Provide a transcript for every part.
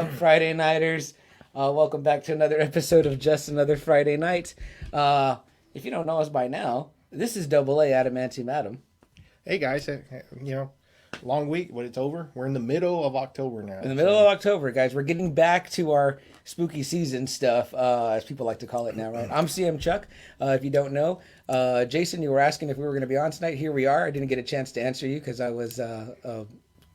Friday nighters? Welcome back to another episode of Just Another Friday Night. If you don't know us by now, this is Double A Adamantium Adam. Hey guys, long week, but it's over. We're in the middle of October now. In the middle of October, guys, we're getting back to our spooky season stuff, as people like to call it now, right? I'm CM Chuck, if you don't know. Jason, you were asking if we were going to be on tonight. Here we are. I didn't get a chance to answer you because I was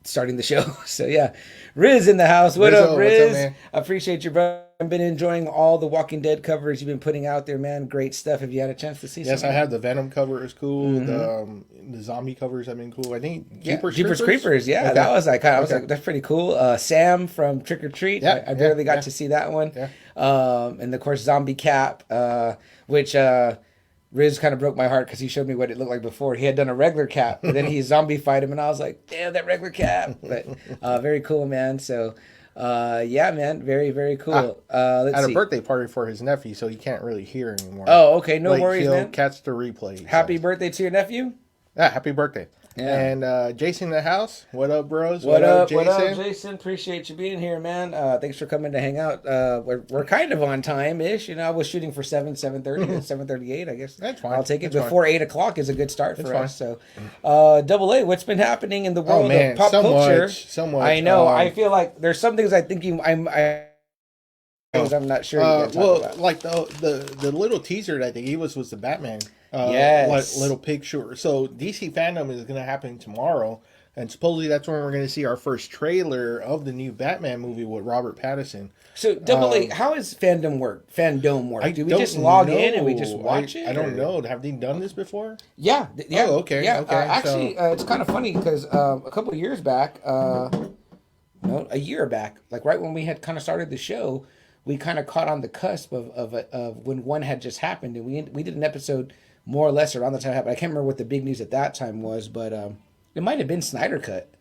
starting the show. So yeah, Riz in the house. What up, Riz? What's up, man? I appreciate you, bro. I've been enjoying all the Walking Dead covers you've been putting out there, man. Great stuff. Have you had a chance to see? Yes, I have. The Venom cover is cool. Mm-hmm. The zombie covers have been cool. I think Jeepers Creepers. Yeah, okay. That was like I was like, that's pretty cool. Sam from Trick or Treat. Yeah, I barely got to see that one. Yeah. And of course Zombie Cap, which Riz kind of broke my heart because he showed me what it looked like before. He had done a regular Cap, but then he zombified him, and I was like, damn, that regular Cap. But very cool, man. So. Yeah, man, very, very cool. Let's see. A birthday party for his nephew, so he can't really hear anymore. Oh, okay, no worries, he'll man. Catch the replay. Happy birthday to your nephew. Yeah, happy birthday. Yeah. And Jason in the house. What up, bros? What up, Jason? What up, Jason? Appreciate you being here, man. Thanks for coming to hang out. We're kind of on time-ish. You know, I was shooting for 7:30, 7:38, I guess. That's fine. I'll take it. Before 8 o'clock is a good start for us. So, Double A, what's been happening in the world of pop culture? So much. I know. I feel like there's some things I think I'm not sure. About. Like the little teaser that they gave us was the Batman. Yes. Little picture. So DC fandom is going to happen tomorrow, and supposedly that's when we're going to see our first trailer of the new Batman movie with Robert Pattinson. So Double A, how does fandom work? Do we just log in and we just watch it? I don't know. Have they done this before? Yeah. Oh, okay. Yeah. Okay. Actually, it's kind of funny because a couple of years back, a year back, like right when we had kind of started the show, we kind of caught on the cusp of when one had just happened, and we did an episode more or less around the time it happened. I can't remember what the big news at that time was, but it might have been Snyder Cut.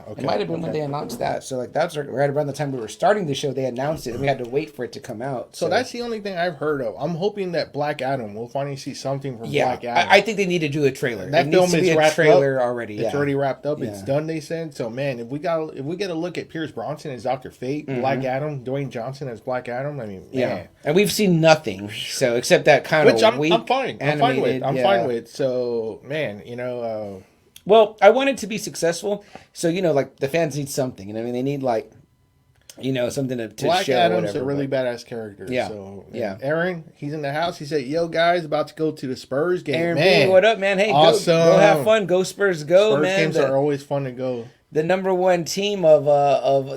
Okay. It might have been when they announced that. So like that's right around the time we were starting the show, they announced it, and we had to wait for it to come out. So that's the only thing I've heard of. I'm hoping that Black Adam, we'll finally see something from Black Adam. I think they need to do a trailer. That film is wrapped trailer up already. It's already wrapped up. It's done, they said. So man, if we get a look at Pierce Bronson as Dr. Fate, Black Adam, Dwayne Johnson as Black Adam, I mean, man. And we've seen nothing. So except that kind of I'm fine with. So man, well, I want it to be successful, so like the fans need something, and I mean they need like, something to Black show. Adam's whatever, a really badass character. Yeah, so Aaron, he's in the house. He said, "Yo, guys, about to go to the Spurs game." Aaron man, B, what up, man? Hey, awesome. Go have fun. Go Spurs, go, Spurs man. Games are always fun to go. The number one team of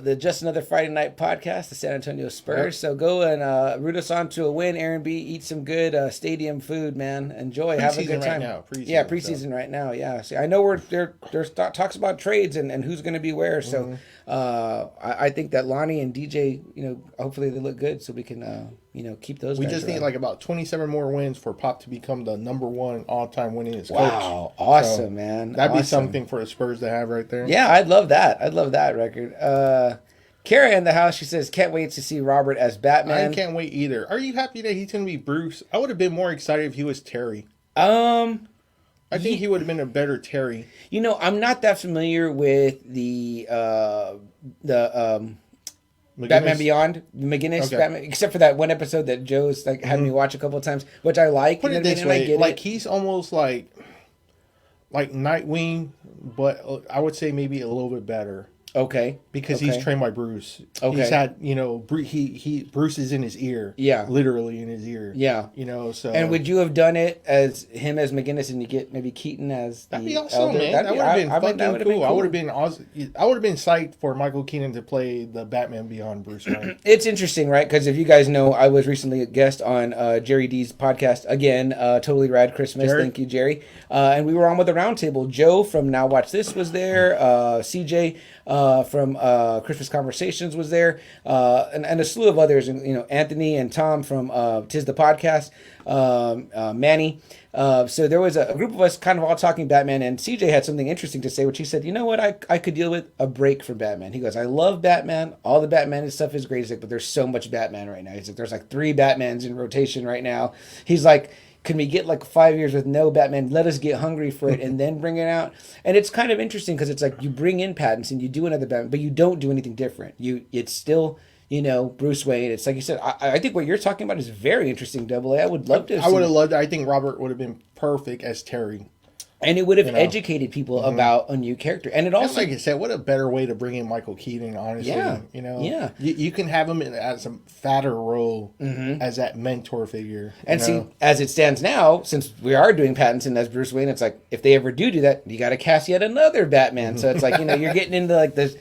the Just Another Friday Night podcast, the San Antonio Spurs. Yep. So go and root us on to a win, Aaron B. Eat some good stadium food, man. Enjoy, have a good time. Preseason right now. Yeah, see, I know there's talks about trades and who's going to be where. So I think that Lonnie and DJ, hopefully they look good, so we can keep those. We just need like about 27 more wins for Pop to become the number one all-time winningest coach. Wow, awesome, so man. That'd be something for the Spurs to have right there. Yeah, I'd love that. I'd love that record. Kara in the house, she says, can't wait to see Robert as Batman. I can't wait either. Are you happy that he's going to be Bruce? I would have been more excited if he was Terry. I think he would have been a better Terry. I'm not that familiar with the Batman Beyond, McGinnis, okay. Batman, except for that one episode that Joe's had me watch a couple of times, which I like. Put it this way, he's almost like Nightwing, but I would say maybe a little bit better. Okay. Because he's trained by Bruce. Okay. He's had, Bruce is in his ear. Yeah. Literally in his ear. Yeah. So. And would you have done it as him as McGinnis and you get maybe Keaton as That'd be awesome, man. That would have been fucking cool. I would have been awesome. I would have been psyched for Michael Keaton to play the Batman Beyond Bruce Wayne. It's interesting, right? Because if you guys know, I was recently a guest on Jerry D's podcast. Again, Totally Rad Christmas. Jerry. Thank you, Jerry. And we were on with the roundtable. Joe from Now Watch This was there. CJ from Christmas Conversations was there, and a slew of others, Anthony and Tom from Tis the Podcast, Manny. So there was a group of us kind of all talking Batman, and CJ had something interesting to say, which he said, you know what, I could deal with a break from Batman. He goes, I love Batman. All the Batman stuff is great. He's like, but there's so much Batman right now. He's like, there's like 3 Batmans in rotation right now. He's like, can we get like 5 years with no Batman? Let us get hungry for it and then bring it out. And it's kind of interesting because it's like you bring in Pattinson, you do another Batman, but you don't do anything different. It's still, Bruce Wayne. It's like you said. I think what you're talking about is very interesting. Double A. I would love to. I would have loved. I think Robert would have been perfect as Terry. And it would have educated people about a new character. And it also, like I said, what a better way to bring in Michael Keaton, honestly. Yeah. You can have him as a fatter role as that mentor figure. And see, as it stands now, since we are doing Pattinson as Bruce Wayne, it's like, if they ever do that, you got to cast yet another Batman. So it's like, you're getting into like this.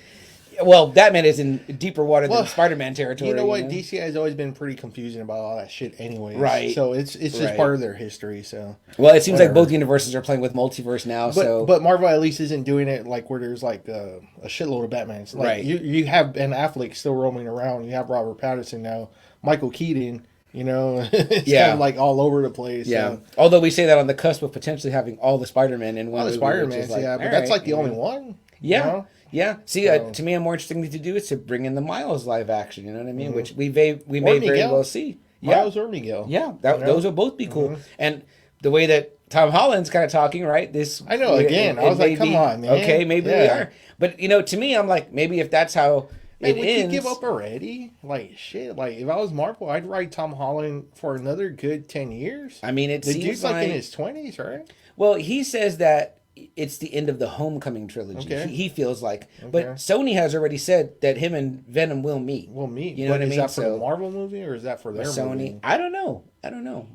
Well, Batman is in deeper water than Spider-Man territory. You know what? DC has always been pretty confusing about all that shit anyway. Right. So it's just part of their history. So well, it seems like both universes are playing with multiverse now. But Marvel at least isn't doing it like where there's like a shitload of Batmans. Like, right. You have Ben Affleck still roaming around. You have Robert Pattinson now. Michael Keaton. It's kind of like all over the place. Yeah. So. Although we say that on the cusp of potentially having all the Spider-Man in one. All the Spider-Man, but that's like the only one. Yeah. Yeah. See, to me, a more interesting thing to do is to bring in the Miles live action. You know what I mean? Which we may very well see. Miles or Miguel. Yeah. Those will both be cool. And the way that Tom Holland's kind of talking, right? I know. Again, I was like, come on, man. Okay, maybe we are. But to me, I'm like, maybe if that's how it we ends. Could give up already. Like shit. Like if I was Marvel, I'd write Tom Holland for another good 10 years. I mean, it seems dude's like in his 20s, right? Well, he says that it's the end of the Homecoming trilogy. Okay. He feels like, but Sony has already said that him and Venom will meet. You know what I mean? Is that for the Marvel movie or is that for their Sony? Movie? I don't know.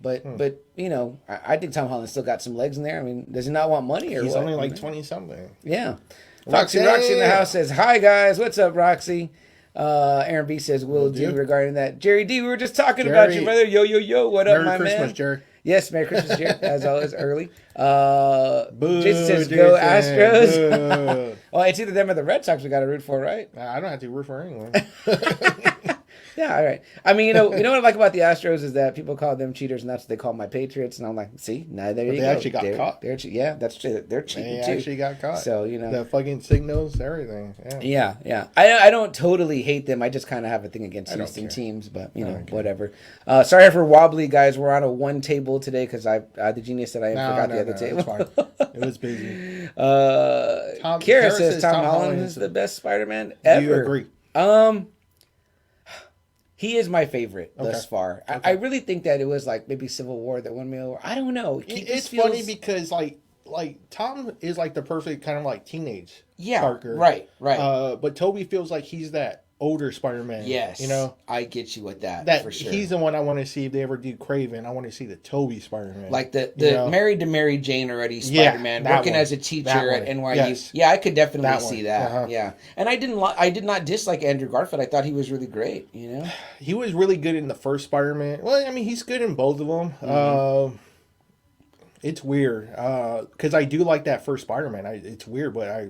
But I think Tom Holland still got some legs in there. I mean, does he not want money or he's what? only like 20 something. Yeah. Roxy in the house says, "Hi guys, what's up, Roxy?" Aaron B says, "Will do regarding that." Jerry D, we were just talking about you, brother. Yo, what up, my Christmas, man? Jerry. Yes, Merry Christmas, Jerry. As always, early. Jason says, "Go Astros." Well, it's either them or the Red Sox we got to root for, right? I don't have to root for anyone. Yeah, all right. I mean, you know what I like about the Astros is that people call them cheaters, and that's what they call my Patriots. And I'm like, see, now there you go. They actually got caught. Yeah, that's true. They're cheating too. They actually got caught. So the fucking signals, everything. Yeah. I don't totally hate them. I just kind of have a thing against Houston teams, but whatever. Sorry for wobbly, guys. We're on a one table today because the genius that I forgot the other table. Fine. It was busy. Kara says Tom Holland is the best Spider-Man ever. Do you agree? He is my favorite thus far. Okay. I really think that it was like maybe Civil War that won me over. I don't know. It's funny because like Tom is like the perfect kind of like teenage Parker. Right. But Toby feels like he's that older Spider-Man. Yes. I get you with that for sure. He's the one I want to see if they ever do Craven. I want to see the Toby Spider-Man. Like the married to Mary Jane already Spider-Man working as a teacher at NYU. Yes. Yeah, I could definitely see that. Yeah. And I did not dislike Andrew Garfield. I thought he was really great, He was really good in the first Spider-Man. Well, I mean, he's good in both of them. Mm-hmm. It's weird because I do like that first Spider-Man. It's weird, but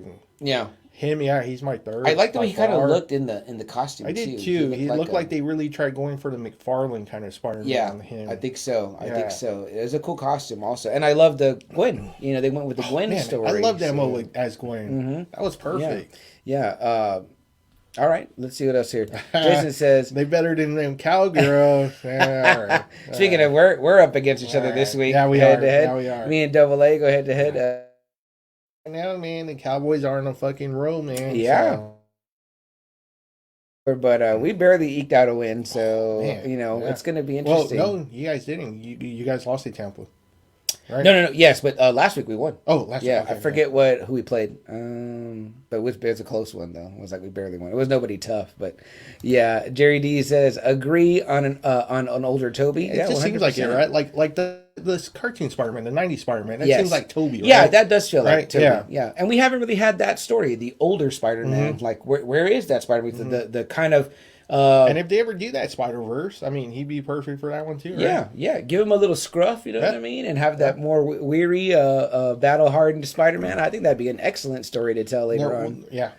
him, he's my third. I like the way he kind of looked in the costume. I did too. He looked like they really tried going for the McFarlane kind of Spider-Man. Yeah, I think so. It was a cool costume also, and I love the Gwen. They went with the Gwen story. I love that as Gwen. Mm-hmm. That was perfect. Yeah. All right, let's see what else here. Jason says they better than them cowgirls. All right. Speaking of, we're up against each other this week. Yeah, we head are. to head. Yeah, we are. Me and Double A go head to head. Now, man, the Cowboys are in a fucking row, man. Yeah. So. But we barely eked out a win, so it's going to be interesting. Well, no, you guys didn't. You guys lost to Tampa. Right? No. Yes, but last week we won. Oh, last week. Yeah, okay, I forget who we played. But it was a close one though. It was like we barely won. It was nobody tough, but yeah. Jerry D says agree on an older Toby. It just 100%. Seems like it, right? Like this cartoon Spider-Man, the '90s Spider-Man. That seems like Toby, right? Yeah, that does feel like Toby. Yeah, and we haven't really had that story. The older Spider-Man, mm-hmm. Like where is that Spider-Man? Mm-hmm. The kind of. And if they ever do that Spider-Verse, I mean, he'd be perfect for that one too, right? Yeah. Give him a little scruff, you know what I mean? And have that more weary, battle-hardened Spider-Man. I think that'd be an excellent story to tell later on. Yeah.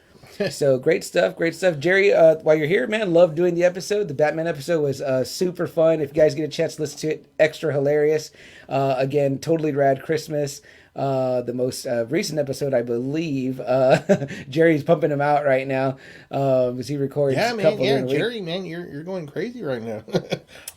So, great stuff. Jerry, while you're here, man, love doing the episode. The Batman episode was super fun. If you guys get a chance to listen to it, extra hilarious. Again, totally rad Christmas. the most recent episode, I believe. Jerry's pumping him out right now as he records. Yeah, man. Yeah, Jerry, man, you're going crazy right now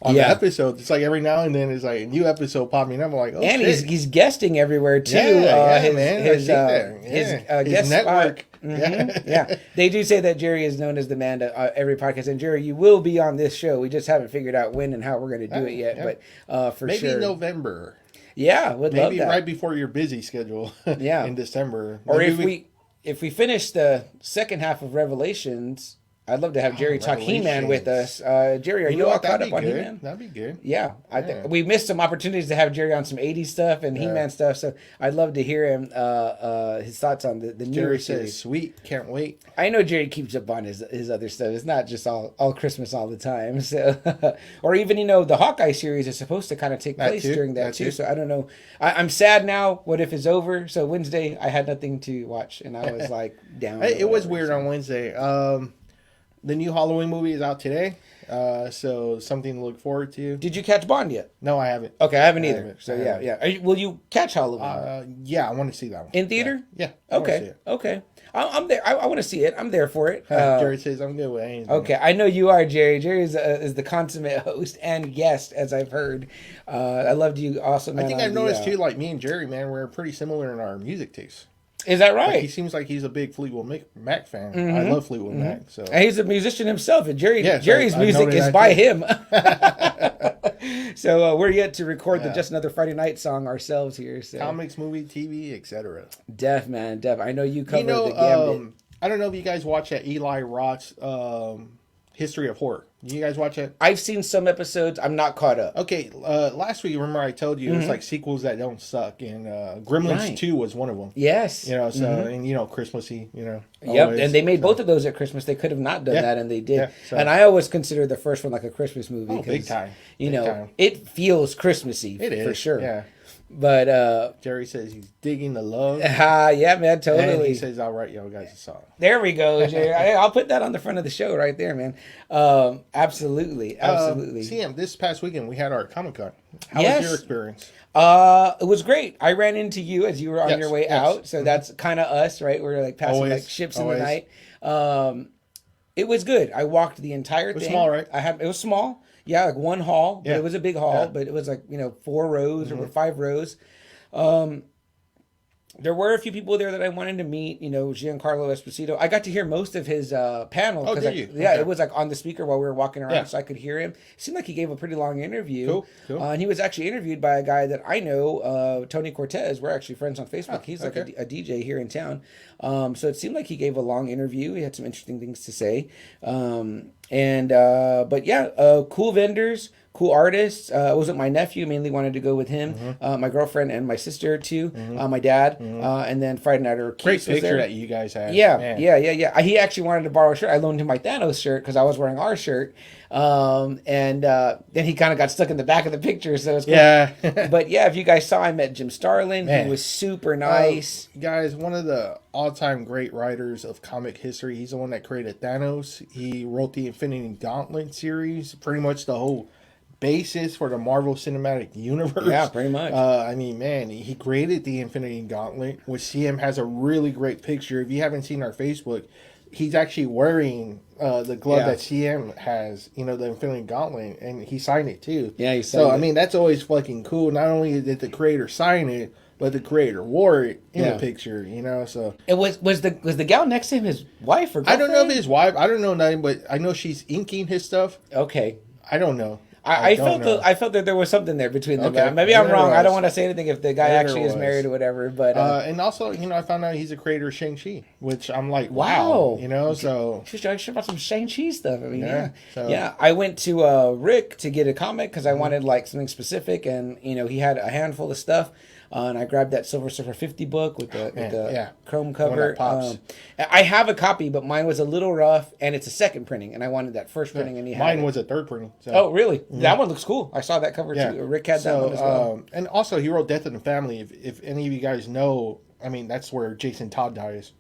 on the episodes. It's like every now and then it's like a new episode popping up. I'm like, oh, and shit. he's guesting everywhere too. His guest network. Yeah, they do say that Jerry is known as the man to every podcast. And Jerry, you will be on this show. We just haven't figured out when and how we're going to do it yet. Yeah. But for maybe sure, November. Yeah, would love that. Maybe right before your busy schedule. Yeah, in December. Or maybe if we finish the second half of Revelations, I'd love to have Jerry talk He-Man with us. Jerry, are you all caught up on He-Man? That'd be good. Yeah, I think we missed some opportunities to have Jerry on some 80s stuff and He-Man stuff, so I'd love to hear him his thoughts on the new Jerry series. Says, sweet, can't wait. I know Jerry keeps up on his other stuff. It's not just all Christmas all the time. So, or even the Hawkeye series is supposed to kind of take place during that too. So I don't know. I'm sad now. What if it's over? So Wednesday I had nothing to watch and I was like down. It was weird on Wednesday. The new Halloween movie is out today, so something to look forward to. Did you catch Bond yet? No, I haven't. Okay, I haven't either. So yeah. Will you catch Halloween? Yeah, I want to see that one. In theater? Yeah. Okay. I'm there. I want to see it. I'm there for it. Jerry says I'm good with anything. Okay, I know you are, Jerry. Jerry is the consummate host and guest, as I've heard. I loved you also, man. I think I've noticed too, like me and Jerry, man, we're pretty similar in our music tastes. Is that right? Like he seems like he's a big Fleetwood Mac fan. Mm-hmm. I love Fleetwood Mac. So and he's a musician himself, and Jerry's music is by him. So we're yet to record the Just Another Friday Night song ourselves here. So. Comics, movie, TV, etc. Def, man, Def. I know you covered the gambit. I don't know if you guys watch that Eli Roth's History of Horror. You guys watch it? I've seen some episodes. I'm not caught up. Okay, last week, remember I told you it's like sequels that don't suck, and Gremlins 2 was one of them. Yes. And Christmassy, Yep, and they made both of those at Christmas. They could have not done that, and they did. Yeah, and I always consider the first one like a Christmas movie. Oh, big time. It feels Christmassy. It is. For sure. Yeah. But Jerry says he's digging the love. Yeah, man, totally. And he says, "I'll write y'all guys a song." There we go, Jerry. I'll put that on the front of the show right there, man. Absolutely. CM, this past weekend we had our Comic-Con. How was your experience? It was great. I ran into you as you were on your way out, so that's kind of us, right? We're like passing like ships in the night. It was good. I walked the entire thing. It was small, right? It was small. Yeah, like one hall. But it was a big hall, but it was like 4 rows or 5 rows. There were a few people there that I wanted to meet. Giancarlo Esposito. I got to hear most of his panel. Oh, did you? Yeah, it was like on the speaker while we were walking around, so I could hear him. It seemed like he gave a pretty long interview. Cool. And he was actually interviewed by a guy that I know, Tony Cortez. We're actually friends on Facebook. He's like a DJ here in town. So it seemed like he gave a long interview. He had some interesting things to say. Cool vendors. Cool artists. I was with my nephew, mainly wanted to go with him. My girlfriend and my sister too. My dad. And then Friday night or great picture that you guys had. Yeah. He actually wanted to borrow a shirt. I loaned him my Thanos shirt because I was wearing our shirt. Then he kind of got stuck in the back of the picture, so it was cool. Yeah. But yeah, if you guys saw, I met Jim Starlin. He was super nice. Guys, one of the all-time great writers of comic history. He's the one that created Thanos. He wrote the Infinity Gauntlet series, pretty much the whole basis for the Marvel Cinematic Universe. Yeah, pretty much. He created the Infinity Gauntlet, which CM has a really great picture. If you haven't seen our Facebook, he's actually wearing the glove that CM has, the Infinity Gauntlet, and he signed it too. Yeah, he signed it. That's always fucking cool. Not only did the creator sign it, but the creator wore it in the picture, So it was the gal next to him his wife or girlfriend? I don't know if his wife. I don't know nothing, but I know she's inking his stuff. Okay, I don't know. I felt that there was something there between them. Okay. Maybe I'm wrong. I don't want to say anything if the guy actually is married or whatever. But and also, I found out he's a creator of Shang-Chi, which I'm like, wow. So I should bought some Shang-Chi stuff. I mean, I went to Rick to get a comic because I wanted like something specific, and he had a handful of stuff. And I grabbed that Silver Surfer 50 book with the chrome cover. I have a copy, but mine was a little rough, and it's a second printing, and I wanted that first printing. And mine was a third printing. So. Oh, really? Mm-hmm. That one looks cool. I saw that cover too. Rick had that one as well. And also, he wrote Death in the Family. If any of you guys know, that's where Jason Todd dies.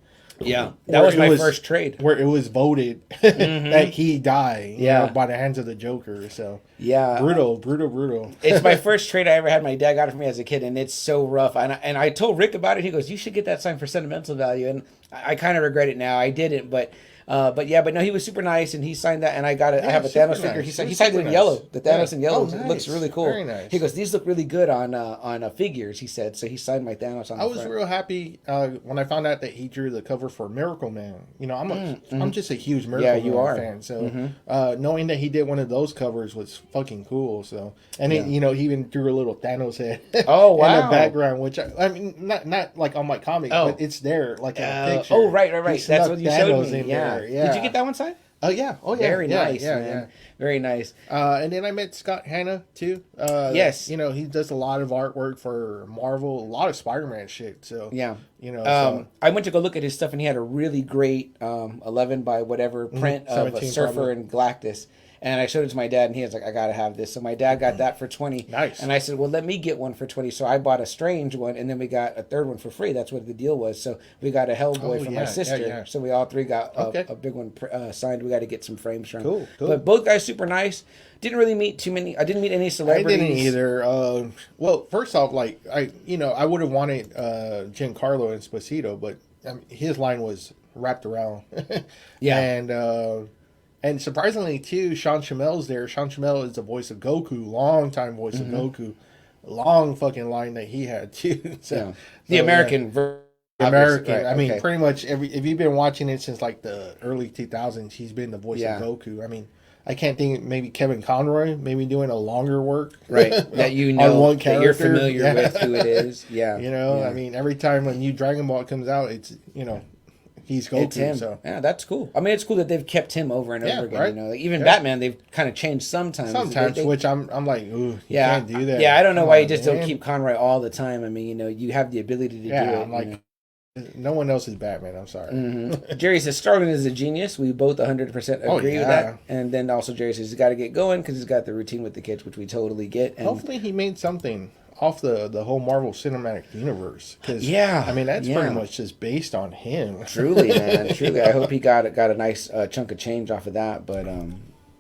Yeah, that was my first trade. Where it was voted that he died by the hands of the Joker. So brutal. It's my first trade I ever had. My dad got it for me as a kid, and it's so rough. And I told Rick about it. He goes, "You should get that signed for sentimental value." And I kind of regret it now. I didn't, but no, he was super nice, and he signed that, and I have a Thanos figure. He signed it in yellow, the Thanos in yellow. Nice. It looks really cool. Very nice. He goes, "These look really good on figures," he said. So he signed my Thanos on. I was real happy when I found out that he drew the cover for Miracle Man. You know, I'm just a huge Miracle Man fan. So knowing that he did one of those covers was fucking cool. So then he even drew a little Thanos head. Oh wow! in the background, which I mean, not like on my comic, but it's there like in a picture. Oh right. That's what you showed me. Yeah. Yeah. Did you get that one signed? Oh yeah. Very nice, man. Very nice. And then I met Scott Hanna too. Yes. You know, he does a lot of artwork for Marvel, a lot of Spider-Man shit. So you know, I went to go look at his stuff, and he had a really great 11 by whatever print of a Surfer probably. And Galactus. And I showed it to my dad, and he was like, "I gotta have this." So my dad got that for $20. Nice. And I said, "Well, let me get one for $20." So I bought a Strange one, and then we got a third one for free. That's what the deal was. So we got a Hellboy for my sister. Yeah. So we all three got a big one signed. We got to get some frames from. Cool. But both guys super nice. Didn't really meet too many. I didn't meet any celebrities. I didn't either. Well, first off, like I would have wanted Giancarlo Esposito, but his line was wrapped around. And surprisingly, too, Sean Shammel's there. Sean Schammel is the voice of Goku, long-time voice of Goku. Long fucking line that he had, too. The American version. American. Right, I mean, pretty much, if you've been watching it since, like, the early 2000s, he's been the voice of Goku. I mean, I can't think maybe Kevin Conroy, maybe doing a longer work. Right, that you know, that you're familiar with who it is. Yeah. You know, I mean, every time a new Dragon Ball comes out, it's, you know, he's Goku. It's him. So. Yeah, that's cool. I mean, it's cool that they've kept him over and over again. Right? You know, like even Batman, they've kind of changed sometimes. Which I'm like, ooh, you can't do that. Yeah, I don't know why you just don't keep Conroy all the time. I mean, you know, you have the ability to do it. I'm like, no one else is Batman. I'm sorry. Jerry says Starlin is a genius. We both 100% agree with that. And then also Jerry says he's got to get going because he's got the routine with the kids, which we totally get. And hopefully he made something off the whole Marvel Cinematic Universe. I mean, that's pretty much just based on him. Truly, man. Truly. I hope he got a nice chunk of change off of that. But,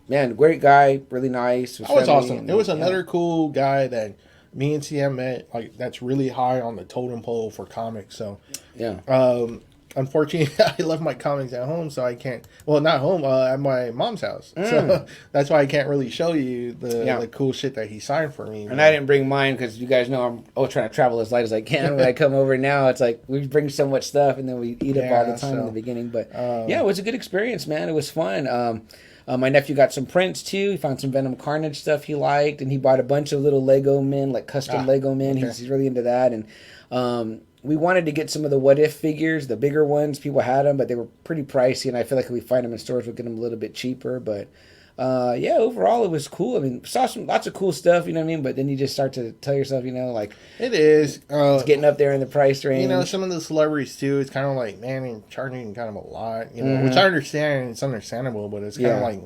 man, great guy. Really nice. That was awesome. It was another cool guy that me and CM met. Like, that's really high on the totem pole for comics. So, unfortunately, I left my comics at home, so I can't. Well, not home, at my mom's house. So that's why I can't really show you the cool shit that he signed for me. And I didn't bring mine because you guys know I'm trying to travel as light as I can. When I come over now, it's like we bring so much stuff, and then we eat up all the time in the beginning. But it was a good experience, man. It was fun. My nephew got some prints too. He found some Venom Carnage stuff he liked, and he bought a bunch of little Lego men, like custom Lego men. Okay. He's really into that, and we wanted to get some of the What If figures, the bigger ones. People had them, but they were pretty pricey, and I feel like if we find them in stores, we'll get them a little bit cheaper. But overall, it was cool. I mean, saw lots of cool stuff, you know what I mean? But then you just start to tell yourself, you know, like... It is. It's getting up there in the price range. You know, some of the celebrities, too, it's kind of like, man, they're charging kind of a lot, you know, which I understand, and it's understandable, but it's kind of like,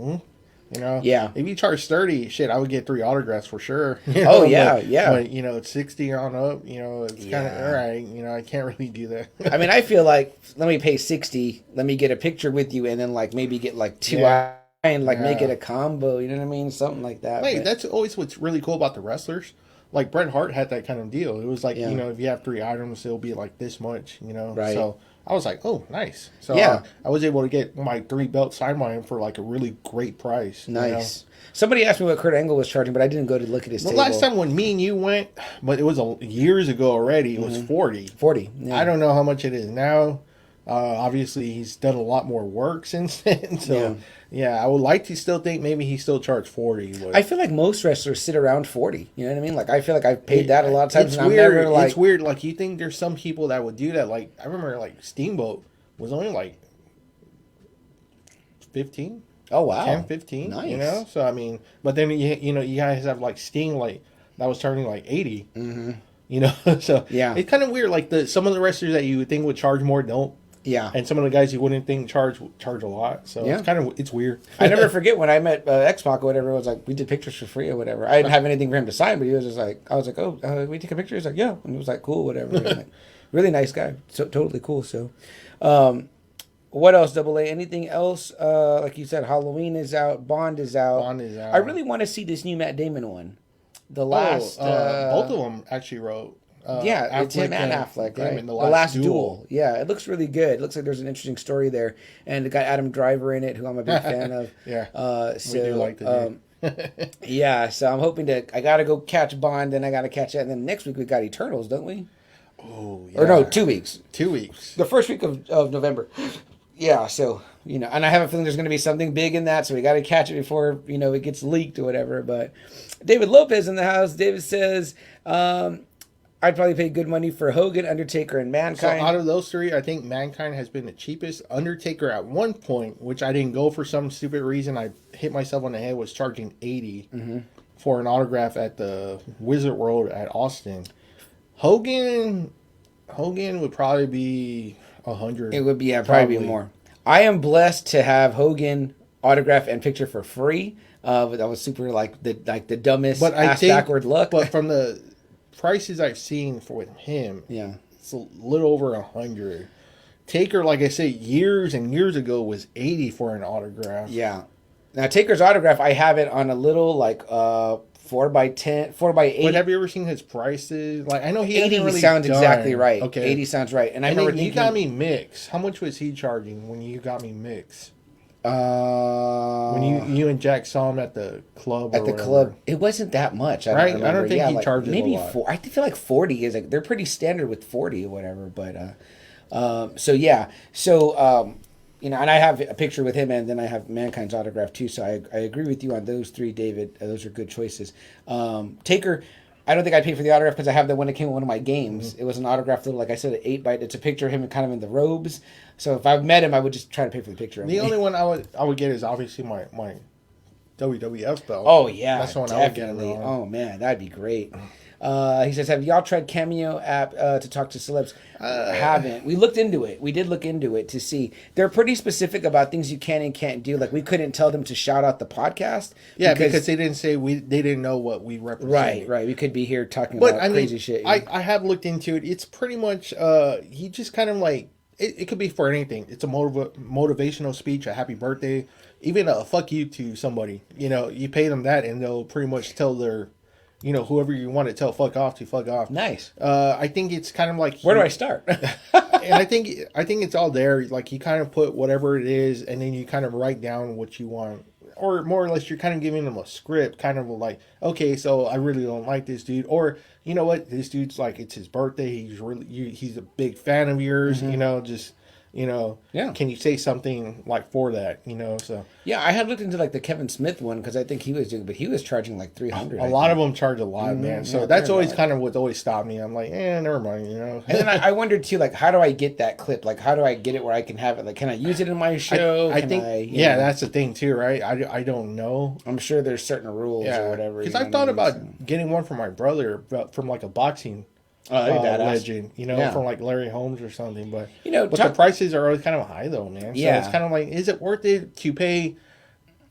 you know? Yeah. If you charge 30, shit, I would get 3 autographs for sure. You know? But, you know, it's 60 on up, you know, it's kind of, all right, you know, I can't really do that. I mean, I feel like, let me pay 60, let me get a picture with you, and then, like, maybe get, like, 2 and like make it a combo, you know what I mean? Something like that. Hey, that's always what's really cool about the wrestlers. Like Bret Hart had that kind of deal. It was like, you know, if you have 3 items, it'll be like this much, you know? Right. So I was like, oh, nice. So I was able to get my 3 belts signed by him for like a really great price. Nice. You know? Somebody asked me what Kurt Angle was charging, but I didn't go to look at his table. Last time when me and you went, but it was years ago already, it was 40. 40. Yeah. I don't know how much it is now. Obviously, he's done a lot more work since then. So, I would like to still think maybe he still charged 40. But I feel like most wrestlers sit around 40. You know what I mean? Like, I feel like I've paid that a lot of times. It's and weird. I'm never, like... It's weird. Like, you think there's some people that would do that. Like, I remember, like, Steamboat was only, like, 15. Oh, wow. 10, 15. Nice. You know? So, I mean, but then, you know, you guys have, like, Sting, like, that was turning, like, 80. Mm-hmm. You know? So, it's kind of weird. Like, some of the wrestlers that you would think would charge more don't. Yeah. And some of the guys you wouldn't think charge a lot. So it's weird. I never forget when I met X-Pac or whatever. It was like, we did pictures for free or whatever. I didn't have anything for him to sign, but he was just like, I was like, oh, we take a picture? He's like, yeah. And it was like, cool, whatever. Like, really nice guy. So totally cool. So, What else, Double A? Anything else? Like you said, Halloween is out. Bond is out. I really want to see this new Matt Damon one. The last... both of them actually wrote. Yeah, it's him and Affleck, right? The Last Duel. Yeah, it looks really good. It looks like there's an interesting story there. And it got Adam Driver in it, who I'm a big fan of. Yeah, so, we do like the yeah, so I'm hoping I got to go catch Bond, then I got to catch that. And then next week we got Eternals, don't we? Oh, yeah. Or no, 2 weeks. 2 weeks. The first week of November. Yeah, so, and I have a feeling there's going to be something big in that, so we got to catch it before, it gets leaked or whatever. But David Lopez in the house. David says, I'd probably pay good money for Hogan, Undertaker, and Mankind. So out of those three, I think Mankind has been the cheapest. Undertaker at one point, which I didn't go for some stupid reason, I hit myself on the head, was charging $80 for an autograph at the Wizard World at Austin. Hogan would probably be $100. It would be probably be more. I am blessed to have Hogan autograph and picture for free. But that was super the dumbest backward look. But from the prices I've seen with him, it's a little over $100. Taker, like I said, years and years ago was $80 for an autograph. Yeah. Now Taker's autograph, I have it on a little 4x10, 4x8. But have you ever seen his prices? Like I know he 80 really sounds done. exactly right. Okay, 80 sounds right. And I remember remember you got me mix. How much was he charging when you got me mix? When you and Jack saw him at the club. Club, it wasn't that much. I don't think he charges maybe a lot. I feel like 40 is they're pretty standard with 40 or whatever. But so yeah, so and I have a picture with him, and then I have Mankind's autograph too. So I agree with you on those three, David. Those are good choices. Taker, I don't think I'd pay for the autograph because I have the one that came with one of my games. It was an autograph, like I said, an 8x. It's a picture of him kind of in the robes. So if I met him, I would just try to pay for the picture. The only one I would get is obviously my WWF belt. Oh yeah, that's the one definitely. I would get. Oh man, that'd be great. He says, have y'all tried Cameo app to talk to celebs? Haven't. We looked into it. We did look into it to see. They're pretty specific about things you can and can't do. Like we couldn't tell them to shout out the podcast. Yeah, because they didn't say they didn't know what we represent. Right. We could be here talking about crazy shit. I have looked into it. It's pretty much he just kind of like it could be for anything. It's a motivational speech, a happy birthday, even a fuck you to somebody. You pay them that, and they'll pretty much tell their whoever you want to tell fuck off to fuck off. Nice. I think it's kind of like where do I start? And I think it's all there. Like you kind of put whatever it is, and then you kind of write down what you want, or more or less you're kind of giving them a script, kind of like, okay, so I really don't like this dude, or you know what, this dude's like, it's his birthday, he's a big fan of yours, just. Can you say something like for that? So yeah, I had looked into like the Kevin Smith one because I think he was doing, but he was charging like $300. A lot of them charge a lot, man. So that's always kind of what always stopped me. I'm like, never mind, And then I wondered too, like, how do I get that clip? Like, how do I get it where I can have it? Like, can I use it in my show? I think that's the thing too, right? I don't know. I'm sure there's certain rules or whatever. Because I thought about getting one for my brother, from like a boxing. Legend, from like Larry Holmes or something, but the prices are always kind of high though, man. So it's kind of like, is it worth it to pay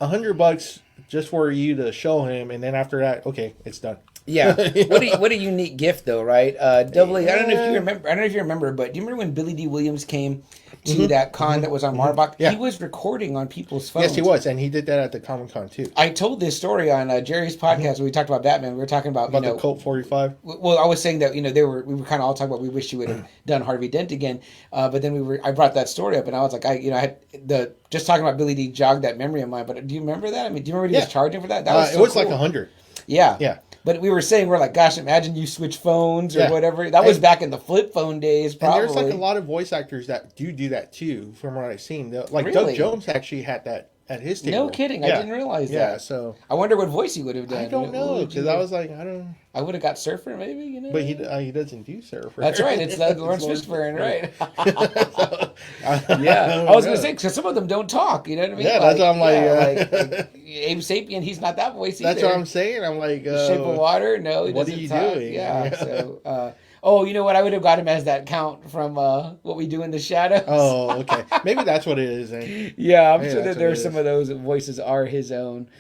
$100 just for you to show him, and then after that, okay, it's done. Yeah, what a unique gift though, right? Double A. I don't know if you remember, but do you remember when Billy D. Williams came to that con that was on Marbach? Yeah. He was recording on people's phones. Yes, he was, and he did that at the Comic-Con too. I told this story on Jerry's podcast when we talked about Batman. We were talking about the Colt 45. Well, I was saying that we were kind of all talking about we wish you would have done Harvey Dent again, but then I brought that story up, and I was like, I had just talking about Billy D. jogged that memory of mine. But do you remember that? I mean, do you remember what he was charging for that? That was it was cool. Like $100. Yeah. But we were saying, we're like, gosh, imagine you switch phones or whatever. That was back in the flip phone days, probably. And there's like a lot of voice actors that do that too, from what I've seen. Like really? Doug Jones actually had that at his table. No kidding. I didn't realize that. Yeah, so. I wonder what voice he would have done. I don't know, because I was like, I don't. I would have got Surfer, maybe, But he doesn't do Surfer. That's right. It's Lawrence Fishburne, right? Yeah. I was going to say, because some of them don't talk, you know what I mean? Yeah, that's what I'm like Abe Sapien, he's not that voice either. That's what I'm saying. I'm like... Shape of Water? No, he what are you doing? Yeah, so... Oh, you know what? I would have got him as that Count from What We Do in the Shadows. Oh, okay. Maybe that's what it is. Then. Yeah, I'm sure that there's some of those voices are his own.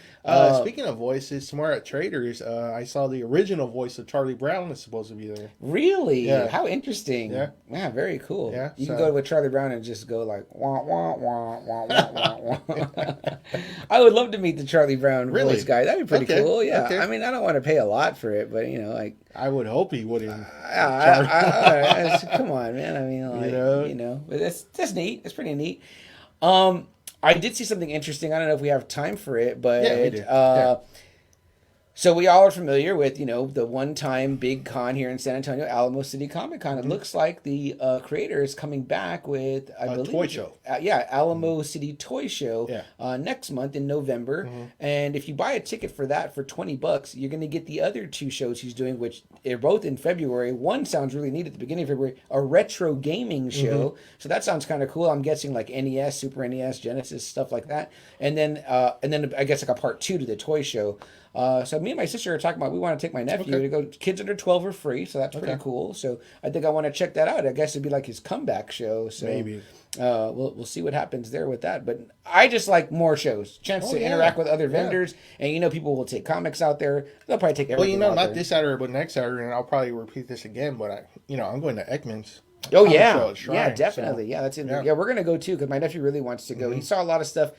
Speaking of voices, tomorrow at Traders, I saw the original voice of Charlie Brown is supposed to be there. Really? Yeah. How interesting. Yeah. Very cool. Yeah. You can go with Charlie Brown and just go like, wah, wah, wah, wah, wah, wah, wah. I would love to meet the Charlie Brown voice guy. That'd be pretty cool. Yeah. Okay. I mean, I don't want to pay a lot for it, but, like. I would hope he wouldn't. Come on, man. I mean, like, but that's neat. It's pretty neat. I did see something interesting. I don't know if we have time for it, but we do. So we all are familiar with, the one-time big con here in San Antonio, Alamo City Comic Con. It looks like the creator is coming back with, I believe, toy show. Alamo City Toy Show next month in November. And if you buy a ticket for that for $20, you're going to get the other two shows he's doing, which are both in February. One sounds really neat at the beginning of February, a retro gaming show. So that sounds kind of cool. I'm guessing like NES, Super NES, Genesis, stuff like that. And then I guess like a part 2 to the toy show. So me and my sister are talking about we want to take my nephew to go. Kids under 12 are free, so that's pretty cool. So I think I want to check that out. I guess it'd be like his comeback show. So maybe we'll see what happens there with that. But I just like more shows, chance to interact with other vendors, and people will take comics out there. They'll probably take everything. Well, not this Saturday, but next Saturday, and I'll probably repeat this again. But I'm going to Ekman's. Oh yeah, Shrine, definitely. So, that's it. Yeah, we're gonna go too because my nephew really wants to go. He saw a lot of stuff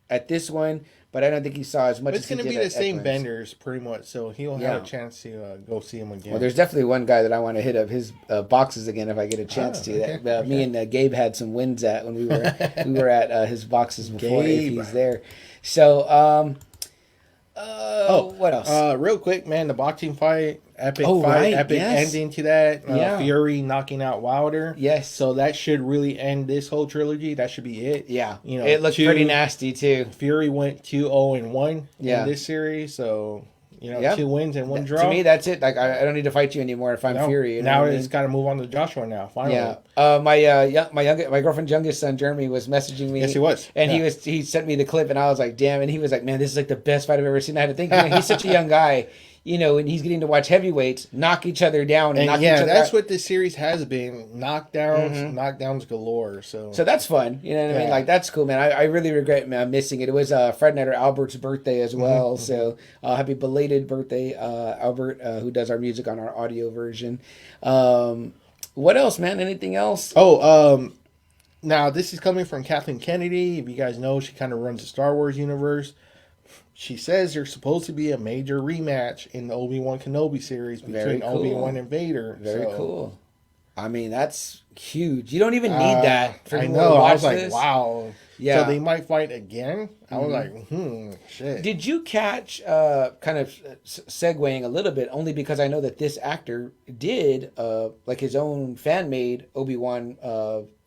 at this one. But I don't think he saw as much as he did. It's going to be the same vendors, pretty much, so he'll have a chance to go see him again. Well, there's definitely one guy that I want to hit up his boxes again if I get a chance to. Okay, that me and Gabe had some wins at when we were at his boxes before if he's there. So, what else? Real quick, man, the boxing fight, epic ending to that. Fury knocking out Wilder. Yes. So that should really end this whole trilogy. That should be it. Yeah. It looks pretty nasty too. Fury went 2-0-1 in this series, so 2 wins and 1 draw. To me, that's it. Like I don't need to fight you anymore if I'm Fury. Now it's got to move on to Joshua now. Finally. Yeah. My girlfriend's youngest son Jeremy was messaging me. Yes, he was. And he sent me the clip, and I was like, damn. And he was like, man, this is like the best fight I've ever seen. I had to think, he's such a young guy. And he's getting to watch heavyweights knock each other down and knock each other that's out. what this series has been. Knockdowns galore. So that's fun. You know what I mean? Like, that's cool, man. I really regret missing it. It was Fred Nighter Albert's birthday as well. So happy belated birthday, Albert, who does our music on our audio version. What else, man? Anything else? Now, this is coming from Kathleen Kennedy. If you guys know, she kind of runs the Star Wars universe. She says there's supposed to be a major rematch in the Obi-Wan Kenobi series between Obi-Wan and Vader. Very cool. I mean, that's huge. You don't even need that. I know. I was like, wow. Yeah. So they might fight again? I was like, shit. Did you catch, kind of segueing a little bit, only because I know that this actor did like his own fan-made Obi-Wan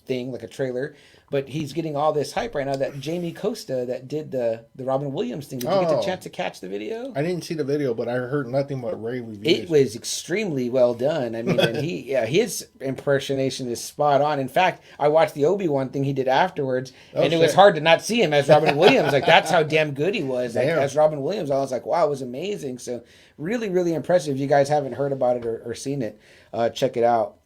thing, like a trailer. But he's getting all this hype right now that Jamie Costa that did the Robin Williams thing. Did you get the chance to catch the video? I didn't see the video, but I heard nothing but rave reviews. It was extremely well done. I mean, and his impersonation is spot on. In fact, I watched the Obi-Wan thing he did afterwards, and it was hard to not see him as Robin Williams. Like, that's how damn good he was. Like, as Robin Williams, I was like, wow, it was amazing. So really, really impressive. If you guys haven't heard about it or seen it, check it out.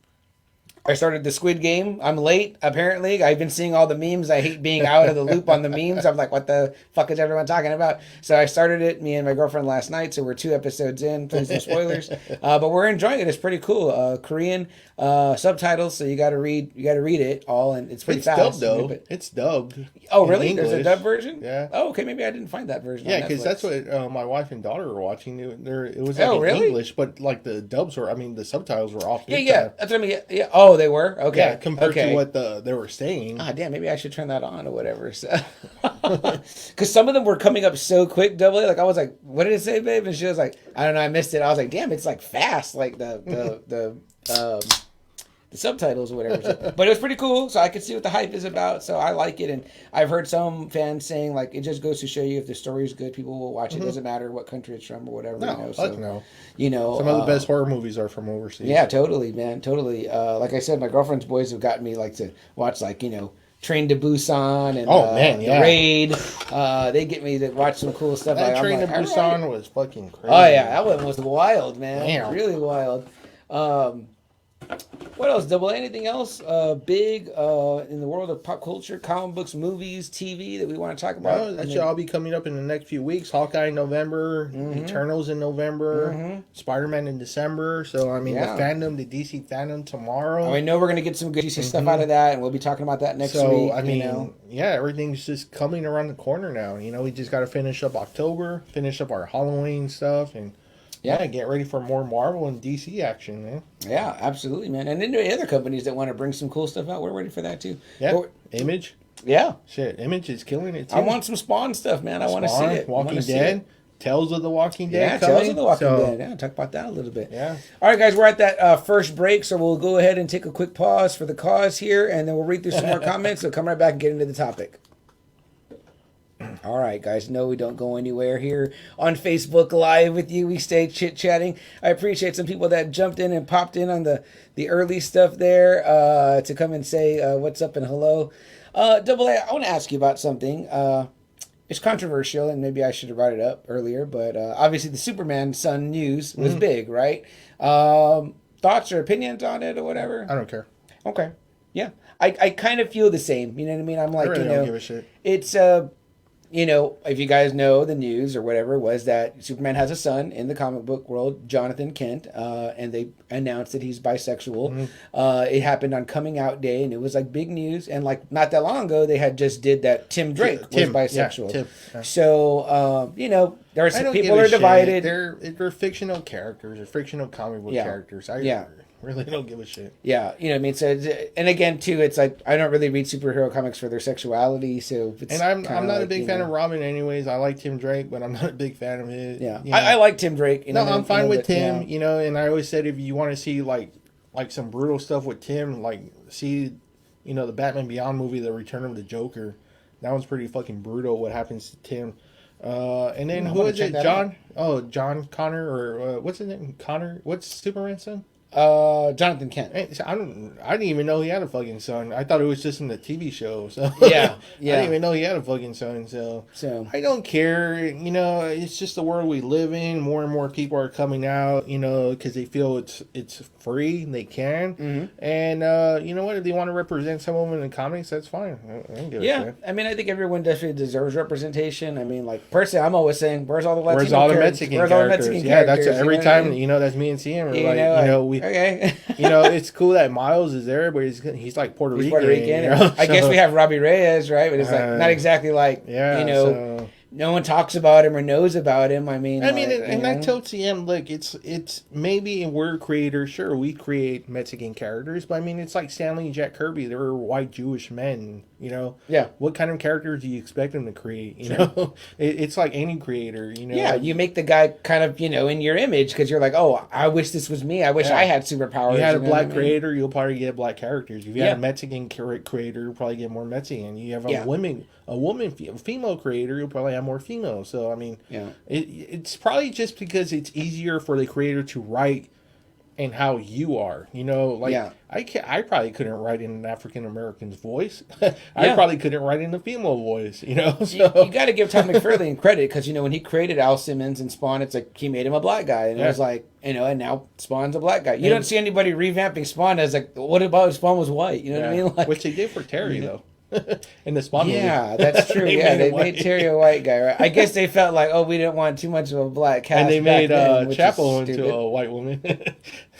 I started the Squid Game. I'm late, apparently. I've been seeing all the memes. I hate being out of the loop on the memes. I'm like, what the fuck is everyone talking about? So I started it, me and my girlfriend, last night. So we're 2 episodes in. Please, no spoilers. But we're enjoying it. It's pretty cool. Korean subtitles, so you got to read it all, and it's pretty fast. It's dubbed, though. It's dubbed. Oh, really? There's a dub version? Yeah. Oh, okay. Maybe I didn't find that version. Yeah, because that's what my wife and daughter were watching. It was like in English, but like the dubs were. I mean, the subtitles were off. Yeah. That's what I mean. Yeah. Oh, they were. Okay. Yeah, compared to what they were saying. Ah, damn. Maybe I should turn that on or whatever. Because some of them were coming up so quick. Double A. Like I was like, "What did it say, babe?" And she was like, "I don't know. I missed it." I was like, "Damn, it's like fast." Like the subtitles or whatever. So, but it was pretty cool, so I could see what the hype is about. So I like it, and I've heard some fans saying like it just goes to show you if the story is good, people will watch it. Doesn't matter what country it's from or whatever. No, so, some of the best horror movies are from overseas. Yeah, totally, man, totally. Like I said, my girlfriend's boys have gotten me like to watch Train to Busan and The Raid. They get me to watch some cool stuff. That Train to Busan was fucking crazy. Oh yeah, that one was wild, man. Damn. Really wild. What else? Double A? Anything else big in the world of pop culture, comic books, movies, TV that we want to talk about? No, that should all be coming up in the next few weeks. Hawkeye in November, Eternals in November, Spider-Man in December. So, I mean, the fandom, the DC fandom tomorrow. I know we're going to get some good DC stuff out of that, and we'll be talking about that next week. So, I mean, everything's just coming around the corner now. You know, we just got to finish up October, finish up our Halloween stuff, and get ready for more Marvel and DC action, man. Yeah, absolutely, man. And then there are other companies that want to bring some cool stuff out. We're ready for that, too. Yeah, Image. Yeah. Shit, Image is killing it, too. I want some Spawn stuff, man. I want to see it. Walking Dead. Tales of the Walking Dead. Yeah, Tales of the Walking Dead. Yeah, talk about that a little bit. Yeah. All right, guys, we're at that first break, so we'll go ahead and take a quick pause for the cause here, and then we'll read through some more comments. So come right back and get into the topic. All right, guys, no, we don't go anywhere here on Facebook Live with you. We stay chit-chatting. I appreciate some people that jumped in and popped in on the early stuff there to come and say what's up and hello. Double A, I want to ask you about something. It's controversial, and maybe I should have brought it up earlier, but obviously the Superman son news was big, right? Thoughts or opinions on it or whatever? I don't care. Okay. Yeah. I kind of feel the same. You know what I mean? I'm like, I really don't give a shit. It's if you guys know the news or whatever, was that Superman has a son in the comic book world, Jonathan Kent, and they announced that he's bisexual. It happened on Coming Out Day, and it was like big news. And like not that long ago, they had just did that Tim Drake was bisexual. Yeah, Tim. Yeah. So there are some people are divided. They're fictional characters. They're fictional comic book characters. I really don't give a shit. Yeah, you know what I mean? So, and again, too, it's like, I don't really read superhero comics for their sexuality, so it's And I'm not a big fan of Robin anyways. I like Tim Drake, but I'm not a big fan of his. Yeah, I like Tim Drake. I'm fine with Tim, and I always said if you want to see, like some brutal stuff with Tim, like, see, the Batman Beyond movie, The Return of the Joker. That one's pretty fucking brutal, what happens to Tim. And then, who is it? John? Oh, John Connor, or what's his name? Connor? What's Superman's son? Jonathan Kent. I didn't even know he had a fucking son. I thought it was just in the TV show. So yeah. I didn't even know he had a fucking son. So I don't care. It's just the world we live in. More and more people are coming out. Because they feel it's free. They can. And you know what? If they want to represent some of them in the comics, that's fine. I don't give a shit. I mean, I think everyone definitely deserves representation. I mean, like personally, I'm always saying, where's all the Latino Where's all the Mexican characters? Yeah, that's every time. That's me and CM. We. Okay. It's cool that Miles is there, but he's like Puerto Rican. I guess we have Robbie Reyes, right? But it's like not exactly like no one talks about him or knows about him. I told CM, look, it's maybe we're creators. Sure, we create Mexican characters, but it's like Stanley and Jack Kirby. They were white Jewish men. What kind of characters do you expect them to create? It's like any creator. You make the guy kind of in your image because you're like, oh, I wish this was me. I wish I had superpowers. You had a black creator, you'll probably get black characters. If you had a Mexican creator, you'll probably get more Mexican. You have a female creator, you'll probably have more female. So it's probably just because it's easier for the creator to write and how you are, I probably couldn't write in an African American's voice. I probably couldn't write in a female voice, So. You got to give Todd McFarlane credit because when he created Al Simmons and Spawn, it's like he made him a black guy, and it was like and now Spawn's a black guy. You don't see anybody revamping Spawn as like, what about if Spawn was white? You know what I mean? Like, which they did for Terry though. In the Spawn movie. Yeah, that's true. they made Terry a white guy, right? I guess they felt like, we didn't want too much of a black cast. And they made Chapel into a white woman.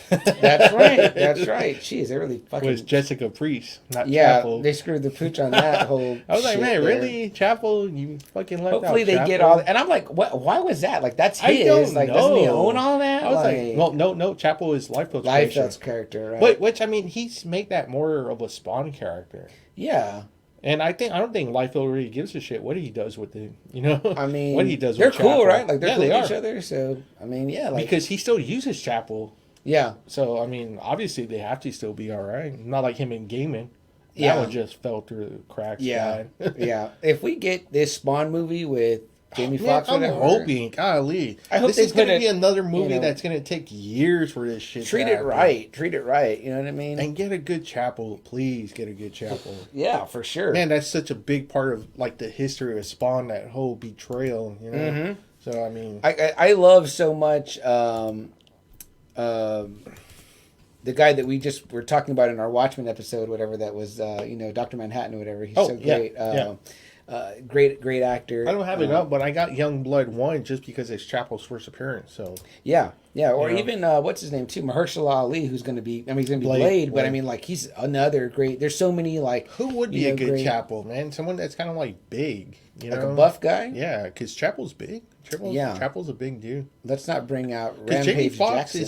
That's right. Jeez, they really fucking... It was Jessica Priest, not Chapel. They screwed the pooch on that whole I was like, man, there. Really? Chapel? You fucking left Hopefully out they Chapel? get all... And I'm like, what? Why was that? Like, that's his. I don't like, know. Doesn't he own all that? I was like well, no. Chapel is Liefeld's character, right? But, which, he's made that more of a Spawn character. Yeah. And I don't think Liefeld really gives a shit what he does with it. What he does. They're with cool, Chapel. right? Like they're cool they with are. each other. So because he still uses Chapel. Yeah. So obviously they have to still be all right. Not like him and Gaiman. That one just fell through the cracks. Yeah. Yeah. If we get this Spawn movie with Jamie Foxx, I'm hoping. Golly, I hope this is going to be another movie that's going to take years for this shit. Treat it right. You know what I mean? And get a good Chapel, please. Get a good Chapel. Yeah, for sure. Man, that's such a big part of the history of Spawn. That whole betrayal. So I love so much. the guy that we just were talking about in our Watchmen episode, whatever that was, Dr. Manhattan or whatever. He's so great. Great actor. I don't have it up, but I got Young Blood 1 just because it's Chapel's first appearance. So or even what's his name too, Mahershala Ali, who's going to be. I mean, he's going to be Blade, but I mean, like he's another great. There's so many like. Who would be a good Chapel, man? Someone that's kind of like big, like a buff guy. Yeah, because Chapel's big. Chapel's a big dude. Let's not bring out Rampage Jackson.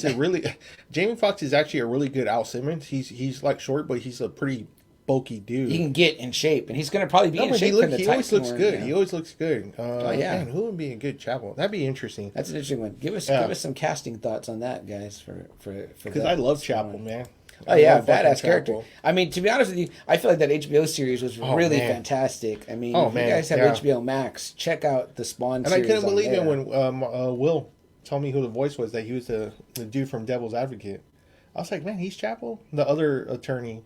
Jamie Foxx is actually a really good Al Simmons. He's like short, but he's a pretty bulky dude. He can get in shape, and he's going to probably be in shape. He always looks good. He always looks good. Man, who would be a good Chapel? That'd be interesting. That's an interesting one. Give us some casting thoughts on that, guys. Because I love Chapel, man. Badass character. I mean, to be honest with you, I feel like that HBO series was really fantastic. I mean, if you guys have HBO Max, check out the Spawn series. And I couldn't believe it when Will told me who the voice was, that he was the dude from Devil's Advocate. I was like, man, he's Chapel, the other attorney.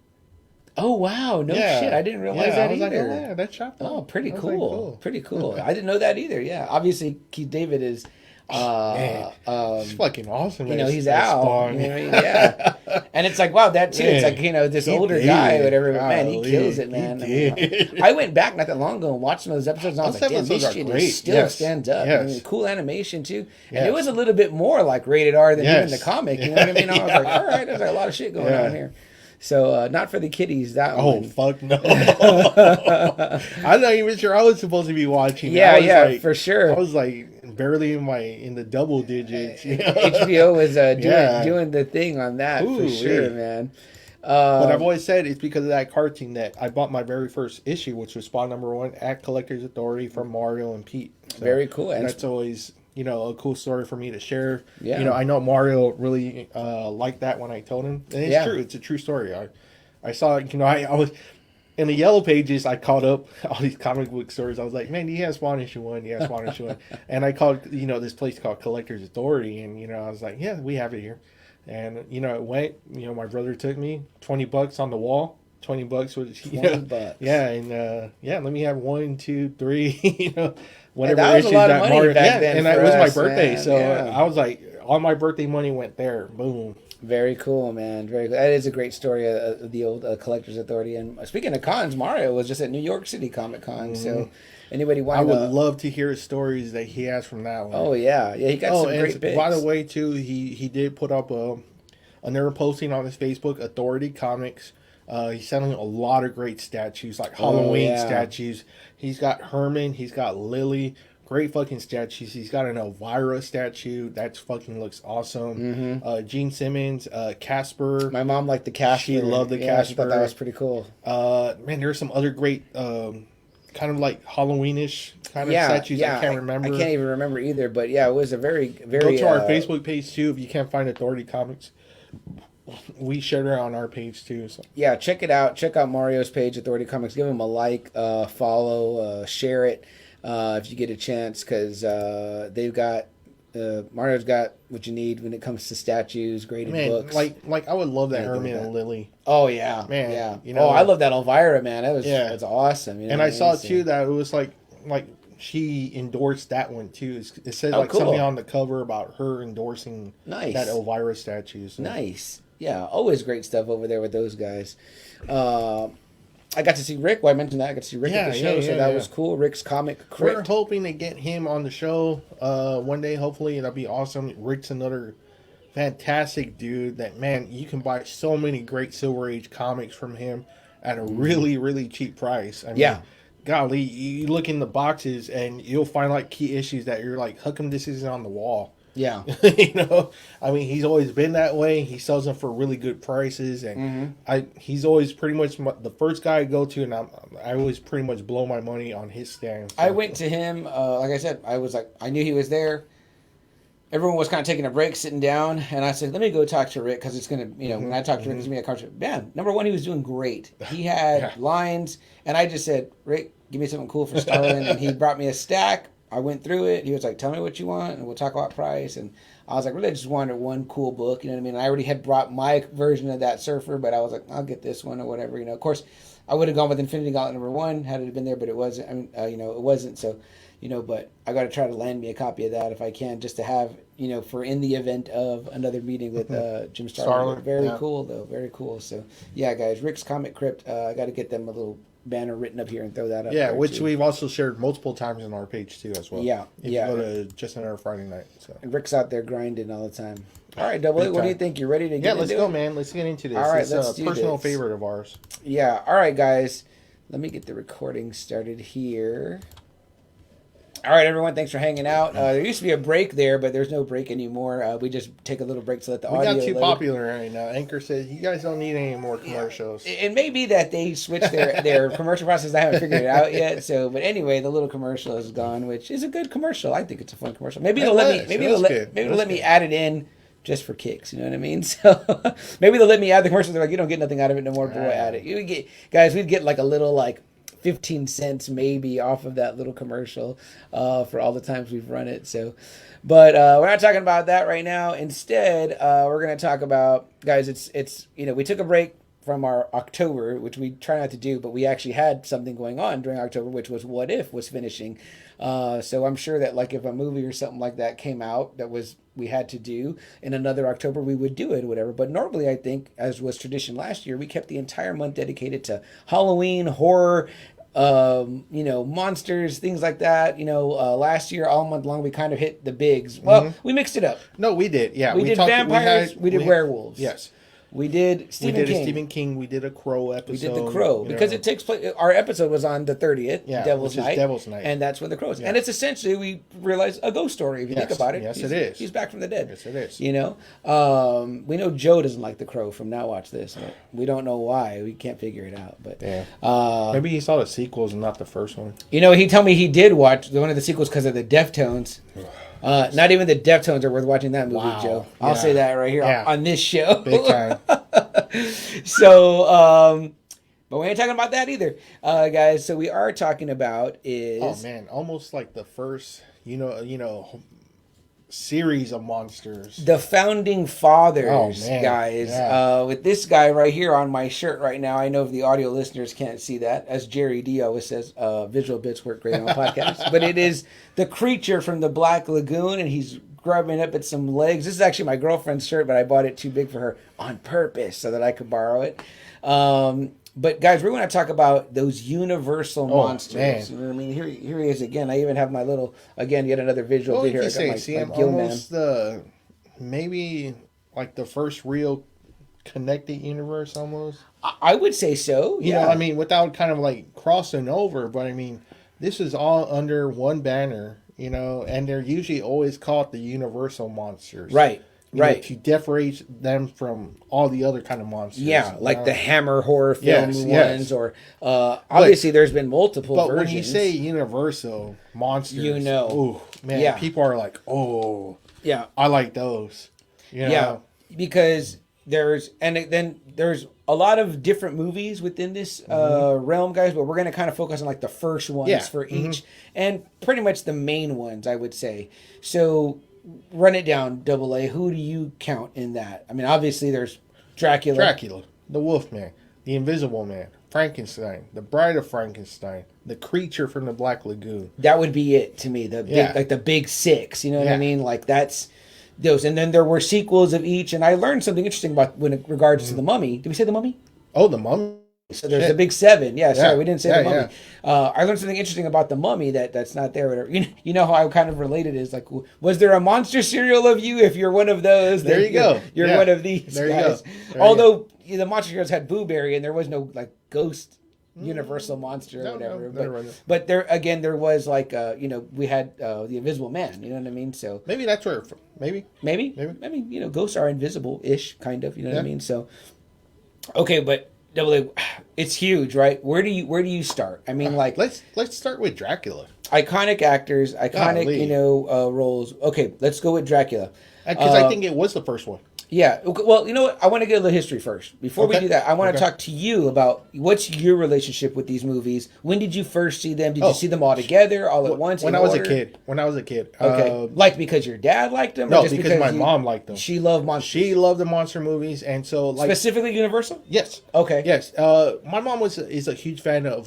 Oh wow! No shit, I didn't realize that either. Like, yeah, that's Chapel. Oh, pretty cool. Pretty cool. I didn't know that either. Yeah, obviously Keith David is. He's fucking awesome. He's Al. You know what I mean? Yeah, and it's like wow, that too. Man, it's like this older guy, or whatever. But man, he kills it, man. I went back not that long ago and watched some of those episodes, and I was like, damn, this shit still stands up. I mean, cool animation too, and it was a little bit more like rated R than even the comic. You know what I mean? I was like, all right, there's like a lot of shit going on here. So, not for the kiddies, that one. Oh, fuck no. I'm not even sure I was supposed to be watching. Yeah, for sure. I was like barely in the double digits. HBO was doing the thing on that for sure, man. But I've always said it's because of that cartoon that I bought my very first issue, which was Spawn #1 at Collector's Authority from Mario and Pete. So very cool. And that's always... a cool story for me to share. Yeah. I know Mario really liked that when I told him. And it's true. It's a true story. I saw, I was in the Yellow Pages, I called up all these comic book stores. I was like, man, do you have Spawn #1? Yeah, Spawn #1. And I called, this place called Collector's Authority. And, I was like, yeah, we have it here. And, it went, my brother took me $20 on the wall. $20 was, $20. Yeah. And, let me have 1, 2, 3, whatever that was issues a lot that of money back then. And it was my birthday, so I was like, all my birthday money went there. Boom. Very cool, man. Very cool. That is a great story of the old Collector's Authority. And speaking of cons, Mario was just at New York City Comic Con. So anybody want? I would love to hear stories that he has from that one. Oh yeah, he got some great bits. By the way, too, he did put up another posting on his Facebook, Authority Comics. He's selling a lot of great statues, like Halloween statues. He's got Herman. He's got Lily. Great fucking statues. He's got an Elvira statue. That fucking looks awesome. Gene Simmons. Casper. My mom liked the Casper. She loved the Casper. She thought that was pretty cool. Man, there's some other great kind of like Halloweenish kind of statues. I can't remember. I can't even remember either. But yeah, it was a very, very... Go to our Facebook page too if you can't find Authority Comics. We shared it on our page too. So. Yeah, check it out. Check out Mario's page, Authority Comics. Give him a like, follow, share it if you get a chance, because they've got Mario's got what you need when it comes to statues, graded books. Like I would love that Herman and Lily. Oh yeah, man. Yeah. I love that Elvira, man. That was that's awesome. And I saw too that it was like she endorsed that one too. It says something on the cover about her endorsing that Elvira statue. So. Nice. Yeah, always great stuff over there with those guys. I got to see Rick. Well, I mentioned that. I got to see Rick at the show, so that was cool. Rick's Comic Crypt. We're hoping to get him on the show one day, hopefully. That'll be awesome. Rick's another fantastic dude that, man, you can buy so many great Silver Age comics from him at a really, really cheap price. I mean, golly, you look in the boxes and you'll find like key issues that you're like, how come this isn't on the wall? Yeah. I mean, he's always been that way. He sells them for really good prices, and he's always pretty much the first guy I go to, and I always pretty much blow my money on his stand. So. I went to him, like I said, I knew he was there. Everyone was kind of taking a break, sitting down, and I said, let me go talk to Rick, because it's going to, when I talk to Rick, it's going to be a conversation. Man, number one, he was doing great. He had lines, and I just said, Rick, give me something cool for Starlin', and he brought me a stack. I went through it. He was like, tell me what you want, and we'll talk about price. And I was like, really, I just wanted one cool book. You know what I mean? I already had brought my version of that Surfer, but I was like, I'll get this one or whatever. Of course, I would have gone with Infinity Gauntlet #1 had it been there, but it wasn't. I mean, it wasn't. So, but I got to try to land me a copy of that if I can, just to have, for in the event of another meeting with Jim Starlin. Very cool, though. Very cool. So, yeah, guys, Rick's Comic Crypt. I got to get them a little banner written up here and throw that up. Yeah, which we've also shared multiple times on our page too as well. Yeah, if you go to Just Another Friday Night. So. And Rick's out there grinding all the time. All right, Double A, what do you think? You ready to get into it? Yeah, let's go, man. Let's get into this. All right, it's let's a personal favorite of ours. Yeah. All right, guys. Let me get the recording started here. All right, everyone. Thanks for hanging out. There used to be a break there, but there's no break anymore. We just take a little break to let the audio. We got too popular right now. Anchor says you guys don't need any more commercials. It may be that they switched their commercial process. I haven't figured it out yet. So, but anyway, the little commercial is gone, which is a good commercial. I think it's a fun commercial. Maybe they'll let me add it in just for kicks. You know what I mean? So maybe they'll let me add the commercial. They're like, you don't get nothing out of it no more. Boy, add it. We'd get like a little 15 cents maybe off of that little commercial for all the times we've run it. So, but we're not talking about that right now. Instead, we're going to talk about, guys, it's we took a break from our October, which we try not to do, but we actually had something going on during October, which was What If was finishing. So I'm sure that if a movie or something like that came out that we had to do in another October, we would do it or whatever. But normally, I think, as was tradition last year, we kept the entire month dedicated to Halloween, horror, monsters, things like that. Last year, all month long, we kind of hit the bigs. Well, we mixed it up. No, we did. Yeah, we did vampires. We did werewolves. Yes. We did Stephen King. We did a Crow episode. We did the Crow because it takes place. Our episode was on the 30th, Devil's Night, and that's when the Crow is. Yeah. And it's essentially, we realize, a ghost story if you think about it. Yes, it is. He's back from the dead. Yes, it is. We know Joe doesn't like the Crow from Now Watch This. But we don't know why. We can't figure it out. But maybe he saw the sequels and not the first one. He told me he did watch one of the sequels because of the Deftones. Not even the Deftones are worth watching that movie, Joe. I'll say that right here on this show. Big time. So, but we ain't talking about that either, guys. So we are talking about almost like the first, series of monsters. The Founding Fathers, guys. Yeah. With this guy right here on my shirt right now. I know if the audio listeners can't see that, as Jerry D always says, visual bits work great on podcasts. But it is the creature from the Black Lagoon, and he's grubbing up at some legs. This is actually my girlfriend's shirt, but I bought it too big for her on purpose so that I could borrow it. But guys, we're going to talk about those universal monsters. Man. You know what I mean? Here he is again. I even have my little, yet another visual video here. Almost maybe like the first real connected universe almost. I would say so. Yeah. Without kind of crossing over, but this is all under one banner. And they're usually always called the universal monsters. Right. To differentiate them from all the other kind of monsters. Yeah, like the Hammer horror film ones, or obviously there's been multiple versions. But when you say universal monsters, people are like, I like those. Yeah, because there's a lot of different movies within this realm, guys, but we're going to kind of focus on the first ones for each, and pretty much the main ones, I would say. So run it down, Double A. Who do you count in that? Obviously there's Dracula, the Wolfman, the Invisible Man, Frankenstein, the Bride of Frankenstein, the creature from the Black Lagoon. That would be it to me. The big, the big six. You know what I mean? That's those. And then there were sequels of each. And I learned something interesting about when it regards to the Mummy. Did we say the Mummy? Oh, the Mummy. So there's the big seven. Yeah, sorry, we didn't say the Mummy. I learned something interesting about the Mummy that's not there. Whatever. You know how I kind of related is was there a monster cereal of you? If you're one of those, there you go. You're one of these guys. Although the monster cereals had Boo Berry and there was no ghost universal monster or whatever. But there again, there was we had the Invisible Man. You know what I mean? So maybe that's where maybe. Ghosts are invisible-ish, kind of. You know what I mean? So okay, but. Double A, it's huge, right? Where do you start? Let's start with Dracula. Iconic actors, iconic roles. Okay, let's go with Dracula because I think it was the first one. Yeah. Well, you know what? I want to get a little history first. Before we do that, I want to talk to you about what's your relationship with these movies. When did you first see them? Did you see them all together, all at once? When I was a kid. When I was a kid. Okay. Like because your dad liked them? No, or just because my mom liked them. She loved monsters. She loved the monster movies, and so like specifically Universal. Yes. Okay. Yes. My mom is a huge fan of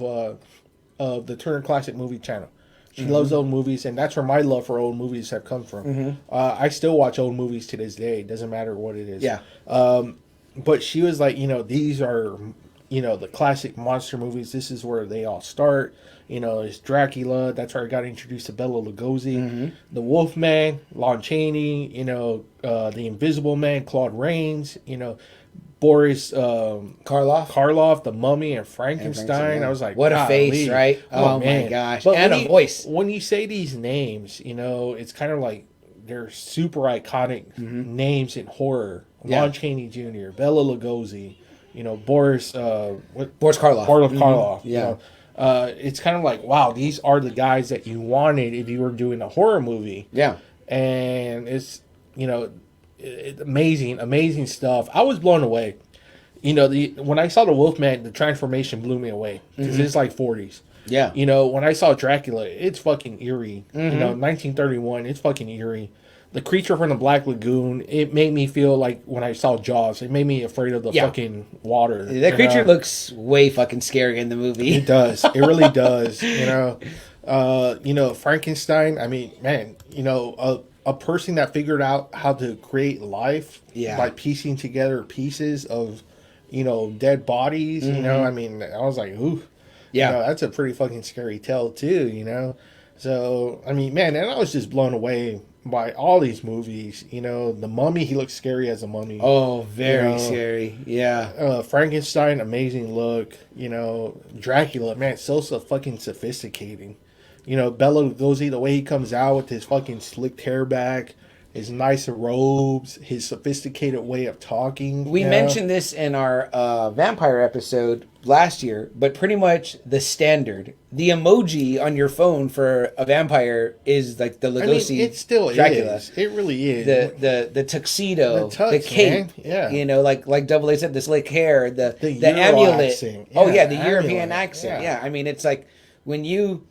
the Turner Classic Movie Channel. She loves old movies, and that's where my love for old movies have come from. I still watch old movies to this day. It doesn't matter what it is. Yeah. But she was like, these are, the classic monster movies. This is where they all start. It's Dracula. That's where I got introduced to Bela Lugosi. The Wolfman, Lon Chaney, the Invisible Man, Claude Rains, Boris Karloff, The Mummy, and Frankenstein. I was like, what a face, right? Oh man. My gosh. But and a voice. When you say these names, it's kind of like they're super iconic names in horror. Yeah. Lon Chaney Jr., Bela Lugosi, Boris Karloff. Karloff. Yeah. It's kind of like, wow, these are the guys that you wanted if you were doing a horror movie. Yeah. And it's, amazing stuff. I was blown away. When I saw the Wolfman, the transformation blew me away because it's like 40s. Yeah. When I saw Dracula, it's fucking eerie. 1931, it's fucking eerie. The creature from the Black Lagoon, it made me feel like when I saw Jaws, it made me afraid of the fucking water. That creature looks way fucking scary in the movie. It does. It really does. Frankenstein, I mean, man, a person that figured out how to create life by piecing together pieces of, dead bodies, I mean, I was like, ooh. Yeah. That's a pretty fucking scary tale too, So, I mean, man, and I was just blown away by all these movies. The Mummy, he looks scary as a mummy. Oh, very scary. Yeah. Frankenstein, amazing look. Dracula, man, so fucking sophisticating. Bela Lugosi, the way he comes out with his fucking slicked hair back, his nice robes, his sophisticated way of talking. We mentioned this in our vampire episode last year, but pretty much the standard. The emoji on your phone for a vampire is like the Lugosi. I mean, it still Dracula. Is. It really is. The tuxedo, the cape. Man. Yeah. Like Double A said, the slick hair, the amulet. Accent. Yeah, the European accent. Yeah. I mean, it's like when you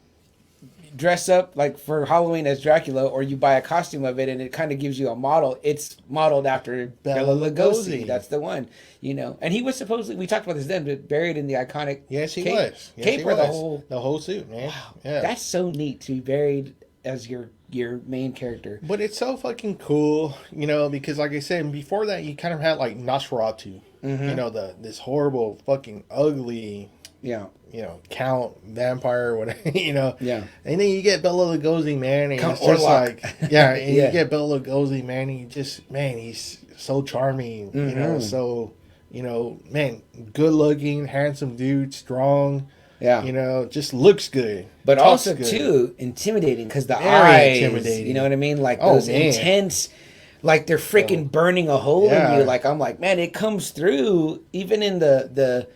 dress up like for Halloween as Dracula, or you buy a costume of it and it kind of gives you a model. It's modeled after Bela Lugosi. That's the one, And he was supposedly, we talked about this then, but buried in the iconic cape or the whole suit, man. Wow, yeah. That's so neat to be buried as your main character. But it's so fucking cool, because like I said, before that you kind of had like Nosferatu, this horrible fucking ugly. Yeah. Count, vampire, whatever, Yeah. And then you get Bela Lugosi, man, and Count it's just Orlok. You get Bela Lugosi, man, and he's so charming, so, man, good looking, handsome dude, strong. Yeah. Just looks good. But also, too, intimidating because the eyes. Intimidating. You know what I mean? Like those intense, like they're freaking burning a hole in you. Like, I'm like, man, it comes through even in the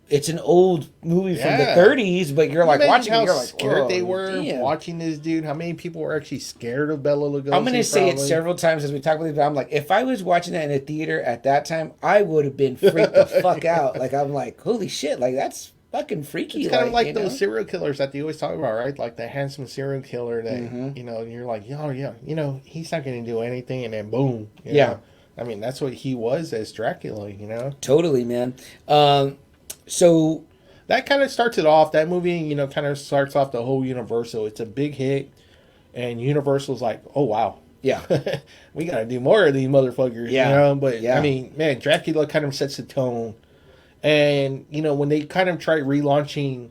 it's an old movie from the 30s, but you're like watching it, you're like, scared they were watching this dude. How many people were actually scared of Bela Lugosi? I'm going to say it several times as we talk about it, but I'm like, if I was watching that in a theater at that time, I would have been freaked the fuck out. Like, I'm like, holy shit, like, that's fucking freaky. It's kind of like those serial killers that they always talk about, right? Like the handsome serial killer that, and you're like, oh, yeah, he's not going to do anything, and then boom. You know? I mean, that's what he was as Dracula, Totally, man. So that kind of starts it off. That movie, kind of starts off the whole Universal. It's a big hit, and Universal's like, oh, wow. Yeah. We got to do more of these motherfuckers, But, I mean, man, Dracula kind of sets the tone. And, when they kind of tried relaunching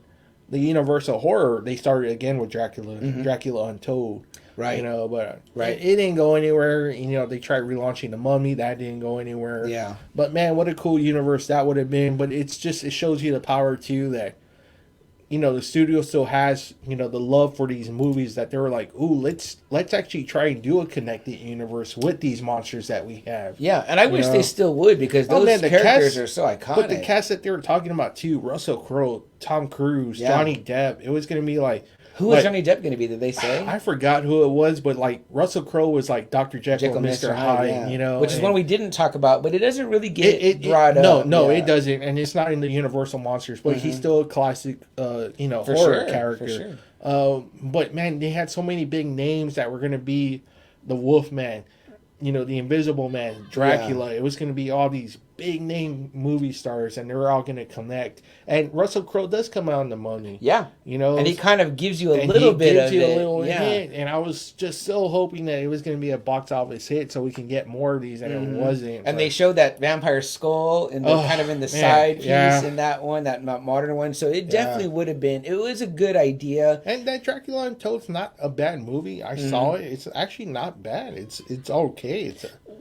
the Universal horror, they started again with Dracula, Dracula Untold. Right. But it didn't go anywhere. They tried relaunching The Mummy. That didn't go anywhere. Yeah. But, man, what a cool universe that would have been. But it shows you the power, too, that, the studio still has, the love for these movies that they were like, ooh, let's actually try and do a connected universe with these monsters that we have. Yeah, and I wish they still would because those characters are so iconic. But the cast that they were talking about, too, Russell Crowe, Tom Cruise, Johnny Depp. It was going to be like... Who was Johnny Depp going to be? Did they say? I forgot who it was, but like Russell Crowe was like Dr. Jekyll and Mr. Hyde, you know, which is one we didn't talk about, but it doesn't really get brought up. No, it doesn't, and it's not in the Universal Monsters, but he's still a classic, horror character. For sure. But man, they had so many big names that were going to be the Wolfman, you know, the Invisible Man, Dracula. It was going to be all these big name movie stars, and they're all going to connect. And Russell Crowe does come out in The Mummy. Yeah. You know? And he kind of gives you a little bit of it. Hint. And I was just so hoping that it was going to be a box office hit so we can get more of these, and it wasn't. And they showed that vampire skull in the kind of in the side piece in that one, that modern one. So it definitely would have been, it was a good idea. And that Dracula Untold's not a bad movie. I saw it. It's actually not bad. It's okay.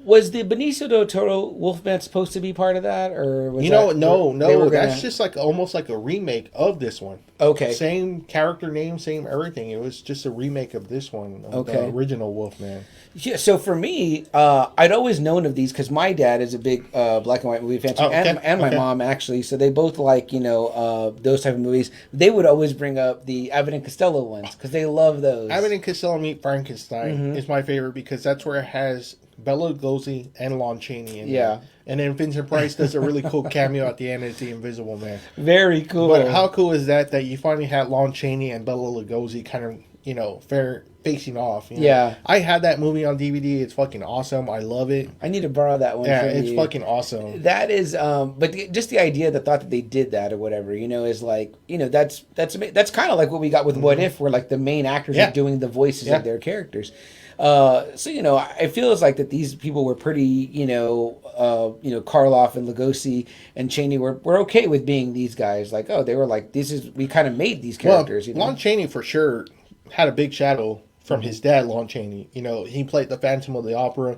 Was the Benicio del Toro Wolfman supposed to be part of that, or was no? That's just like almost like a remake of this one. Okay, same character name, same everything. It was just a remake of this one. The original Wolfman. Yeah. So for me, I'd always known of these because my dad is a big black and white movie fan too, and my mom actually. So they both like those type of movies. They would always bring up the Abbott and Costello ones because they love those. Abbott and Costello Meet Frankenstein is my favorite because that's where it has Bela Lugosi and Lon Chaney in there. And then Vincent Price does a really cool cameo at the end as the Invisible Man. Very cool. But how cool is that you finally had Lon Chaney and Bela Lugosi kind of, facing off. You know? Yeah. I had that movie on DVD. It's fucking awesome. I love it. I need to borrow that one from it's you. Fucking awesome. That is, but just the idea, the thought that they did that or whatever, is like, that's kind of like what we got with What If, where like the main actors are doing the voices of their characters. So I feel it's like that these people were pretty, Karloff and Lugosi and Chaney were okay with being these guys. Like, they were like, we kind of made these characters. Well, Lon Chaney for sure had a big shadow from his dad, Lon Chaney. He played the Phantom of the Opera.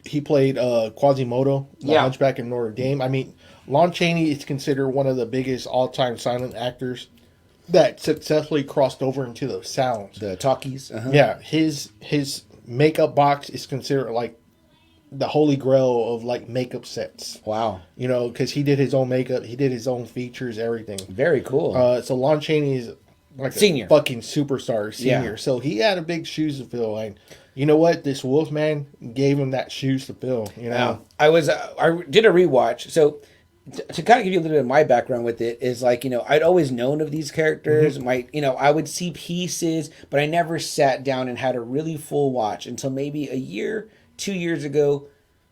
He played Quasimodo, the Hunchback of Notre Dame. I mean, Lon Chaney is considered one of the biggest all-time silent actors that successfully crossed over into the sounds. The talkies. Yeah, his makeup box is considered like the holy grail of like makeup sets. Wow. Because he did his own makeup, he did his own features, everything. Very cool. So Lon Chaney is like senior, a fucking superstar, senior. Yeah. So he had a big shoes to fill, and you know what? This Wolfman gave him that shoes to fill. I did a rewatch, so. To kind of give you a little bit of my background with it is like, I'd always known of these characters. I would see pieces, but I never sat down and had a really full watch until maybe a year, 2 years ago,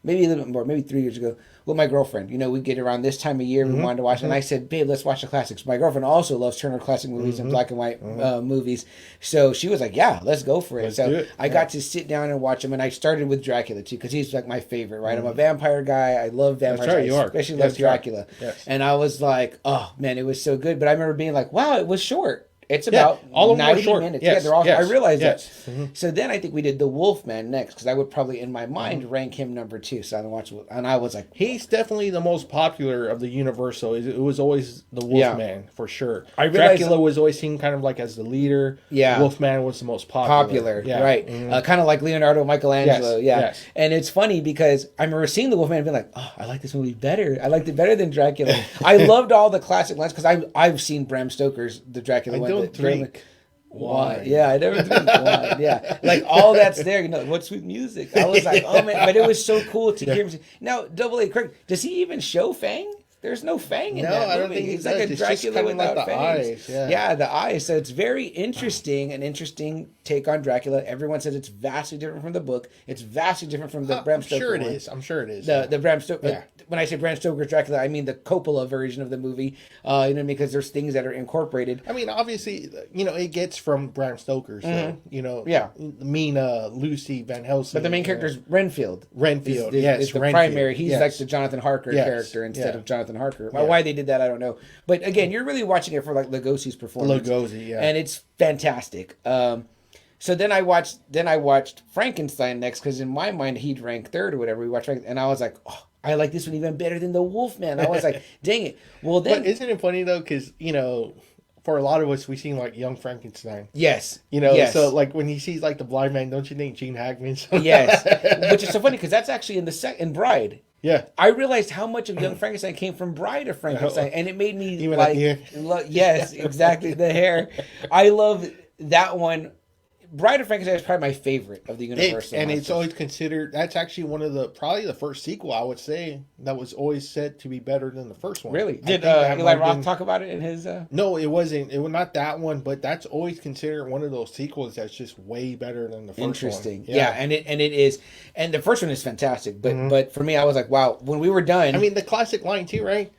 maybe a little bit more, maybe 3 years ago with my girlfriend. We get around this time of year, we wanted to watch, and I said, babe, let's watch the classics. My girlfriend also loves Turner Classic Movies and black and white movies. So she was like, yeah, let's go for it. I got to sit down and watch them, and I started with Dracula too, because he's like my favorite, right? I'm a vampire guy. I love vampires. That's right, you are. Especially love Dracula. Yes. And I was like, oh man, it was so good. But I remember being like, wow, it was short. It's about all of 90 minutes. Yes. They're all. I realized that. Mm-hmm. So then I think we did the Wolfman next, because I would probably in my mind rank him number 2. So I watched, and I was like, he's definitely the most popular of the Universal. It was always the Wolfman for sure. Dracula was always seen kind of like as the leader. Yeah, Wolfman was the most popular. Right? Kind of like Leonardo, Michelangelo. Yes. And it's funny because I remember seeing the Wolfman and being like, oh, I like this movie better. I liked it better than Dracula. I loved all the classic lines because I've seen Bram Stoker's the Dracula one. Don't drink wine. Yeah, I never drink wine. Yeah, like all that's there. What's with music? I was like, oh man, but it was so cool to hear him. Now, Double A, Craig, does he even show Fang? There's no Fang in that movie. I don't think he's like a Dracula without like fangs. Eyes, yeah, the eyes. So it's very interesting, an interesting take on Dracula. Everyone says it's vastly different from the book. It's vastly different from the Bram Stoker one. I'm sure it is. The Bram Stoker. When I say Bram Stoker's Dracula, I mean the Coppola version of the movie. Because there's things that are incorporated. I mean, obviously, it gets from Bram Stoker. So, mean Lucy Van Helsing. But the main character is Renfield. Renfield, is the primary. He's like the Jonathan Harker character instead of Jonathan Harker. Why they did that, I don't know. But again, you're really watching it for like Lugosi's performance. And it's fantastic. So then I watched Frankenstein next, because in my mind he'd rank third or whatever. We watched Frankenstein, and I was like, oh, I like this one even better than the Wolfman. I was like, dang it. Well then, but isn't it funny though? Because for a lot of us, we seen like Young Frankenstein. Yes. So like when he sees like the blind man, don't you think Gene Hackman's? Yes. Which is so funny because that's actually in Bride. Yeah. I realized how much of Young Frankenstein came from Bride of Frankenstein, and it made me Even like, like yes, exactly, the hair. I love that one. Bride of Frankenstein is probably my favorite of the Universal and monsters. it's always considered, that's actually one of the, probably the first sequel, I would say, that was always said to be better than the first one. Really? Did Eli Roth talk about it in his... No, it wasn't. It was not that one, but that's always considered one of those sequels that's just way better than the first one. Interesting. Yeah, and it is. And the first one is fantastic. But for me, I was like, wow, when we were done... I mean, the classic line too, right?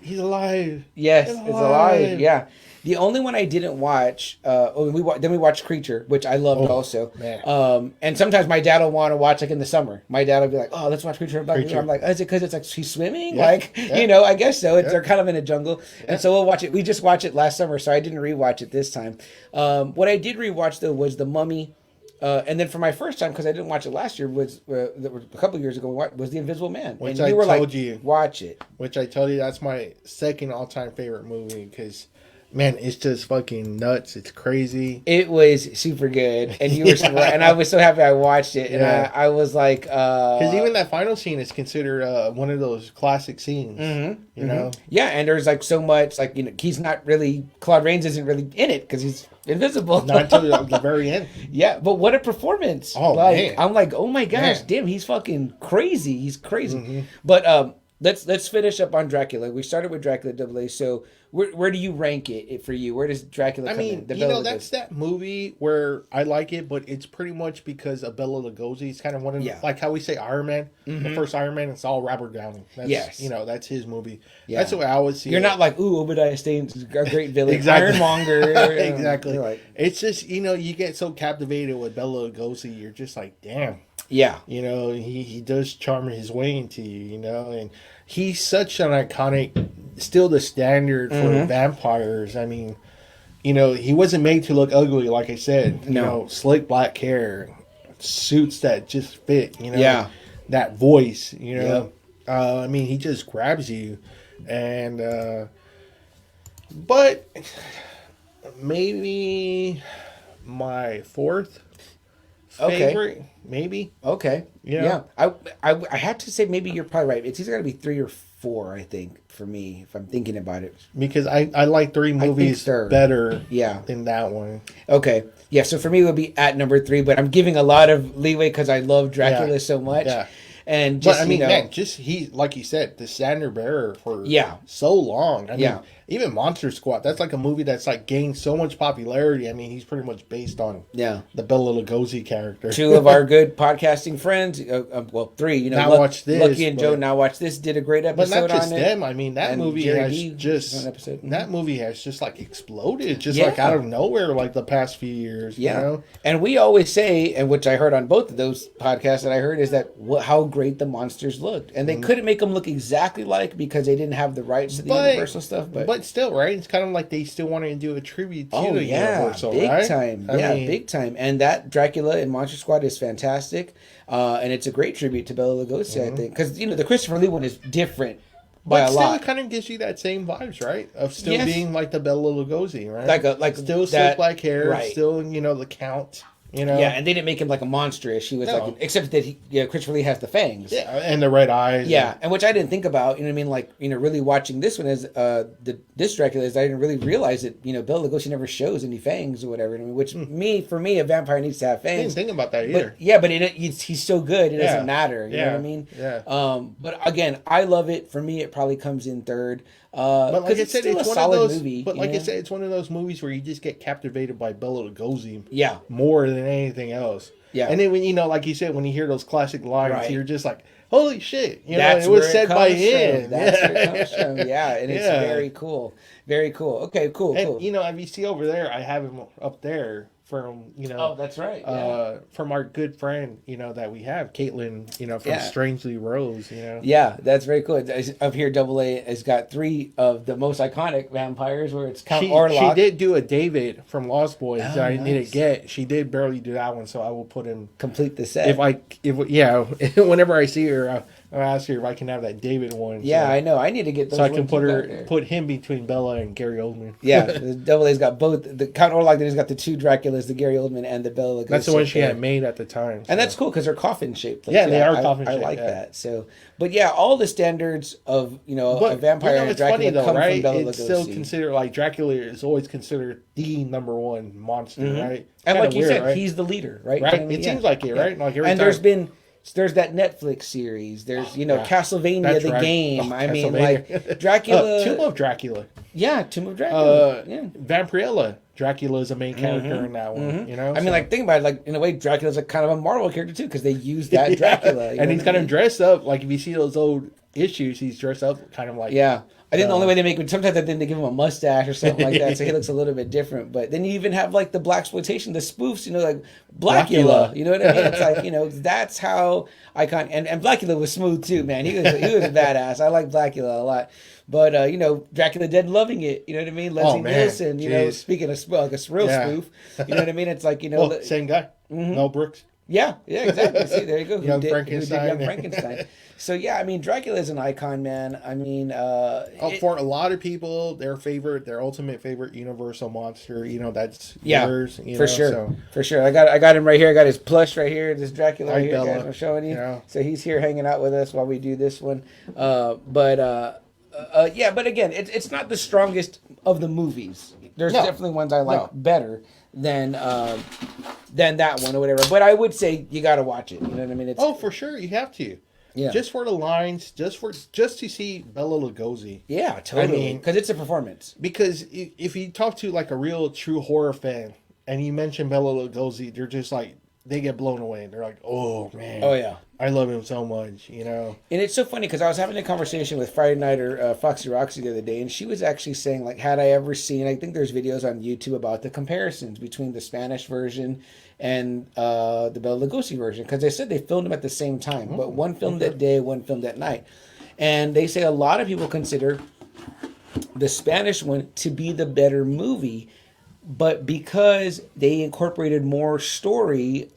He's alive. Yes, it's alive. Yeah. The only one I didn't watch, then we watched Creature, which I loved also. Man. And sometimes my dad will want to watch like in the summer. My dad will be like, "Oh, let's watch Creature." I'm like, "Oh, is it because it's like she's swimming?" Yeah. Like, I guess so. They're kind of in a jungle, and so we'll watch it. We just watched it last summer, so I didn't rewatch it this time. What I did rewatch though was The Mummy. And then for my first time, because I didn't watch it last year, was a couple of years ago, was The Invisible Man. Which and I told you, watch it. Which I told you that's my second all-time favorite movie because, man, it's just fucking nuts. It's crazy. It was super good, and you were and I was so happy I watched it, and I was like, because even that final scene is considered one of those classic scenes. You know, yeah, and there's like so much like he's not really Claude Rains isn't really in it because he's invisible. Not until the very end. Yeah, but what a performance! Oh man, I'm like, oh my gosh, man. damn, he's fucking crazy. He's crazy. But let's finish up on Dracula. We started with Dracula AA. So where do you rank it for you? Where does Dracula come in? That's that movie where I like it, but it's pretty much because of Bela Lugosi. It's kind of one of like how we say Iron Man. The first Iron Man, it's all Robert Downey. That's, that's his movie. Yeah. That's the way I would see it. You're not like, ooh, Obadiah Stane's a great villain. Exactly. Ironmonger. Exactly. Like, it's just, you get so captivated with Bela Lugosi, you're just like, damn. Yeah. He does charm his way into you, and he's such an iconic, still the standard for vampires. I mean, he wasn't made to look ugly, like I said. No. Slick black hair, suits that just fit, that voice, I mean, he just grabs you. And, but maybe my fourth favorite, maybe. Okay. Yeah. I have to say maybe you're probably right. It's either got to be 3 or 4, I think, for me, if I'm thinking about it. Because I like 3 movies better than that one. Okay. Yeah, so for me it would be at number 3, but I'm giving a lot of leeway because I love Dracula so much. Yeah. And just, but I mean, man, he, like you said, the standard bearer for so long. I mean, even Monster Squad, that's like a movie that's like gained so much popularity. I mean, he's pretty much based on the Bela Lugosi character. 2 of our good podcasting friends, 3, Now Watch This. Lucky and Joe Now Watch This did a great episode on it. But not just them. I mean, that movie has just like exploded, just like out of nowhere, like the past few years. Yeah. And we always say, and which I heard on both of those podcasts that I heard, is that how great the monsters looked. And they couldn't make them look exactly like because they didn't have the rights to the Universal stuff. But still, right? It's kind of like they still wanted to do a tribute to the Universal, big time. Big time. And that Dracula and Monster Squad is fantastic. And it's a great tribute to Bela Lugosi, I think. Because, the Christopher Lee one is different by a lot. But still, it kind of gives you that same vibes, right? Of still being like the Bela Lugosi, right? Like still slick black hair, still, the Count. Yeah, and they didn't make him like a monstrous. He was except that Christopher Lee has the fangs. Yeah, and the red eyes. Yeah, and which I didn't think about. You know what I mean? Like, really watching this one as this Dracula is, I didn't really realize that Bela Lugosi never shows any fangs or whatever. I mean, which for me, a vampire needs to have fangs. I didn't think about that either. But he's so good, it doesn't matter. You know what I mean? Yeah. But again, I love it. For me, it probably comes in third. But like I said, it's one of those. Movie, but like I said, it's one of those movies where you just get captivated by Bela Lugosi. Yeah. More than anything else. Yeah. And then when like you said, when you hear those classic lines, you're just like, holy shit! It was said by him. That's where it comes from. Yeah, and it's very cool. Very cool. Okay, cool. And if you see over there, I have him up there. From oh, that's right. From our good friend, that we have, Caitlin, from Strangely Rose, Yeah, that's very cool. Up here, AA has got 3 of the most iconic vampires, where it's Count Orlok. She did do a David from Lost Boys that I didn't get. She did barely do that one, so I will put him complete the set. Whenever I see her, I asked her if I can have that David one. Yeah, I know. I need to get those. So I can put him between Bela and Gary Oldman. Yeah, the Double A's got both. The Count Orlok has got the two Draculas, the Gary Oldman and the Bela Lugosi. That's the one she had made at the time. So. And that's cool because they're coffin shaped. Yeah, they are coffin shaped. I like that. So, but yeah, all the standards of a vampire and Dracula funny, though, come right? from Bela Lugosi. It's still considered like Dracula is always considered the number one monster, right? And like you weird, said, right? he's the leader, right? Right. You know what I mean? It seems like it, right? Like every and time. there's that Netflix series. There's Castlevania That's the right. game. I mean, Castlevania. like Dracula. Tomb of Dracula. Yeah, Tomb of Dracula. Vampirella. Dracula is a main character in that one. You know, I mean, like think about it. Like in a way, Dracula's like kind of a Marvel character too because they use that Dracula. And he's kind of dressed up like if you see those old issues, he's dressed up kind of like I think the only way they make it, sometimes I think they give him a mustache or something like that, so he looks a little bit different. But then you even have like the blaxploitation, the spoofs, like Blackula. You know what I mean? It's like that's how icon. And Blackula was smooth too, man. He was a badass. I like Blackula a lot. But Dracula Dead loving it. You know what I mean? Leslie Nielsen. Speaking of like a real spoof. You know what I mean? It's like same guy. Mel Brooks. Yeah, exactly. See, there you go. Young Frankenstein. Young Frankenstein. So yeah, I mean, Dracula is an icon, man. I mean, for a lot of people, their ultimate favorite Universal monster. That's yours. For sure. I got him right here. I got his plush right here. This Dracula right here, guys, I'm showing you. So he's here hanging out with us while we do this one. But again, it's not the strongest of the movies. There's definitely ones I like better than that one or whatever. But I would say you got to watch it. You know what I mean? For sure, you have to. Yeah. Just for the lines, just to see Bela Lugosi. Yeah, totally. Because it's a performance. Because if you talk to like a real true horror fan and you mention Bela Lugosi, they're just like they get blown away. They're like, oh man. Oh yeah. I love him so much, And it's so funny because I was having a conversation with Friday Night or Foxy Roxy the other day, and she was actually saying, like, had I ever seen, I think there's videos on YouTube about the comparisons between the Spanish version and the Bela Lugosi version, because they said they filmed them at the same time, but one filmed at day, one filmed at night. And they say a lot of people consider the Spanish one to be the better movie, but because they incorporated more story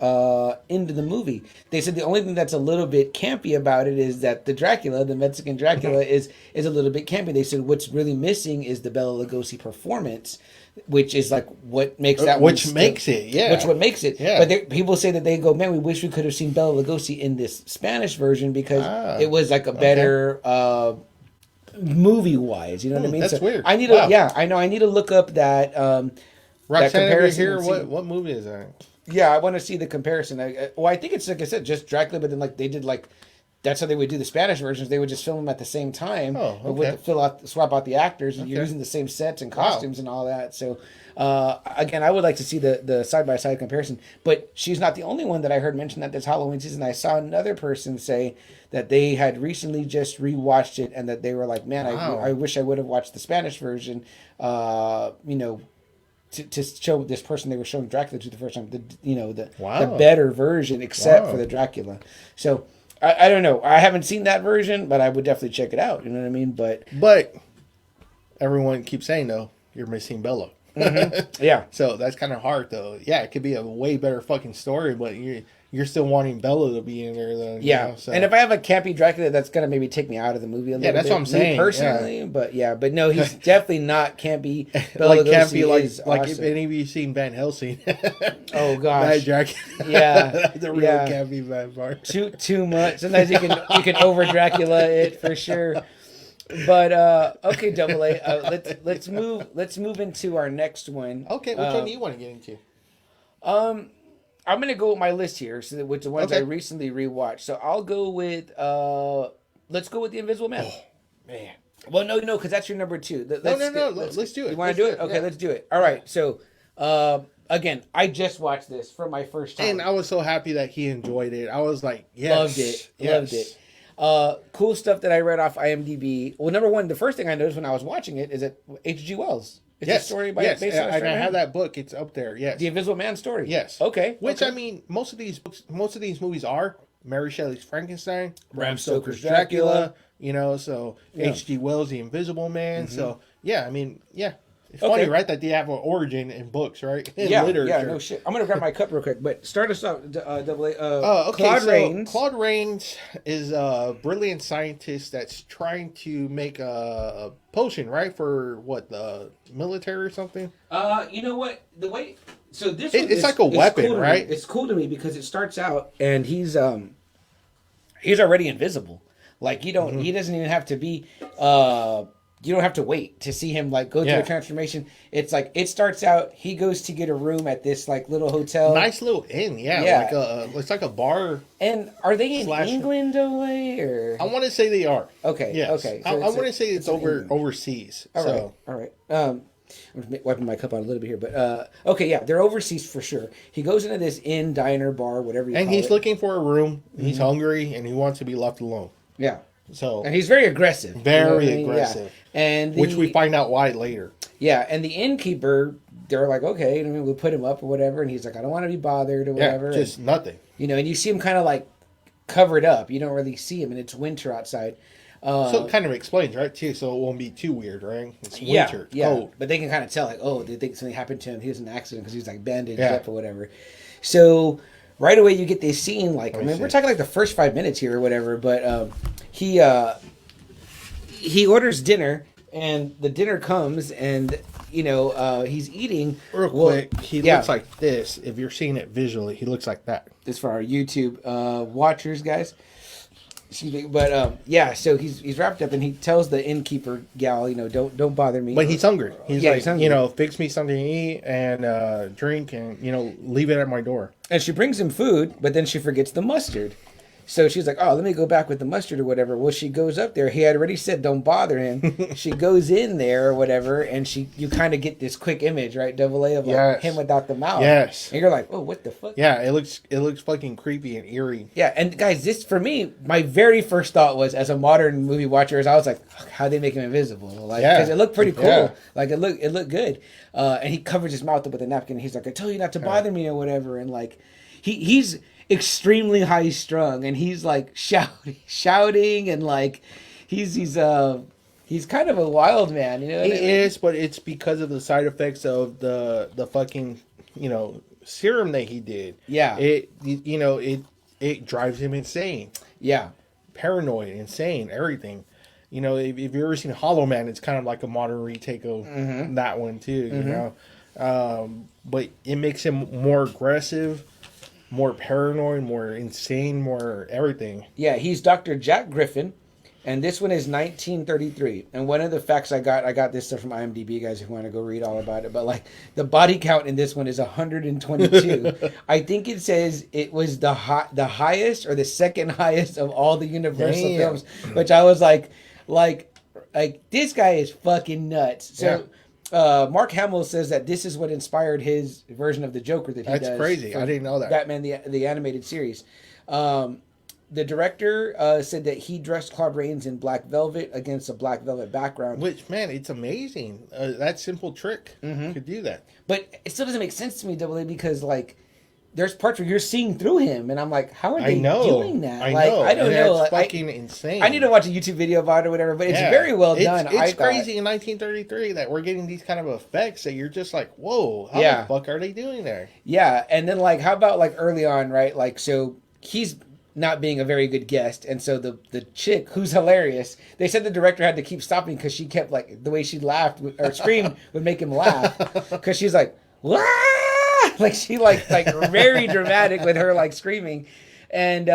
into the movie. They said the only thing that's a little bit campy about it is that the Mexican Dracula, is a little bit campy. They said what's really missing is the Bela Lugosi performance, which is like what makes that Which makes it. Yeah. But people say that they go, man, we wish we could have seen Bela Lugosi in this Spanish version because it was like a better... movie-wise, you know what I mean? That's weird. I need to, I know. I need to look up that... Roxanne, that comparison here, what movie is that? Yeah, I want to see the comparison. I think it's like I said, just Dracula, but then like they did like that's how they would do the Spanish versions. They would just film them at the same time. Oh, okay. Swap out the actors. And you're using the same sets and costumes and all that. So again, I would like to see the side by side comparison. But she's not the only one that I heard mention that this Halloween season. I saw another person say that they had recently just rewatched it and that they were like, man, I wish I would have watched the Spanish version. To show this person they were showing Dracula to the first time, the better version, except for the Dracula. So I don't know. I haven't seen that version, but I would definitely check it out. You know what I mean? But everyone keeps saying though, you're missing Bela. Yeah. So that's kind of hard though. Yeah, it could be a way better fucking story, but you're still wanting Bela to be in there though. Yeah. And if I have a campy Dracula, that's gonna maybe take me out of the movie a little bit. Yeah, that's what I'm saying. Personally, but no, he's definitely not campy. Like campy, like awesome. If any of you seen Van Helsing. Oh gosh. Dracula. Yeah. That's a real campy vampire. Too much. Sometimes you can over Dracula it for sure. But okay, Double A. Let's move into our next one. Okay, which one do you want to get into? I'm gonna go with my list here, with the ones I recently rewatched. So I'll go with let's go with The Invisible Man. Oh, man. Well, no, because that's your number 2. Let's do it. You want to do it? Okay, yeah. Let's do it. All right. So again, I just watched this for my first time, and I was so happy that he enjoyed it. I was like, yes, loved it. Cool stuff that I read off IMDb. Well, number one, the first thing I noticed when I was watching it is that H.G. Wells. It's a story based on I have that book. It's up there. Yes, The Invisible Man story. Yes. Okay. Which I mean, most of these movies are Mary Shelley's Frankenstein, Bram Stoker's Dracula. So H.G. Wells, The Invisible Man. Mm-hmm. So yeah, I mean, yeah. It's funny, right? That they have an origin in books, right? In literature. Yeah, no shit. I'm gonna grab my cup real quick, but start us off. Double A. Okay, Claude Rains. Claude Rains is a brilliant scientist that's trying to make a potion, right? For what, the military or something? You know what? The way. So this it's like a weapon, cool right? It's cool to me because it starts out and he's already invisible. Like he doesn't even have to be. You don't have to wait to see him like go through the transformation. It's like it starts out. He goes to get a room at this like little hotel, nice little inn. Yeah. Like it's like a bar. And are they in England or? I want to say they are. Okay. Yes. Okay. So I want to say it's overseas. All right. I'm wiping my cup out a little bit here, but okay, yeah, they're overseas for sure. He goes into this inn, diner, bar, whatever you call it. And he's looking for a room. He's hungry, and he wants to be left alone. Yeah. So and he's very aggressive. Very aggressive. Yeah. And which we find out why later. Yeah, and the innkeeper, they're like, okay, and we'll put him up or whatever, and he's like, I don't want to be bothered or whatever. Yeah, just nothing. You know, and you see him kind of like covered up. You don't really see him, and it's winter outside. So it kind of explains, right, too, so it won't be too weird, right? It's winter, cold. But they can kind of tell, like, oh, they think something happened to him. He was in an accident because he was, like, bandaged up or whatever. So right away you get this scene, like, we're talking, like, the first 5 minutes here or whatever, but he orders dinner, and the dinner comes, and, you know, he's eating. Real quick, he looks like this. If you're seeing it visually, he looks like that. This for our YouTube watchers, guys. But so he's wrapped up and he tells the innkeeper gal, you know, don't bother me. But he's hungry. He's hungry. You know, fix me something to eat and drink and, you know, leave it at my door. And she brings him food, but then she forgets the mustard. So she's like, oh, let me go back with the mustard or whatever. Well, she goes up there. He had already said don't bother him. She goes in there or whatever, and you kind of get this quick image, right, Double A, of like him without the mouth. Yes. And you're like, oh, what the fuck? Yeah, it looks fucking creepy and eerie. Yeah, and guys, this, for me, my very first thought was, as a modern movie watcher, I was like, how'd they make him invisible? Like, because it looked pretty cool. Yeah. Like, it looked good. And he covers his mouth up with a napkin, and he's like, I told you not to bother me or whatever. And, like, he's extremely high strung, and he's like shouting, and like he's kind of a wild man, you know. He is, but it's because of the side effects of the fucking, you know, serum that he did. Yeah, it drives him insane. Yeah, paranoid, insane, everything. You know, if you've ever seen Hollow Man, it's kind of like a modern retake of that one too. You know, but it makes him more aggressive, more paranoid, more insane, more everything. Yeah, he's Dr. Jack Griffin, and this one is 1933. And one of the facts I got this stuff from IMDb, guys, if you want to go read all about it. But like the body count in this one is 122. I think it says it was the highest or the second highest of all the Universal films, which I was like this guy is fucking nuts. So. Mark Hamill says that this is what inspired his version of the Joker that he does. That's crazy. I didn't know that. Batman, the animated series. The director said that he dressed Claude Rains in black velvet against a black velvet background. Which, man, it's amazing. That simple trick could do that. But it still doesn't make sense to me, Double A, because, like, there's parts where you're seeing through him, and I'm like, how are they doing that? I know. I don't know. It's fucking insane. I need to watch a YouTube video about it or whatever, but it's very well done. It's crazy in 1933 that we're getting these kind of effects that you're just like, whoa, how the fuck are they doing there? Yeah, and then, like, how about, like, early on, right? Like, so he's not being a very good guest, and so the chick, who's hilarious, they said the director had to keep stopping because she kept, like, the way she laughed or screamed would make him laugh, because she's like, "Wah!" Like she like very dramatic with her like screaming, and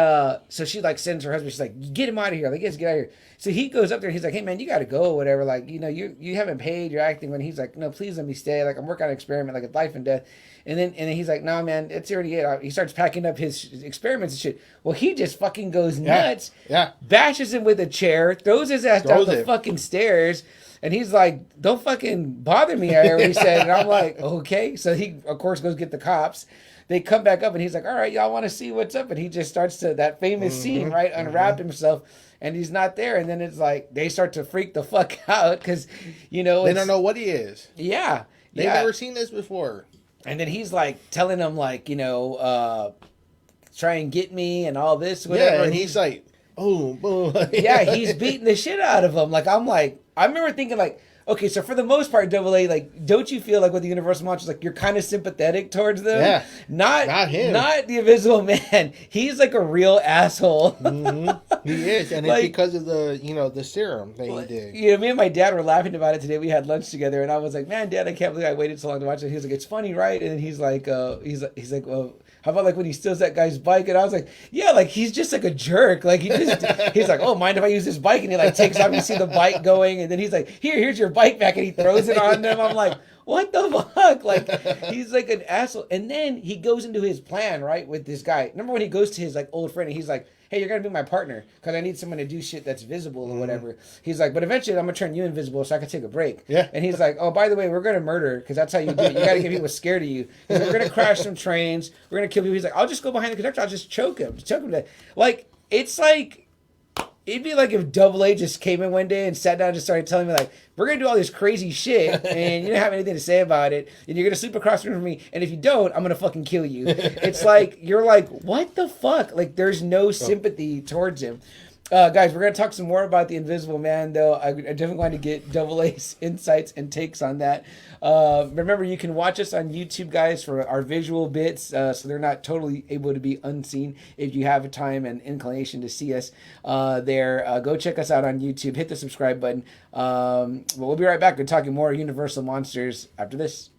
so she like sends her husband. She's like, "Get him out of here! Like, get out of here!" So he goes up there and he's like, "Hey man, you got to go, or whatever. Like, you know, you haven't paid. You're acting." When he's like, "No, please let me stay. Like, I'm working on an experiment, like it's life and death." And then he's like, "No man, it's already it." He starts packing up his experiments and shit. Well, he just fucking goes nuts. Yeah. Bashes him with a chair, throws his ass down the fucking stairs. And he's like, "Don't fucking bother me," I already said. And I'm like, okay. So he, of course, goes get the cops. They come back up and he's like, "All right, y'all want to see what's up?" And he just starts to, that famous scene, right? Unwrap himself. And he's not there. And then it's like, they start to freak the fuck out because, you know. They don't know what he is. Yeah. They've never seen this before. And then he's like telling them, like, you know, try and get me and all this, whatever. Yeah, and he's like, oh, boom. Yeah, he's beating the shit out of him. Like, I remember thinking, like, Okay, so for the most part, Double A, like, don't you feel like with the Universal Monsters, like, you're kind of sympathetic towards them? Yeah. Not him. Not the Invisible Man. He's like a real asshole. Mm-hmm. He is, and like, it's because of the serum that he did. You know, me and my dad were laughing about it today. We had lunch together, and I was like, "Man, Dad, I can't believe I waited so long to watch it." He was like, "It's funny, right?" And he's like, "Well, how about like when he steals that guy's bike?" And I was like, "Yeah, like he's just like a jerk. Like he's like, oh, mind if I use this bike?" And he like takes off. You see the bike going, and then he's like, here's your bike back," and he throws it on them. I'm like, what the fuck? Like, he's like an asshole. And then he goes into his plan, right, with this guy. Remember when he goes to his like old friend and he's like, "Hey, you're gonna be my partner because I need someone to do shit that's visible or whatever." He's like, "But eventually I'm gonna turn you invisible so I can take a break." Yeah. And he's like, "Oh, by the way, we're gonna murder because that's how you do it. You gotta get people scared of you. He's like, we're gonna crash some trains. We're gonna kill people." He's like, "I'll just go behind the conductor. I'll just choke him. Choke him to death." Like, it's like. It'd be like if Double A just came in one day and sat down and just started telling me, like, "We're going to do all this crazy shit, and you don't have anything to say about it, and you're going to sleep across the room from me, and if you don't, I'm going to fucking kill you." It's like, you're like, what the fuck? Like, there's no sympathy towards him. Guys, we're going to talk some more about the Invisible Man, though. I definitely want to get Double A's insights and takes on that. Remember, you can watch us on YouTube, guys, for our visual bits, so they're not totally able to be unseen. If you have a time and inclination to see us there, go check us out on YouTube. Hit the subscribe button. But we'll be right back. We're talking more Universal Monsters after this.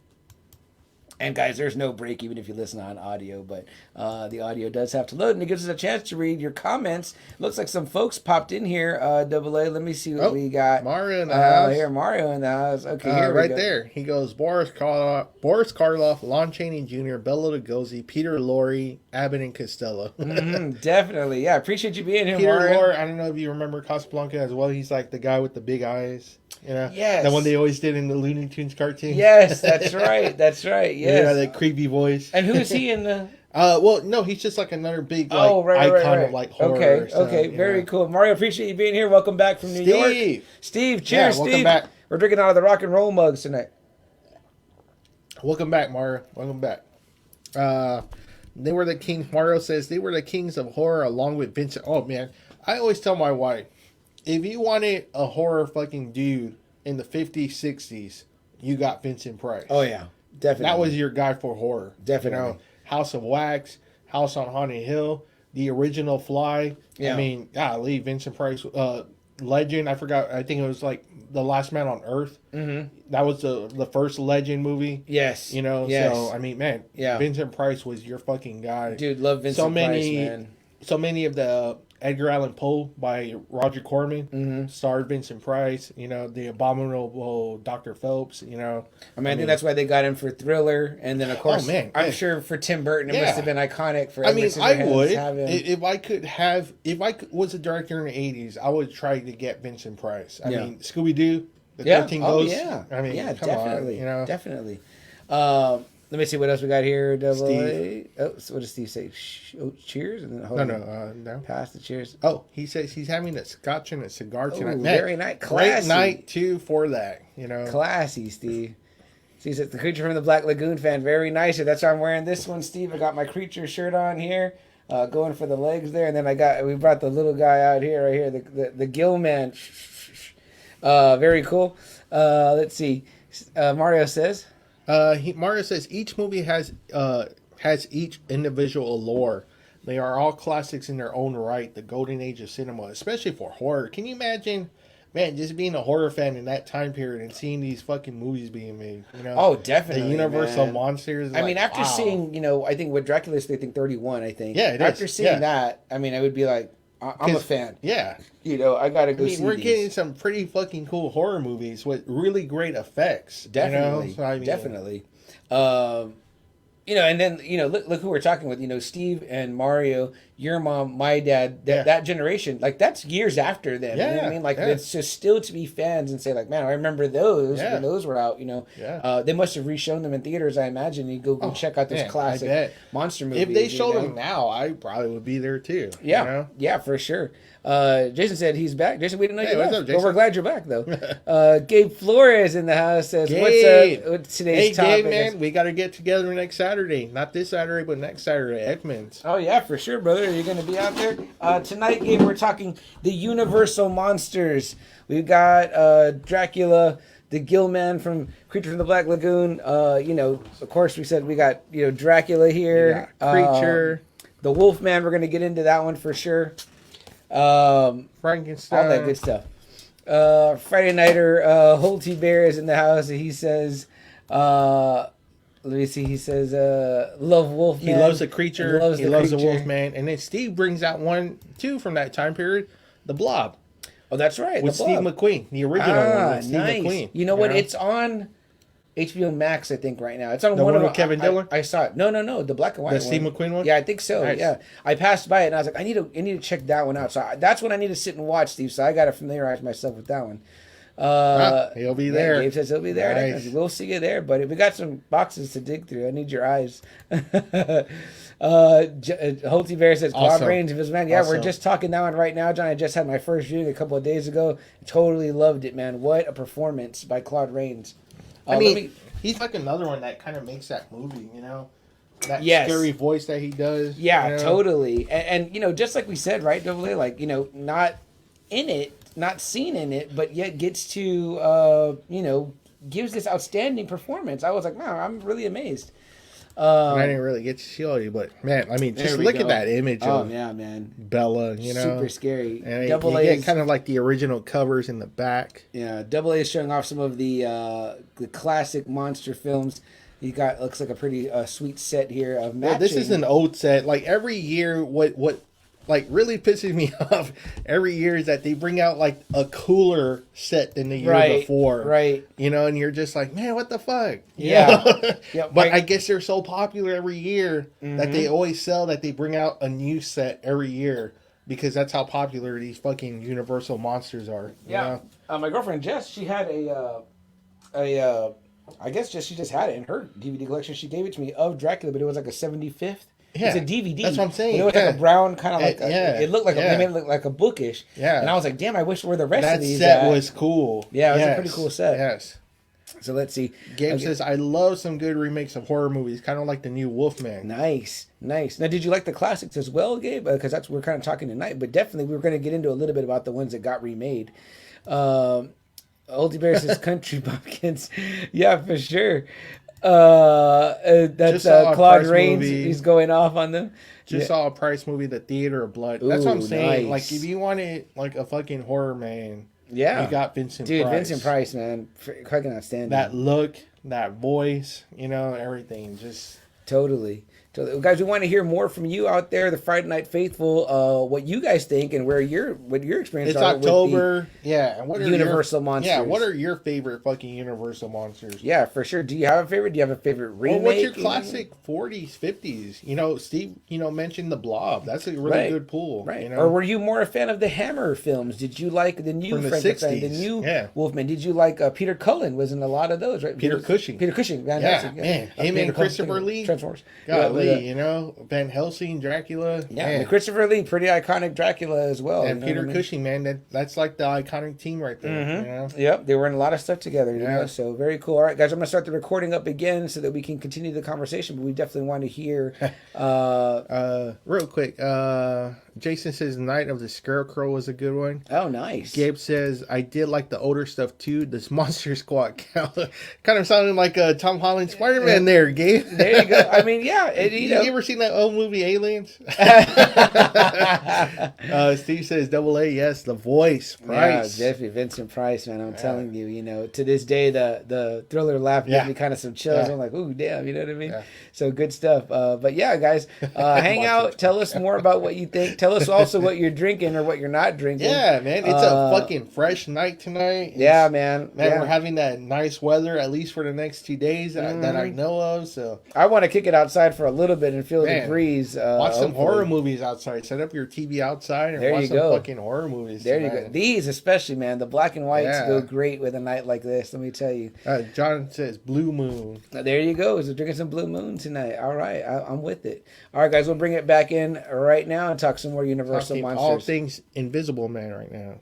And guys, there's no break even if you listen on audio, but the audio does have to load, and it gives us a chance to read your comments. Looks like some folks popped in here. Double A, let me see what we got. Mario in the house. Here, Mario in the house. Okay, here we right go. there. He goes, Boris Karloff, Lon Chaney Jr., Bela Lugosi, Peter Lorre, Abbott and Costello. Definitely, yeah. Appreciate you being here, Peter Mario. Lorre, I don't know if you remember Casablanca as well. He's like the guy with the big eyes. You know, yes. The one they always did in the Looney Tunes cartoon. Yes, that's right. That's right. Yes. Yeah, that creepy voice. And who is he in the? Well, no, he's just like another big icon of like horror. Okay, stuff, very cool. Mario, appreciate you being here. Welcome back from New York. Steve, cheers, welcome Steve. back. We're drinking out of the rock and roll mugs tonight. Welcome back, Mario. Welcome back. They were the kings. Mario says they were the kings of horror along with Vincent. Oh man, I always tell my wife, if you wanted a horror fucking dude in the 50s, 60s, you got Vincent Price. Oh yeah, definitely. That was your guy for horror. Definitely. You know, House of Wax, House on Haunted Hill, the original Fly. Yeah. I mean, golly, Vincent Price, Legend. I forgot. I think it was like The Last Man on Earth. Mm-hmm. That was the first Legend movie. Yes. You know. Yes. So I mean, man. Yeah. Vincent Price was your fucking guy. Dude, love Vincent Price, man. So many of the Edgar Allan Poe by Roger Corman starred Vincent Price. You know, the abominable Dr. Phelps. You know, I mean, that's why they got him for Thriller, and then of course, I'm sure for Tim Burton, it must have been iconic for. I mean, I would if I was a director in the '80s, I would try to get Vincent Price. I mean, Scooby Doo, the 13 Ghosts. I mean, come definitely, on, you know, definitely. Let me see what else we got here. Double A. Oh, so what does Steve say? Cheers? And then no. Pass the cheers. Oh, he says he's having a scotch and a cigar tonight. Very nice. Classy. Great night, too, for that. You know, classy, Steve. Steve says, the Creature from the Black Lagoon fan. Very nice. That's why I'm wearing this one, Steve. I got my Creature shirt on here. Going for the legs there. And then we brought the little guy out here, right here. The Gill Man. Very cool. Let's see. Mario says. Mario says each movie has each individual lore. They are all classics in their own right. The golden age of cinema, especially for horror. Can you imagine, man, just being a horror fan in that time period and seeing these fucking movies being made? You know, oh, definitely. The Universal Monsters. I mean, after seeing, I think with Dracula's, they think 31. I think. Yeah, after seeing that, I mean, I would be like, I'm a fan. Yeah. I gotta go see we're these. getting some pretty fucking cool horror movies with really great effects. Definitely. So, I mean, definitely. And then, look who we're talking with, Steve and Mario, your mom, my dad, that generation, like that's years after them. Yeah. You know what I mean? Like it's just still to be fans and say like, man, I remember those when those were out, They must have reshown them in theaters, I imagine. You go check out those classic monster movies. If they showed them now, I probably would be there too. Yeah. Yeah, for sure. Jason said he's back. Jason, we didn't know you left. Up, Jason? Well, we're glad you're back, though. Gabe Flores in the house says, Gabe. What's up? What's today's topic? Gabe, man, we got to get together next Saturday. Not this Saturday, but next Saturday at Ekman's. Oh, yeah, for sure, brother. Are you going to be out there? Tonight, Gabe, we're talking the Universal Monsters. We've got Dracula, the Gill Man from Creature from the Black Lagoon. Of course, we said we got Dracula here. Creature. The Wolf Man. We're gonna get into that one for sure. Frankenstein. All that good stuff. Friday Nighter, Holty Bear is in the house. And he says, let me see. He says, love Wolfman. He loves the creature. He loves the creature. Wolfman. And then Steve brings out one, too, from that time period, the Blob. Oh, that's right. With Steve McQueen, the original one with Steve McQueen. You know what? It's on HBO Max, I think, right now. It's on the one with of Kevin Dillon. I saw it. No, the black and white. The Steve McQueen one. Yeah, I think so. Nice. Yeah, I passed by it and I was like, I need to check that one out. So that's when I need to sit and watch, Steve. So I got to familiarize myself with that one. He'll be there. Gabe says he'll be there. Nice. We'll see you there, buddy. We got some boxes to dig through. I need your eyes. Holty Bear says Claude Rains of his man. Yeah, we're just talking that one right now, John. I just had my first viewing a couple of days ago. Totally loved it, man. What a performance by Claude Rains. He's like another one that kind of makes that movie, that scary voice that he does. Yeah, totally. And just like we said, right, Double A, like, not in it, not seen in it, but yet gets to, gives this outstanding performance. I was like, wow, I'm really amazed. I didn't really get to show you, but man, just look at that image of Bella, super scary. And Double A get kind of like the original covers in the back. Yeah, Double A is showing off some of the classic monster films. He looks like a pretty sweet set here of matching. Yeah, this is an old set. Like every year, what like really pisses me off every year is that they bring out like a cooler set than the year before. Right. And you're just like, man, what the fuck? Yeah. But I guess they're so popular every year that they always sell that they bring out a new set every year because that's how popular these fucking Universal monsters are. Yeah. My girlfriend Jess, she had I guess she just had it in her DVD collection. She gave it to me of Dracula, but it was like a 75th. Yeah, it's a DVD. That's what I'm saying. It was like a brown kind of like it looked like they made it look like a bookish. Yeah. And I was like, damn, I wish where the rest of these set was cool. Yeah, it was a pretty cool set. Yes. So let's see. Gabe says, I love some good remakes of horror movies, kind of like the new Wolfman. Nice. Now, did you like the we're as well, Gabe? Because we're kind of talking tonight, but definitely we were going to get into a little bit about the ones that got remade. Oldie Bear says Country Bumpkins. Yeah, for sure. That's Claude Rains. He's going off on them. Saw a Price movie, The Theater of Blood. That's what I'm saying. Nice. Like, if you wanted like a fucking horror man, you got Vincent Price. Dude, Vincent Price, man, fucking outstanding. That look, that voice, everything, just totally. Guys, we want to hear more from you out there, the Friday Night Faithful. What you guys think and what your experience it's are. October, and what are Universal monsters? Yeah, what are your favorite fucking Universal monsters? Yeah, for sure. Do you have a favorite? Do you have a favorite remake? Well, what's your classic 40s, 50s? Steve, mentioned the Blob. That's a really good pool, right? Or were you more a fan of the Hammer films? Did you like the new from the 60s, the new Wolfman? Did you like Peter Cullen? Was in a lot of those, right? Peter Cushing, man. Him and Christopher Lee, Transformers. Van Helsing, Dracula. Yeah, Christopher Lee, pretty iconic Dracula as well. And Peter Cushing, man, that's like the iconic team right there. Yep, they were in a lot of stuff together. So very cool. All right, guys, I'm gonna start the recording up again so that we can continue the conversation. But we definitely want to hear. Real quick, Jason says Night of the Scarecrow was a good one. Oh, nice. Gabe says I did like the older stuff too. This Monster Squad kind of sounded like a Tom Holland Spider-Man there, Gabe. There you go. I mean, you ever seen that old movie Aliens? Steve says Double A, yes, the voice. Price. Yeah, definitely Vincent Price, man. I'm telling you, to this day the Thriller laugh gives me kind of some chills. I'm like, ooh, damn, you know what I mean? Yeah. So good stuff. But yeah, guys, hang out. Tell us more about what you think. Tell us also what you're drinking or what you're not drinking. Yeah, man. It's a fucking fresh night tonight. Man. We're having that nice weather, at least for the next 2 days that I know of. So I want to kick it outside for a little bit and feel the breeze. Watch some horror movies outside. Set up your TV outside and watch some fucking horror movies. There you go. These especially, man. The black and whites go great with a night like this. Let me tell you. John says Blue Moon. There you go. We're drinking some Blue Moon tonight. All right. I'm with it. All right, guys. We'll bring it back in right now and talk some more Universal monsters. All things Invisible Man right now.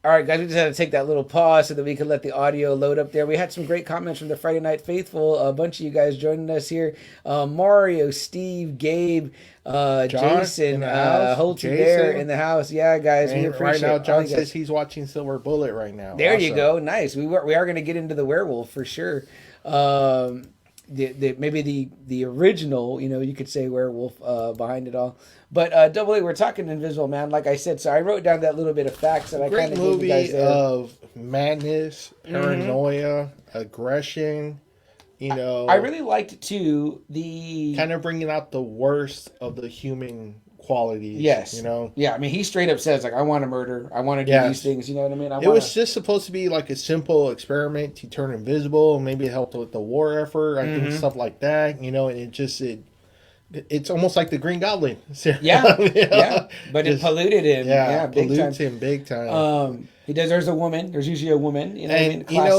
All right, guys, we just had to take that little pause so that we could let the audio load up there. We had some great comments from the Friday Night Faithful. A bunch of you guys joining us here. Mario, Steve, Gabe, Jason, Holty Bear in the house. Yeah, guys, we appreciate it. Right now, John says he's watching Silver Bullet right now. There you go. Nice. We are going to get into the werewolf for sure. Maybe the original, you could say werewolf behind it all. But Double A, we're talking Invisible Man, like I said. So I wrote down that little bit of facts that I kind of gave you guys there. Of madness, paranoia, aggression. I really liked too the kind of bringing out the worst of the human qualities. Yes. Yeah. I mean, he straight up says like, "I want to murder. I want to do these things." You know what I mean? It was just supposed to be like a simple experiment to turn invisible, and maybe it helped with the war effort. I think stuff like that. And it's almost like the Green Goblin. Yeah. Yeah. But it polluted him. Yeah. Pollutes him big time. There's a woman. There's usually a woman.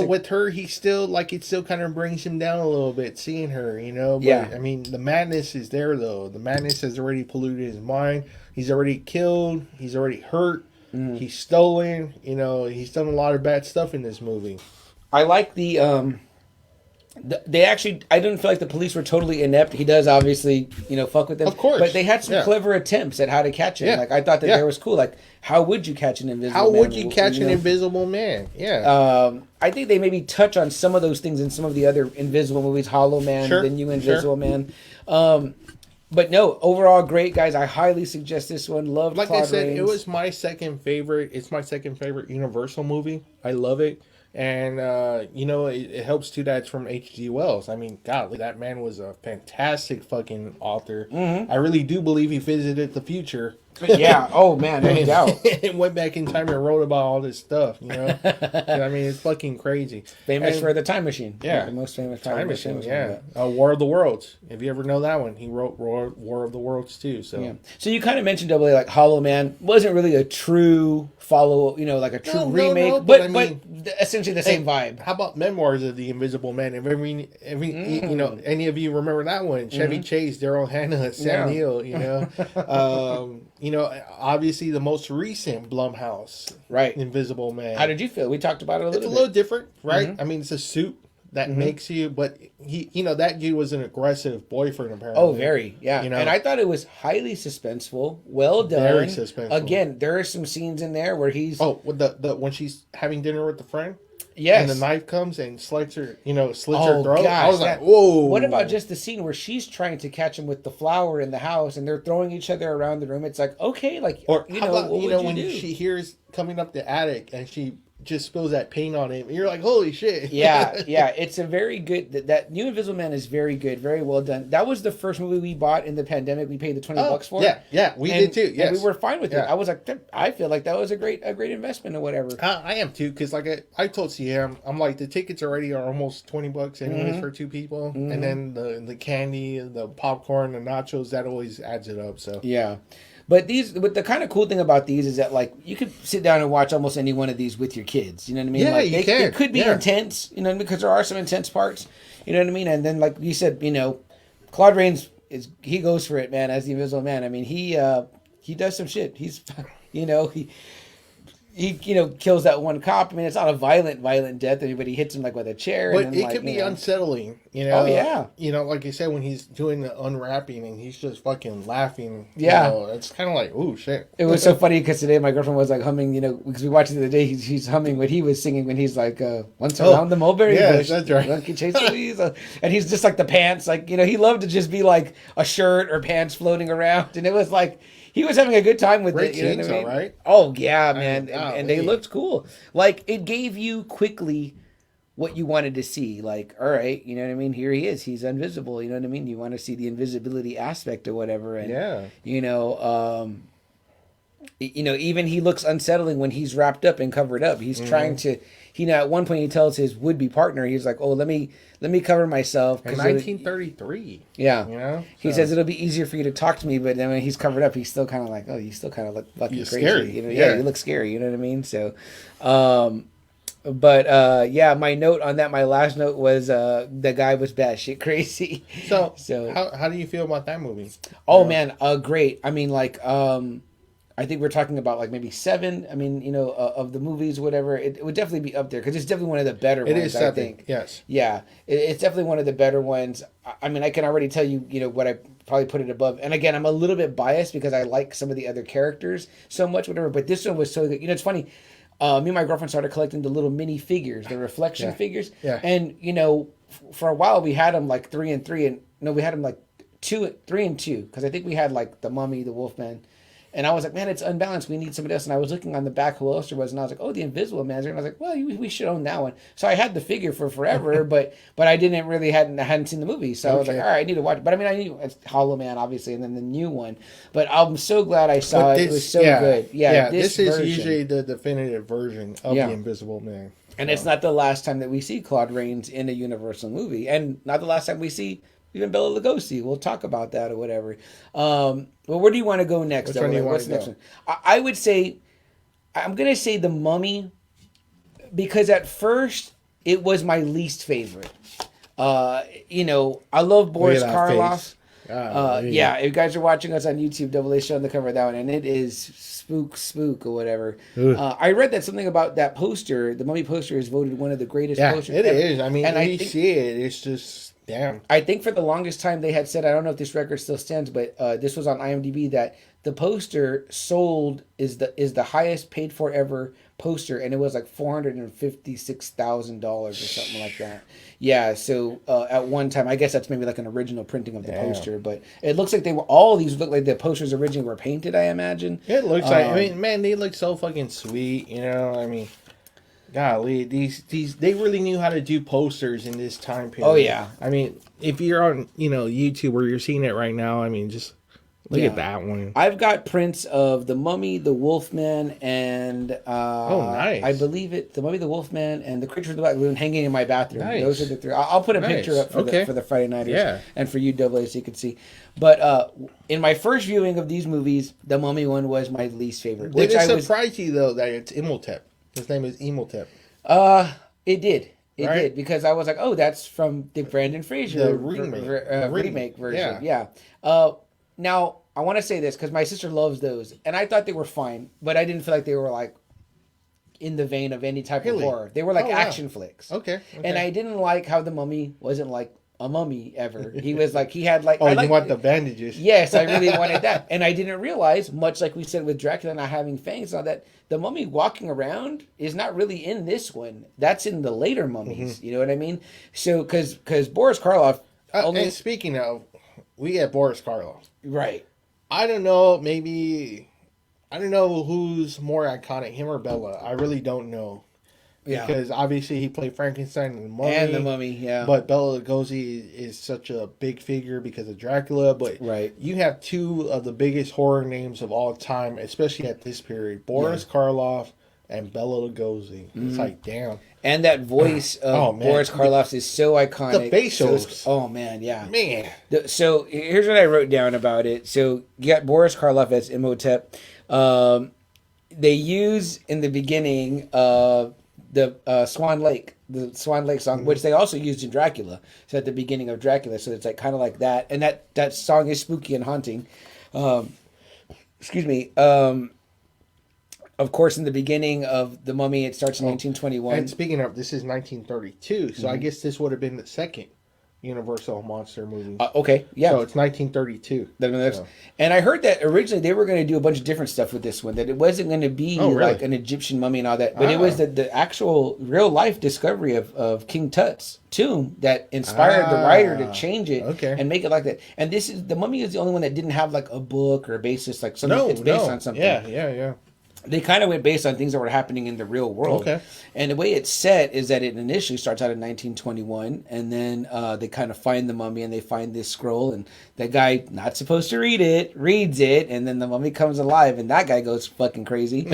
With her, he still it still kind of brings him down a little bit seeing her. But, I mean, the madness is there though. The madness has already polluted his mind. He's already killed. He's already hurt. He's stolen. He's done a lot of bad stuff in this movie. I like I didn't feel like the police were totally inept. He does obviously, fuck with them. Of course. But they had some clever attempts at how to catch him. Yeah. Like, I thought that was cool. Like, how would you catch an invisible man? How would you catch an invisible man? Yeah. I think they maybe touch on some of those things in some of the other Invisible movies. Hollow Man, The New Invisible Man. But no, overall, great, guys. I highly suggest this one. Loved Claude Rains. It was my second favorite. It's my second favorite Universal movie. I love it. And, it helps too that it's from H.G. Wells. I mean, golly, that man was a fantastic fucking author. Mm-hmm. I really do believe he visited the future. Yeah. Oh, man, no doubt. And went back in time and wrote about all this stuff, I mean, it's fucking crazy. Famous for The Time Machine. Yeah. The most famous Time Machine. Yeah. War of the Worlds. If you ever know that one, he wrote War of the Worlds too. So So you kind of mentioned Double A, like Hollow Man wasn't really a true follow, like a true remake, no, but essentially the same vibe. How about Memoirs of the Invisible Man? If any of you remember that one, Chevy Chase, Daryl Hannah, Sam Neill, obviously the most recent Blumhouse, Invisible Man. How did you feel? We talked about it a little bit. It's a little different, right? I mean, it's a suit that makes you, but he, that dude was an aggressive boyfriend apparently. Oh, very, yeah. And I thought it was highly suspenseful, well done. Very suspenseful. Again, there are some scenes in there where he's with the when she's having dinner with the friend. Yes. And the knife comes and slits her, slits her throat. Gosh, I was like, whoa. What about just the scene where she's trying to catch him with the flower in the house and they're throwing each other around the room? It's like, okay, like, or how about, when she hears coming up the attic and she just spills that paint on him. And you're like, holy shit. Yeah. It's a very good, that New Invisible Man is very good, very well done. That was the first movie we bought in the pandemic. We paid the $20 for. Yeah, we did too. Yes. And we were fine with it. I was like, I feel like that was a great investment or whatever. I am too, because like I told CM, I'm like, the tickets already are almost $20 anyways for two people. And then the candy, the popcorn, the nachos, that always adds it up. So yeah. But the kind of cool thing about these is that, like, you could sit down and watch almost any one of these with your kids. You know what I mean? Yeah, like, you can. It could be intense, because there are some intense parts. You know what I mean? And then, like you said, Claude Rains he goes for it, man, as the Invisible Man. I mean, he does some shit. He's, he kills that one cop. I mean, it's not a violent death. But he hits him like with a chair. But it could be unsettling. Oh yeah. Like you said, when he's doing the unwrapping and he's just fucking laughing. Yeah. It's kind of like, oh shit. It was so funny because today my girlfriend was like humming. Because we watched it the other day. He's humming what he was singing when he's like, once around the mulberry bush. That's right. Monkey chase Louise. And he's just like the pants. Like he loved to just be like a shirt or pants floating around. And it was like. He was having a good time with Great it. You know what I mean? Right? Oh, yeah, man. And they looked cool. Like, it gave you quickly what you wanted to see. Like, all right, you know what I mean? Here he is. He's invisible. You know what I mean? You want to see the invisibility aspect or whatever. And, even he looks unsettling when he's wrapped up and covered up. He's trying to... at one point he tells his would-be partner, he's like, "Oh, let me cover myself." In 1933. Yeah. He says it'll be easier for you to talk to me, but then when he's covered up, he's still kind of like, "Oh, you still kind of look fucking crazy." Scary. You look scary. You know what I mean? So, my note on that, my last note was the guy was batshit crazy. So how do you feel about that movie? Oh man, great. I mean, like, I think we're talking about like maybe 7. I mean, of the movies, whatever. It would definitely be up there because it's definitely one of the better ones. It is 7, I think. yes. Yeah, it's definitely one of the better ones. I mean, I can already tell you, what I probably put it above. And again, I'm a little bit biased because I like some of the other characters so much, whatever. But this one was so good. It's funny. Me and my girlfriend started collecting the little mini figures, the reflection figures. Yeah. And for a while we had them like 3 and 3, and no, we had them like 3 and 2 because I think we had like the Mummy, the Wolfman. And I was like, man, it's unbalanced. We need somebody else. And I was looking on the back who else there was, and I was like, oh, the Invisible Man's there. And I was like, well, we should own that one. So I had the figure for forever, but I didn't really hadn't seen the movie. So I was like, all right, I need to watch it. But I mean, I knew it's Hollow Man, obviously, and then the new one. But I'm so glad I saw it. It was so good. Yeah, this is usually the definitive version of the Invisible Man. And it's not the last time that we see Claude Rains in a Universal movie, and not the last time we see even Bela Lugosi. We'll talk about that or whatever. Well, where do you want to go next? Which one do you want to go? Next one? I would say, I'm going to say The Mummy, because at first it was my least favorite. I love Boris Karloff. If you guys are watching us on YouTube, AA show on the cover of that one, and it is spook or whatever. I read that something about that poster. The Mummy poster is voted one of the greatest posters. It is. I mean, when you see it, it's just damn. I think for the longest time they had said, I don't know if this record still stands, but this was on IMDb, that the poster sold is the highest paid for ever poster, and it was like $456,000 or something like that. Yeah, so at one time, I guess that's maybe like an original printing of the poster, but it looks like all these look like the posters originally were painted, I imagine. It looks like, I mean, man, they look so fucking sweet, I mean, golly, these they really knew how to do posters in this time period. Oh yeah. I mean, if you're on, YouTube where you're seeing it right now, I mean, just look at that one. I've got prints of the Mummy, the Wolfman, and nice. I believe the Mummy, the Wolfman, and the Creature of the Black Lagoon hanging in my bathroom. Nice. Those are the 3. I'll put a picture up for the Friday Nighters, and for you, AA, so you can see. But in my first viewing of these movies, the Mummy one was my least favorite. Did it surprise you though that it's Imhotep? His name is Imhotep. It did. It did, because I was like, oh, that's from the Brandon Fraser remake version. Yeah. Now, I want to say this because my sister loves those, and I thought they were fine, but I didn't feel like they were like in the vein of any type of horror. They were like action flicks. Okay. And I didn't like how the Mummy wasn't like a mummy ever. He was like, he had like... you want the bandages. Yes, I really wanted that. And I didn't realize, much like we said with Dracula not having fangs and all that, the mummy walking around is not really in this one. That's in the later mummies. You know what I mean? So, because Boris Karloff... and speaking of, we get Boris Karloff. Right. I don't know, I don't know who's more iconic, him or Bella. I really don't know. Yeah. Because obviously he played Frankenstein and the Mummy. Yeah. But Bela Lugosi is such a big figure because of Dracula. But you have 2 of the biggest horror names of all time, especially at this period. Boris Karloff and Bela Lugosi. It's like, damn. And that voice of Boris Karloff is so iconic. The facials. Oh, man, yeah. Man. So here's what I wrote down about it. So you got Boris Karloff as Imhotep. They use in the beginning the Swan Lake song, which they also used in Dracula. So at the beginning of Dracula, so it's like kind of like that, and that song is spooky and haunting. Excuse me. Of course, in the beginning of The Mummy, it starts in 1921. And speaking of, this is 1932, so I guess this would have been the second Universal monster movie. Okay, yeah. So it's 1932. And I heard that originally they were going to do a bunch of different stuff with this one, that it wasn't going to be like an Egyptian mummy and all that, but it was the actual real-life discovery of King Tut's tomb that inspired the writer to change it and make it like that. And The Mummy is the only one that didn't have like a book or a basis, like something that's based on something. Yeah. They kind of went based on things that were happening in the real world. Okay. And the way it's set is that it initially starts out in 1921, and then they kind of find the mummy, and they find this scroll, and that guy, not supposed to read it, reads it, and then the mummy comes alive, and that guy goes fucking crazy.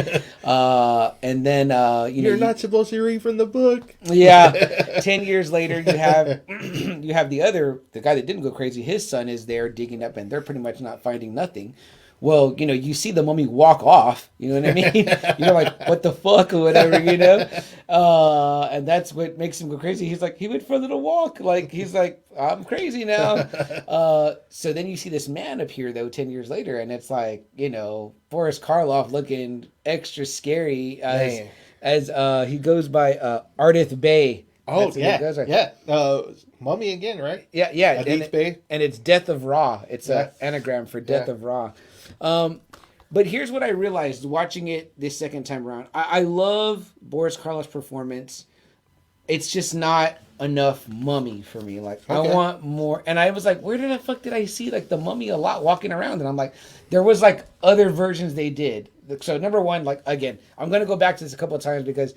And then, You're not supposed to read from the book. Yeah. 10 years later, you have the guy that didn't go crazy, his son is there digging up, and they're pretty much not finding nothing. Well, you see the mummy walk off. You know what I mean? You're like, what the fuck or whatever, and that's what makes him go crazy. He's like, he went for a little walk. Like, he's like, I'm crazy now. So then you see this man appear, though, 10 years later, and it's like, Boris Karloff looking extra scary as he goes by Ardith Bey. Oh, yeah. Mummy again, right? Yeah. And it's Death of Ra. It's an anagram for Death of Ra. But here's what I realized watching it this second time around. I love Boris Karloff's performance. It's just not enough mummy for me. Like, I want more. And I was like, where the fuck did I see like the mummy a lot walking around? And I'm like, there was like other versions they did. So number one, like, again, I'm going to go back to this a couple of times because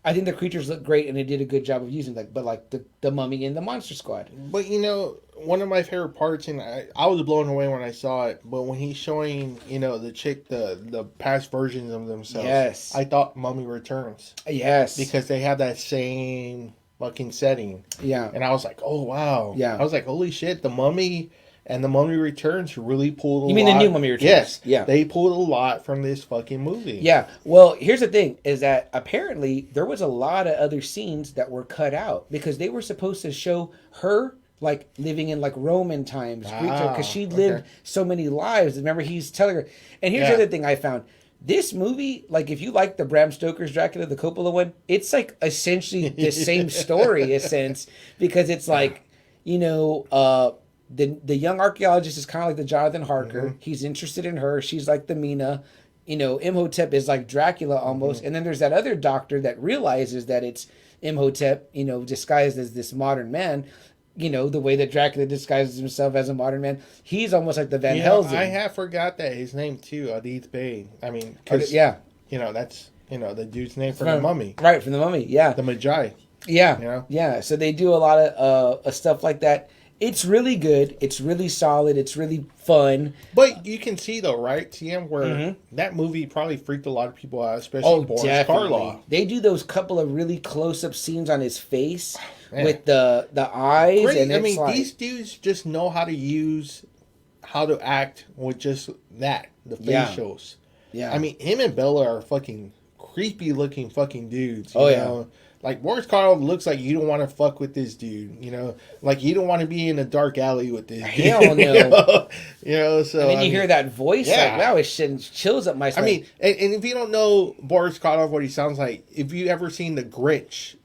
I think the creatures look great and they did a good job of using the mummy in the Monster Squad. But one of my favorite parts, and I was blown away when I saw it, but when he's showing, the chick the past versions of themselves. Yes. I thought Mummy Returns. Yes. Because they have that same fucking setting. Yeah. And I was like, oh wow. Yeah. I was like, holy shit, the Mummy and the Mummy Returns really pulled a lot. You mean the new Mummy Returns? Yes. Yeah. They pulled a lot from this fucking movie. Yeah. Well, here's the thing, is that apparently there was a lot of other scenes that were cut out because they were supposed to show her like living in like Roman times. Because she lived so many lives. Remember, he's telling her. And here's the other thing I found. This movie, like if you like the Bram Stoker's Dracula, the Coppola one, it's like essentially the same story in a sense because it's like, the young archaeologist is kind of like the Jonathan Harker. Mm-hmm. He's interested in her. She's like the Mina. Imhotep is like Dracula almost. Mm-hmm. And then there's that other doctor that realizes that it's Imhotep, disguised as this modern man. The way that Dracula disguises himself as a modern man. He's almost like the Van Helsing. I have forgot that his name too, Ardith Bey. I mean, that's the dude's name from the Mummy. Right, from the Mummy, yeah. The Magi. Yeah, yeah. So they do a lot of stuff like that. It's really good. It's really solid. It's really fun. But you can see though, right, TM, where that movie probably freaked a lot of people out, especially Boris Karloff. They do those couple of really close-up scenes on his face with the eyes. Great. And it's these dudes just know how to act with just that, the facials. Yeah. I mean, him and Bella are fucking creepy-looking fucking dudes. You know? Like, Boris Karloff looks like you don't want to fuck with this dude, Like, you don't want to be in a dark alley with this dude. Hell no. So... And then you hear that voice, like, wow, it sends chills up my spine. I mean, and if you don't know Boris Karloff, what he sounds like, if you ever seen The Grinch,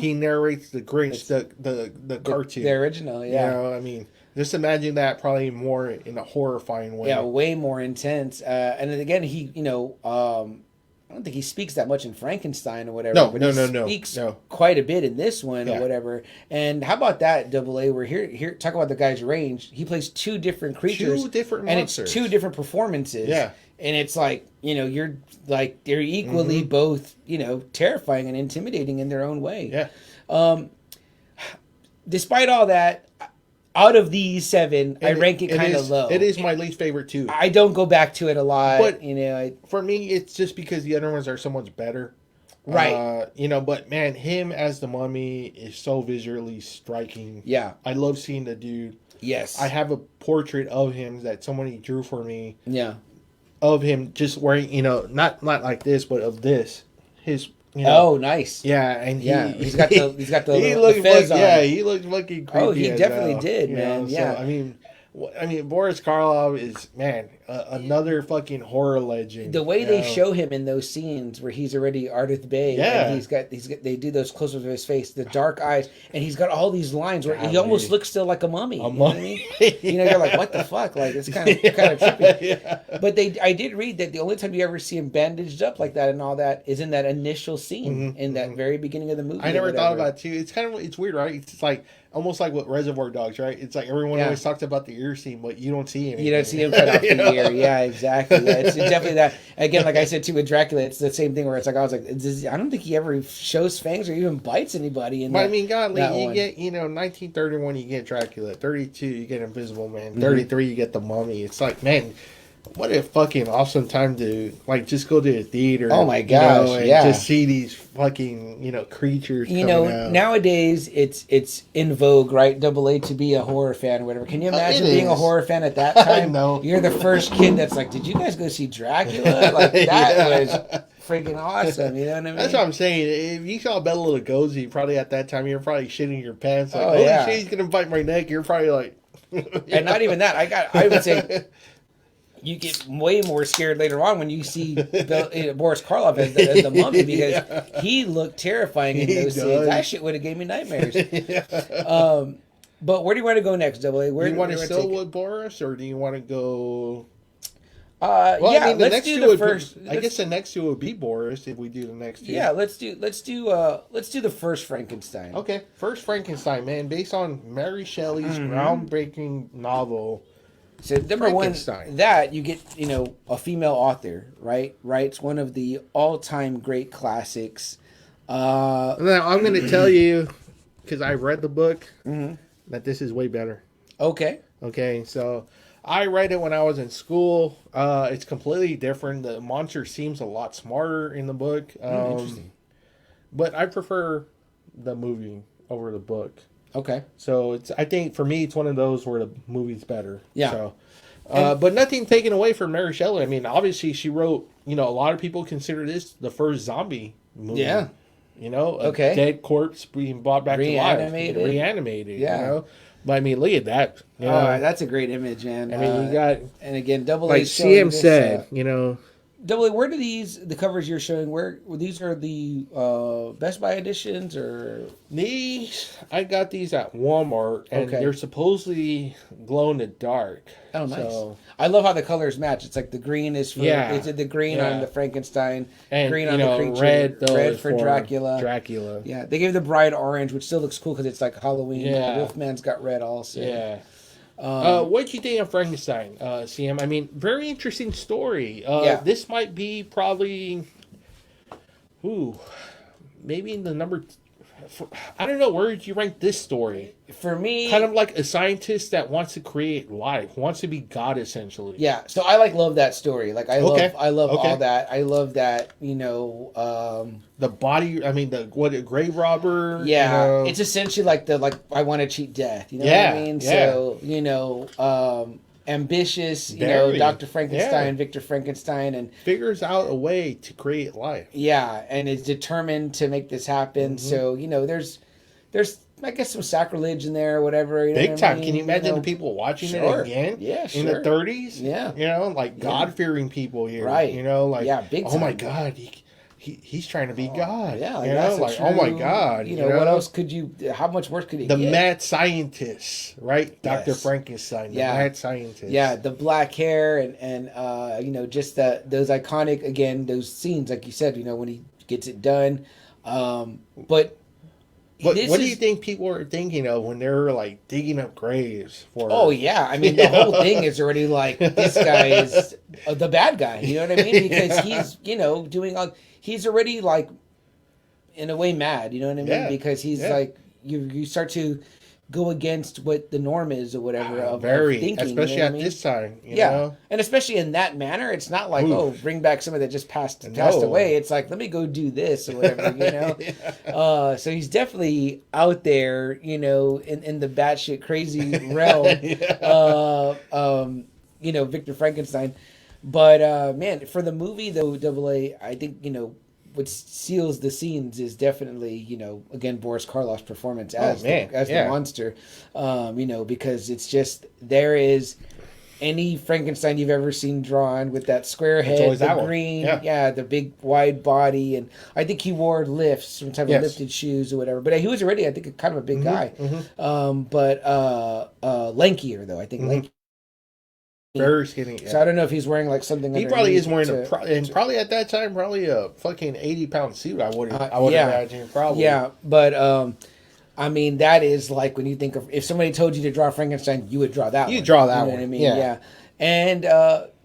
he narrates The Grinch, the cartoon. The original, yeah. I mean... Just imagine that probably more in a horrifying way. Yeah, way more intense. And then again, he, I don't think he speaks that much in Frankenstein or whatever. No. He speaks quite a bit in this one or whatever. And how about that, Double A? We're here talk about the guy's range. He plays two different creatures. Two different monsters. And it's two different performances. Yeah. And it's like, you're like, they're equally both, terrifying and intimidating in their own way. Yeah. Despite all that, out of these 7, I rank it kind of low. It is my least favorite too. I don't go back to it a lot. But for me, it's just because the other ones are so much better. Right. But man, him as the Mummy is so visually striking. Yeah. I love seeing the dude. Yes. I have a portrait of him that somebody drew for me. Yeah. Of him just wearing, not like this, but of this. His... Oh, nice. Yeah, and he's got the he looked fez on. Yeah, he looked fucking creepy. Oh, he definitely did, man. Yeah. So, I mean, Boris Karloff is another fucking horror legend. The way they show him in those scenes where he's already Ardith Bey, and he's got they do those close-ups of his face, the dark eyes, and he's got all these lines where he almost looks still like a mummy. You know what I mean? You're like, what the fuck? Like, it's kind of trippy. Yeah. But I did read that the only time you ever see him bandaged up like that and all that is in that initial scene in that very beginning of the movie. I never thought about it too. It's weird, right? It's like almost like with Reservoir Dogs, right? It's like everyone always talks about the ear scene, but you don't see anything. You don't see him cut off the ear. Yeah, exactly. Yeah, it's definitely that. Again, like I said too with Dracula, it's the same thing where it's like I was like, I don't think he ever shows fangs or even bites anybody. But I mean, godly, you get 1931, you get Dracula. 32, you get Invisible Man. 33, you get the Mummy. It's like, man, What a fucking awesome time to like just go to a theater. Oh my gosh, and just see these fucking creatures. Out. Nowadays it's in vogue, right? Double A to be a horror fan or whatever. Can you imagine being a horror fan at that time? No, you're the first kid that's like, did you guys go see Dracula? Like that was freaking awesome. You know what I mean? That's what I'm saying. If you saw Bela Lugosi, probably at that time you're probably shitting your pants. Like, shit, he's gonna bite my neck. You're probably like, and not even that. I would say. You get way more scared later on when you see Boris Karloff as the mummy because he looked terrifying in those scenes. That shit would have gave me nightmares. But where do you want to go next, Double A? Do you want to still with Boris, or do you want to go? Let's do the first. I guess the next two would be Boris if we do the next two. Yeah, let's do the first Frankenstein. Okay, first Frankenstein, man, based on Mary Shelley's groundbreaking novel. So number one, that you get, a female author, right? Writes one of the all-time great classics. Now I'm going to tell you, because I read the book, that this is way better. Okay. Okay, so I read it when I was in school. It's completely different. The monster seems a lot smarter in the book. Interesting. But I prefer the movie over the book. Okay. So I think for me, it's one of those where the movie's better. Yeah. So, but nothing taken away from Mary Shelley. I mean, obviously she wrote, a lot of people consider this the first zombie movie. Yeah. A dead corpse being brought back to life. Reanimated. Yeah. But I mean, look at that. That's a great image, man. I mean, you got, and again, Double like A CM said, Double A, where do the covers you're showing, where these are the Best Buy editions or? These, I got these at Walmart, and they're supposedly glow in the dark. Oh, nice. So, I love how the colors match. It's like the green is for, is it the green on the Frankenstein, and, green on the creature, red for Dracula. Yeah, they gave the bride orange, which still looks cool because it's like Halloween. Yeah. Wolfman's got red also. Yeah. What do you think of Frankenstein, CM? I mean, very interesting story. This might be probably, maybe the number. I don't know. Where would you rank this story? For me, kind of like a scientist that wants to create life, wants to be God, essentially. Yeah. So I love that story. Like I love all that. I love that. The body. I mean, a grave robber. Yeah. It's essentially like I want to cheat death. You know what I mean? Yeah. So ambitious, Dr. Frankenstein, Victor Frankenstein, and figures out a way to create life. Yeah, and is determined to make this happen. So, there's I guess some sacrilege in there or whatever. Big time. Can you imagine the people watching it again? Yeah, in the 30s? Yeah. Like God-fearing people here. Right. Big time. Oh my God, he's trying to be God. Yeah, oh my God. What else could how much worse could he get? The mad scientist, right? Dr. Frankenstein, the mad scientist. Yeah, the black hair and just those iconic, again, those scenes, like you said, when he gets it done. But what do you think people are thinking of when they're like digging up graves for? Oh yeah, I mean the whole thing is already like this guy is the bad guy. You know what I mean? Because he's doing all. He's already like, in a way, mad. You know what I mean? Yeah, because he's like you start to go against what the norm is or whatever of thinking, especially at this time. You know? And especially in that manner, it's not like bring back somebody that just passed away. It's like let me go do this or whatever. So he's definitely out there, in the batshit crazy realm. Victor Frankenstein. But man, for the movie though, Double A, I think what seals the scenes is definitely again Boris Karloff's performance as the monster, because it's just there is any Frankenstein you've ever seen drawn with that square head, the green, the big wide body, and I think he wore lifts, some type of lifted shoes or whatever. But he was already, I think, kind of a big guy, but lankier though. I think lanky. Very skinny. So I don't know if he's wearing like something. He probably is wearing and probably at that time probably a fucking 80-pound suit. I would imagine probably. Yeah, but I mean that is like when you think of if somebody told you to draw Frankenstein, you would draw that. You draw that one. What I mean? Yeah. And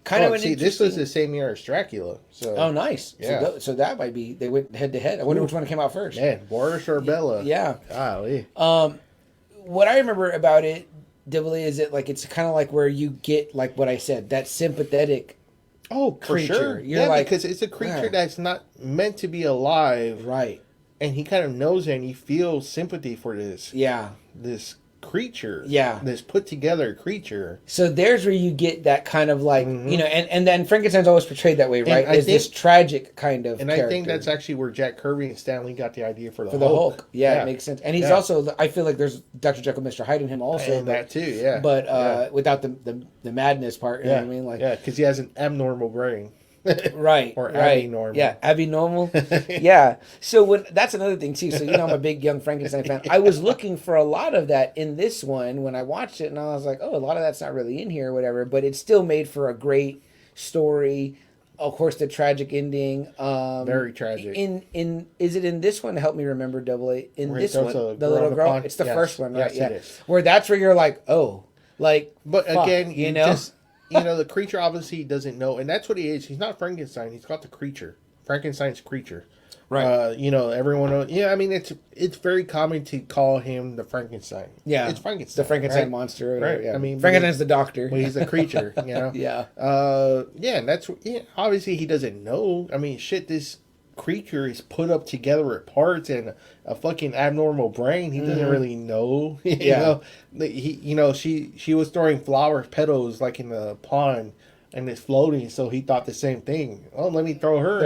kind of this was the same year as Dracula. So nice. Yeah. So that might be they went head to head. I wonder which one came out first. Man, Boris or Bela? Yeah. Golly. What I remember about it. Double A, is it like it's kind of like where you get like what I said, that sympathetic creature. For sure. You're like, because it's a creature that's not meant to be alive. Right. And he kind of knows it, and he feels sympathy for this. Yeah. This creature. Yeah. This put together creature. So there's where you get that kind of like, and then Frankenstein's always portrayed that way, right? As this tragic kind of character. I think that's actually where Jack Kirby and Stan Lee got the idea for the Hulk. Yeah, it makes sense. And he's also, I feel like there's Dr. Jekyll, Mr. Hyde in him also. And that too, yeah. But without the madness part, you know what I mean? Like, because he has an abnormal brain. Right. Or abnormal. Yeah, abnormal. Yeah. So that's another thing too. So I'm a big Young Frankenstein fan. I was looking for a lot of that in this one when I watched it, and I was like, oh, a lot of that's not really in here or whatever, but it's still made for a great story. Of course, the tragic ending. Very tragic. Is it in this one? Help me remember, Double A. In where this one, the little girl. It's the first one, right? Yes, it is. Where that's where you're like, oh, like. But fuck, again, you know. The creature obviously doesn't know, and that's what he is. He's not Frankenstein. He's got the creature. Frankenstein's creature. Right. Everyone knows. Yeah, I mean, it's very common to call him the Frankenstein. Yeah. It's Frankenstein. The Frankenstein monster. Right. Yeah. I mean, Frankenstein's the doctor. Well, he's a creature, Yeah. And that's, obviously he doesn't know. I mean, shit, this creature is put up together at parts and a fucking abnormal brain. He doesn't really know. She was throwing flower petals like in the pond and it's floating, so he thought the same thing. Oh, let me throw her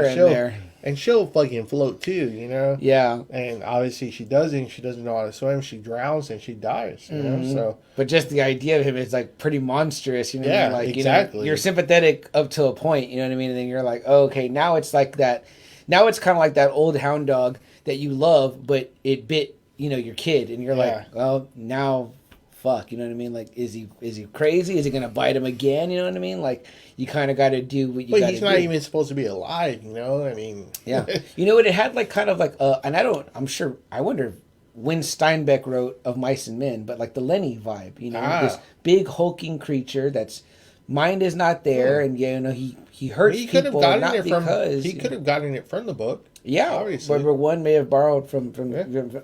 in there. And she'll fucking float too, Yeah. And obviously she doesn't. She doesn't know how to swim. She drowns and she dies, So, but just the idea of him is like pretty monstrous, Yeah, like, exactly. You're sympathetic up to a point, you know what I mean? And then you're like, oh, okay, now it's like that. Now it's kind of like that old hound dog that you love, but it bit, your kid, and you're like, well, now, fuck, you know what I mean? Like, is he crazy? Is he gonna bite him again? You know what I mean? Like, you kind of got to do what you got to do. But he's not even supposed to be alive, I mean, yeah. You know what? It had like kind of like, and I wonder when Steinbeck wrote Of Mice and Men, but like the Lenny vibe, this big hulking creature that's mind is not there, and he hurts people. He could have gotten it from the book. Yeah, obviously. But one may have borrowed from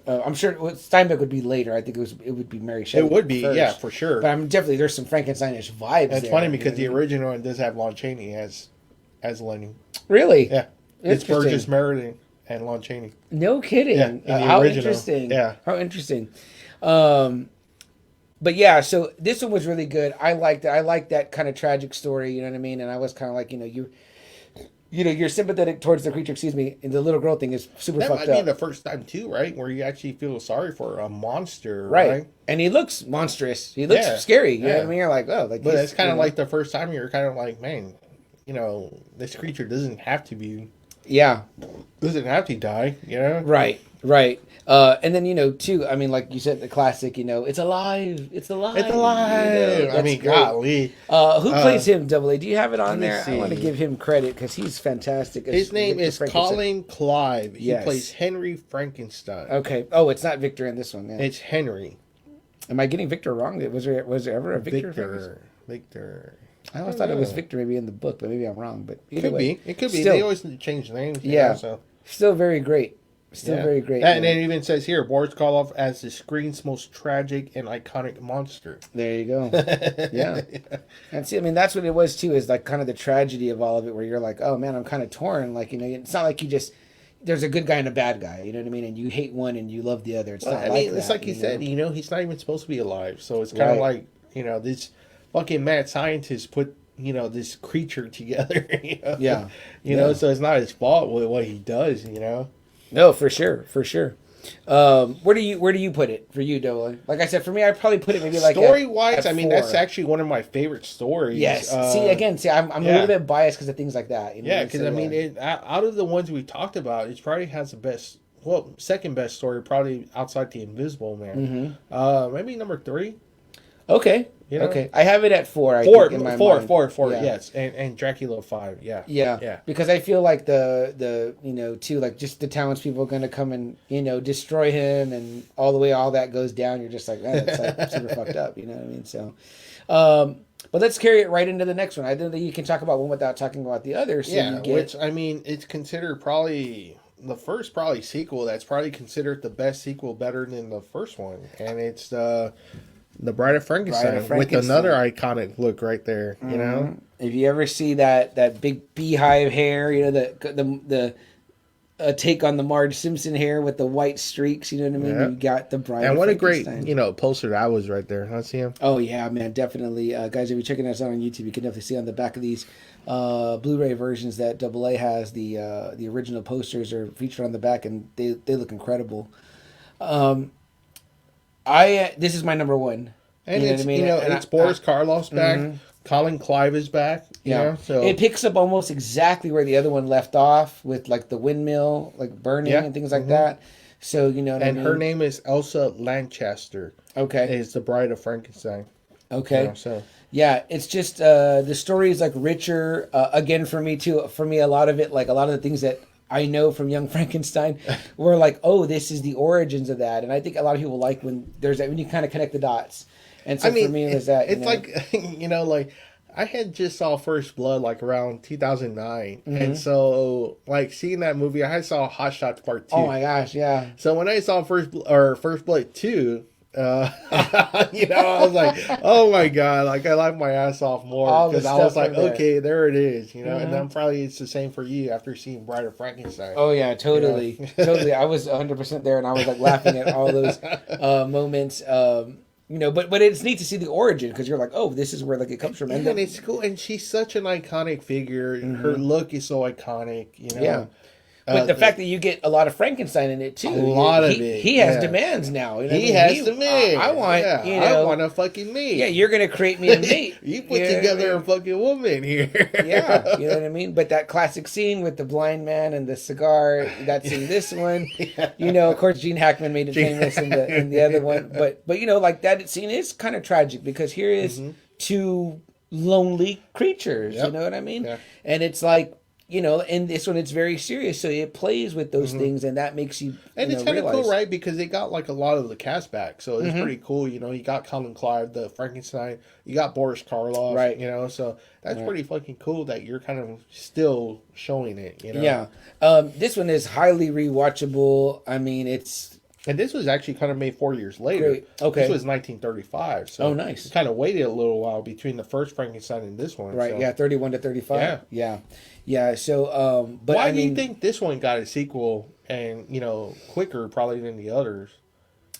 I'm sure Steinbeck would be later. I think it would be Mary Shelley. It would be, first. Yeah, for sure. But there's some Frankensteinish vibes. It's funny because the original one does have Lon Chaney as Lenny. Really? Yeah, it's Burgess Meredith and Lon Chaney. No kidding. Yeah, how original. Interesting. Yeah, how interesting. But yeah, so this one was really good. I liked it. I liked that kind of tragic story. You know what I mean? And I was kind of like, you're sympathetic towards the creature. Excuse me. And the little girl thing is super fucked up. That might be the first time too, right? Where you actually feel sorry for a monster, right? And he looks monstrous. He looks scary. You know what I mean? You're like, oh, like. But it's kind of like the first time you're kind of like, man, this creature doesn't have to be. Yeah. Doesn't have to die. Right. And then, too, I mean, like you said, the classic, it's alive. It's alive. It's alive. I mean, golly. Who plays him, Double A? Do you have it on there? I want to give him credit because he's fantastic. His name is Colin Clive. He plays Henry Frankenstein. Okay. Oh, it's not Victor in this one. Yeah. It's Henry. Am I getting Victor wrong? Was there ever a Victor? Victor. I always thought it was Victor maybe in the book, but maybe I'm wrong. But either way. It could be. They always change names. So. Still very great. Very great. And it even says here, Boris Karloff as the screen's most tragic and iconic monster. There you go. Yeah. And see, I mean, that's what it was too, is like kind of the tragedy of all of it, where you're like, oh man, I'm kind of torn. Like, it's not like there's a good guy and a bad guy, you know what I mean? And you hate one and you love the other. It's not like that. It's like you said, he's not even supposed to be alive. So it's kind of like, this fucking mad scientist put, this creature together. Yeah. So it's not his fault what he does, No, for sure. Where do you put it for you, Dola? Like I said, for me, I'd probably put it maybe like story-wise. I mean, that's actually one of my favorite stories. Yes. I'm a little bit biased because of things like that. Because out of the ones we talked about, it probably has the best. Well, second best story, probably outside the Invisible Man. Mm-hmm. Maybe number 3. Okay. Okay. I have it at 4. Four. Yes, and Dracula 5. Yeah. Because I feel like the too, like just the townspeople are going to come and destroy him, and all that goes down. You're just like, man, it's like super fucked up. You know what I mean? So, but let's carry it right into the next one. I don't think you can talk about one without talking about the other. So which I mean, it's considered probably the first sequel. That's probably considered the best sequel, better than the first one, and it's The Bride of Frankenstein, with another iconic look right there. You know, if you ever see that big beehive hair, you know the take on the Marge Simpson hair with the white streaks. You know what I mean? Yeah. You got the Bride. And what a great poster that was right there. Huh, see him? Oh yeah, man, definitely, guys. If you're checking us out on YouTube, you can definitely see on the back of these Blu-ray versions that AA has the original posters are featured on the back, and they look incredible. This is my number one. And it's, it's Boris Karloff's back. Colin Clive is back. Yeah. So it picks up almost exactly where the other one left off with like the windmill, like burning and things like that. So, you know what I mean? And her name is Elsa Lanchester. Okay. Is the Bride of Frankenstein. Okay. Yeah, it's just the story is like richer. Again, for me too. For me, a lot of the things that I know from Young Frankenstein were like, oh, this is the origins of that. And I think a lot of people like when you kind of connect the dots. And so for me, it was that. It's like, like I had just saw First Blood like around 2009. And so like seeing that movie, I had saw Hot Shots Part 2. Oh my gosh, yeah. So when I saw First Blood 2, I was like, oh my god, like I laughed my ass off more because I was like, okay, there it is, and then probably it's the same for you after seeing Bride of Frankenstein. Oh yeah, totally, totally. I was 100% there, and I was like laughing at all those moments. But it's neat to see the origin because you're like, oh, this is where like it comes from, and it's cool. And she's such an iconic figure. Her look is so iconic, Yeah. But the fact that you get a lot of Frankenstein in it too. A lot of it. He has demands now. He has demands. I want, I want a fucking mate. Yeah, you're going to create me a mate. You put together a fucking woman here. Yeah, you know what I mean? But that classic scene with the blind man and the cigar, that's in this one. Of course, Gene Hackman made it famous in the other one. But like that scene is kind of tragic because here is two lonely creatures. You know what I mean? Yeah. And it's like, in this one, it's very serious. So it plays with those things, and that makes you. And it's kind of cool, right? Because they got like a lot of the cast back, so it's pretty cool. You got Colin Clive, the Frankenstein. You got Boris Karloff, right? So that's pretty fucking cool that you're kind of still showing it. Yeah. This one is highly rewatchable. I mean, it's. And this was actually kind of made 4 years later. Great. Okay. This was 1935. So nice. You kind of waited a little while between the first Frankenstein and this one. Right. So. Yeah. 31 to 35. Yeah. So, but why do you think this one got a sequel and quicker probably than the others?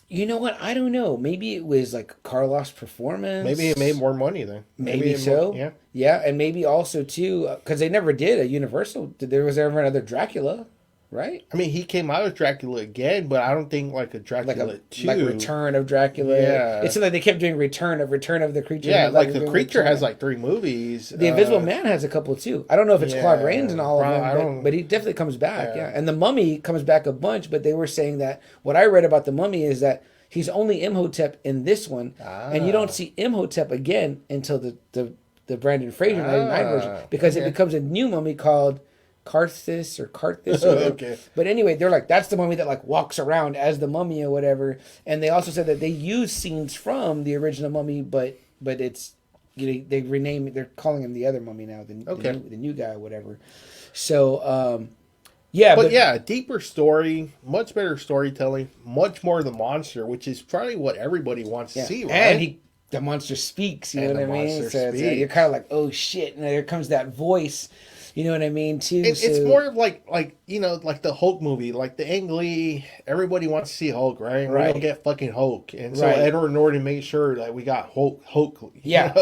You know what? I don't know. Maybe it was like Karloff's performance. Maybe it made more money then. Maybe so. Yeah. Yeah, and maybe also too because they never did a Universal. There was ever another Dracula. Right? I mean, he came out as Dracula again, but I don't think like a Dracula 2. Like Return of Dracula. Yeah. It's like they kept doing Return of the Creature. Yeah, like the Creature has like 3 movies. The Invisible Man has a couple too. I don't know if it's Claude Rains and all of them, but he definitely comes back. Yeah. And the Mummy comes back a bunch, but they were saying that what I read about the Mummy is that he's only Imhotep in this one, and you don't see Imhotep again until the Brandon Fraser 99 version because it becomes a new mummy called Carthus. Okay. But anyway, they're like, that's the mummy that like walks around as the mummy or whatever. And they also said that they use scenes from the original mummy, but it's they rename it. They're calling him the other mummy now, the new guy or whatever. So deeper story, much better storytelling, much more of the monster, which is probably what everybody wants to see, right? And the monster speaks, you know what I mean? So you're kind of like, oh shit, and there comes that voice. You know what I mean, too? It's more of like the Hulk movie, like the Ang Lee. Everybody wants to see Hulk, right? We don't get fucking Hulk, and so Edward Norton made sure that we got Hulk. Yeah,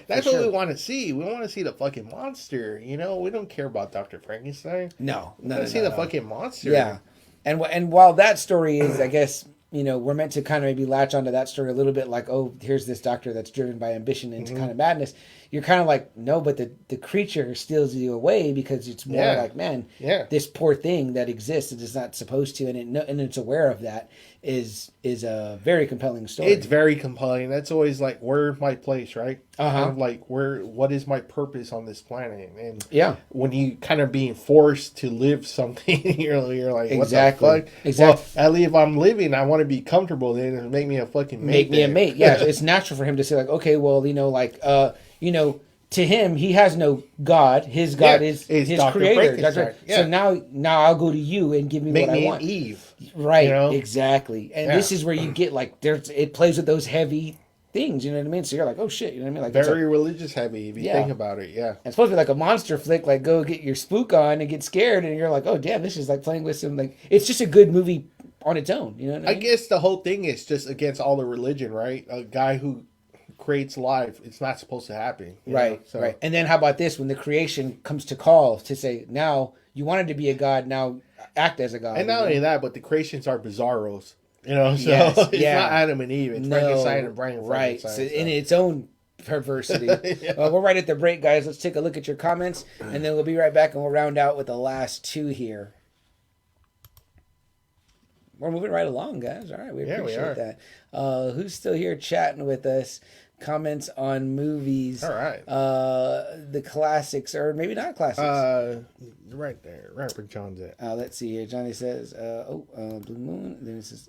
that's what we want to see. We want to see the fucking monster. We don't care about Dr. Frankenstein. No, we want to see the fucking monster. Yeah, and while that story is, I guess. We're meant to kind of maybe latch onto that story a little bit like, oh, here's this doctor that's driven by ambition into kind of madness. You're kind of like, no, but the creature steals you away because it's more like, man, this poor thing that exists, it's not supposed to, and it's aware of that is a very compelling story. It's very compelling. That's always like, where's my place, right? I'm like, what is my purpose on this planet? And when you kind of being forced to live something, you're like, what the fuck? Exactly. Well, at least if I'm living, I want to be comfortable then and make me a fucking mate. Make me a mate. Yeah, it's natural for him to say like, okay, well, to him, he has no God. His God is his Dr. Creator. So now I'll go to you and give me what I want. Eve. Right, exactly. And this is where you get like it plays with those heavy things, you know what I mean? So you're like, oh shit, you know what I mean? Like very religious heavy if you think about it, yeah. It's supposed to be like a monster flick, like go get your spook on and get scared, and you're like, oh damn, this is like playing with some like it's just a good movie on its own, you know what I mean? I guess the whole thing is just against all the religion, right? A guy who creates life, it's not supposed to happen. Right, so. Right. And then how about this, when the creation comes to call to say, now you wanted to be a god, now act as a god. And not only that, but the creations are bizarros. You know, so yes, it's not Adam and Eve. It's Frankenstein and Brian. Right, so in its own perversity. We're right at the break, guys. Let's take a look at your comments, and then we'll be right back, and we'll round out with the last two here. We're moving right along, guys. All right, we appreciate that. Who's still here chatting with us? Comments on movies. All right. The classics, or maybe not classics. Right there. Right where John's at. Let's see here. Johnny says, Blue Moon. Then it says,